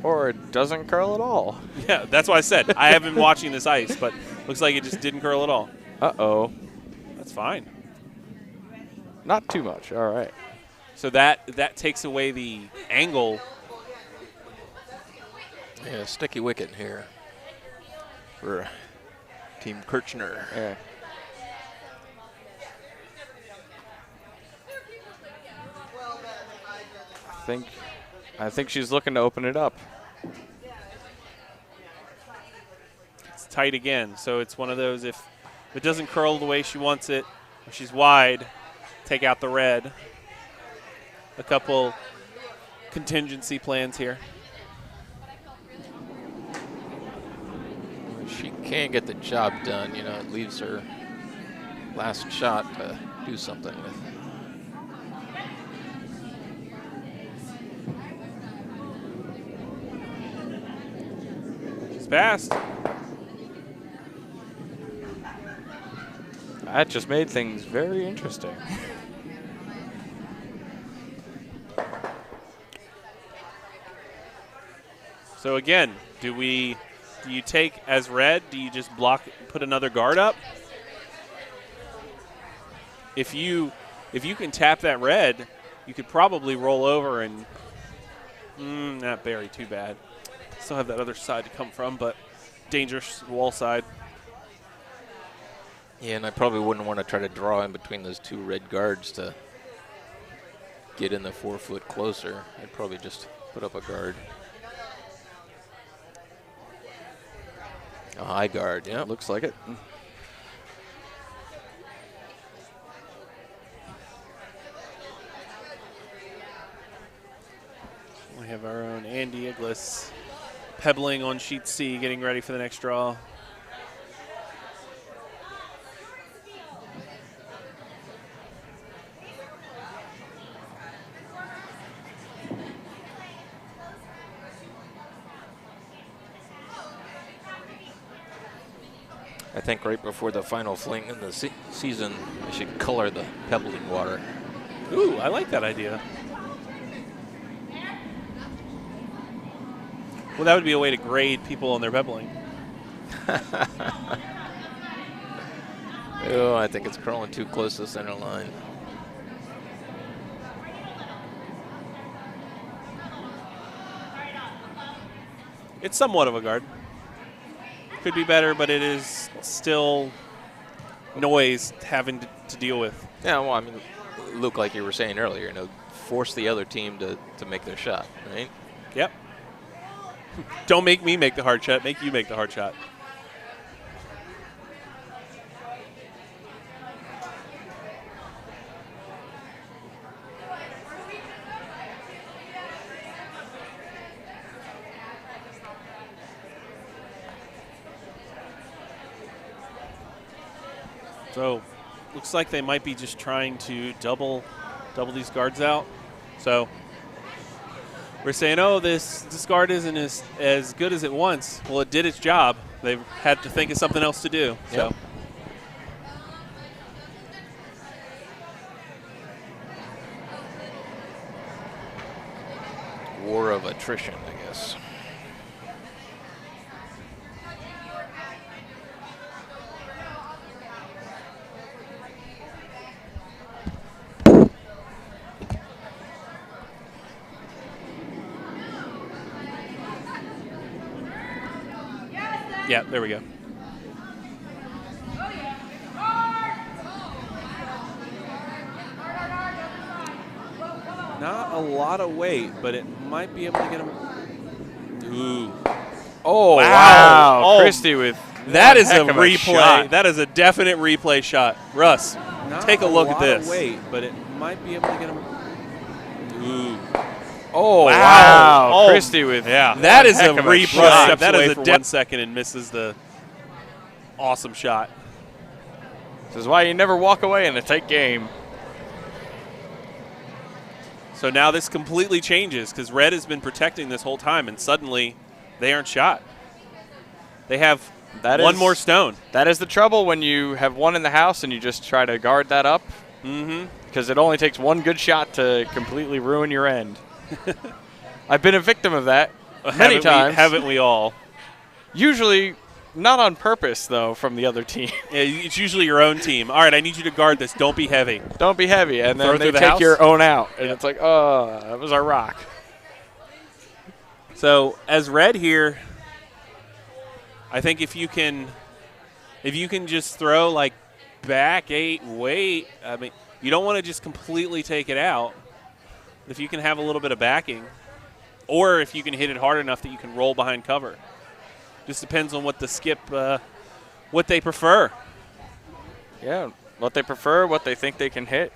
Or it doesn't curl at all. yeah, that's why I said I have been watching this ice, but looks like it just didn't curl at all. Uh-oh. That's fine. Not too much. All right. So that takes away the angle. Yeah, sticky wicket here for Team Kirchner. Yeah. I think she's looking to open it up. It's tight again, so it's one of those if it doesn't curl the way she wants it, if she's wide, take out the red. A couple contingency plans here. She can't get the job done. You know, it leaves her last shot to do something with. She's fast. That just made things very interesting. So again, do you take as red? Do you just block, put another guard up? If you can tap that red, you could probably roll over and not bury too bad. Still have that other side to come from, but dangerous wall side. Yeah, and I probably wouldn't want to try to draw in between those two red guards to get in the 4 foot closer. I'd probably just put up a guard. A high guard, yeah. Looks like it. We have our own Andy Iglis pebbling on sheet C, getting ready for the next draw. I think right before the final fling in the season, they should color the pebbling water. Ooh, I like that idea. Well, that would be a way to grade people on their pebbling. Oh, I think it's curling too close to the center line. It's somewhat of a guard. Could be better, but it is still noise having to deal with. Yeah, well, I mean, Luke, like you were saying earlier, force the other team to make their shot, right? Yep. Don't make me make the hard shot. Make you make the hard shot. So, looks like they might be just trying to double these guards out. So, we're saying, oh, this guard isn't as good as it once. Well, it did its job. They've had to think of something else to do. Yep. So, War of attrition, I guess. yeah, there we go. Not a lot of weight, but it might be able to get him. Ooh. Oh, Wow. wow. Oh, Christie with That one is a heck of replay. shot. That is a definite replay shot. Russ, take a look at this. Weight. But it might be able to get him. Ooh. Oh, Wow. wow. Oh, Christie with That is a heck of a replay. shot. That is a for 1 second and misses the awesome shot. This is why you never walk away in a tight game. So now this completely changes because Red has been protecting this whole time, and suddenly they aren't shot. They have one more stone. That is the trouble when you have one in the house and you just try to guard that up. Mm-hmm. Because it only takes one good shot to completely ruin your end. I've been a victim of that many times. Haven't we all? Usually not on purpose, though, from the other team. Yeah, it's usually your own team. All right, I need you to guard this. Don't be heavy. Don't be heavy. And Throw then it they through the take house? your own out. And Yep. it's like, oh, that was our rock. So as Red here, I think if you can just throw like back 8 weight, I mean, you don't want to just completely take it out. If you can have a little bit of backing, or if you can hit it hard enough that you can roll behind cover. Just depends on what the skip, what they prefer. Yeah, what they prefer, what they think they can hit.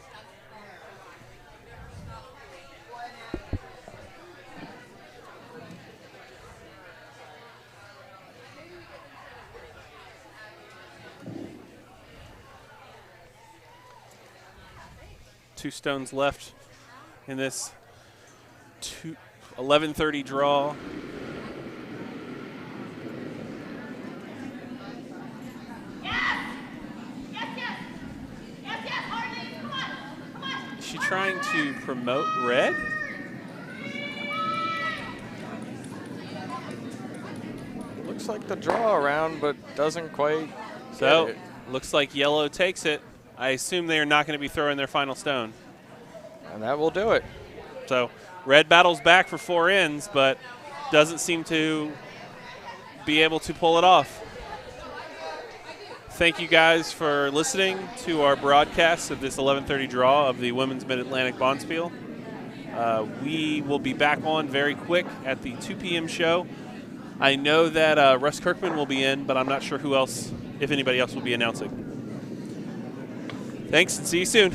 Two stones left in this 11:30 draw. Is she trying to promote Red? Looks like the draw around, but doesn't quite So, get it. looks like Yellow takes it. I assume they are not going to be throwing their final stone. And that will do it. So, Red battles back for 4 ends, but doesn't seem to be able to pull it off. Thank you guys for listening to our broadcast of this 11:30 draw of the Women's Mid-Atlantic Bonspiel. We will be back on very quick at the 2 p.m. show. I know that Russ Kirkman will be in, but I'm not sure who else, if anybody else, will be announcing. Thanks, and see you soon.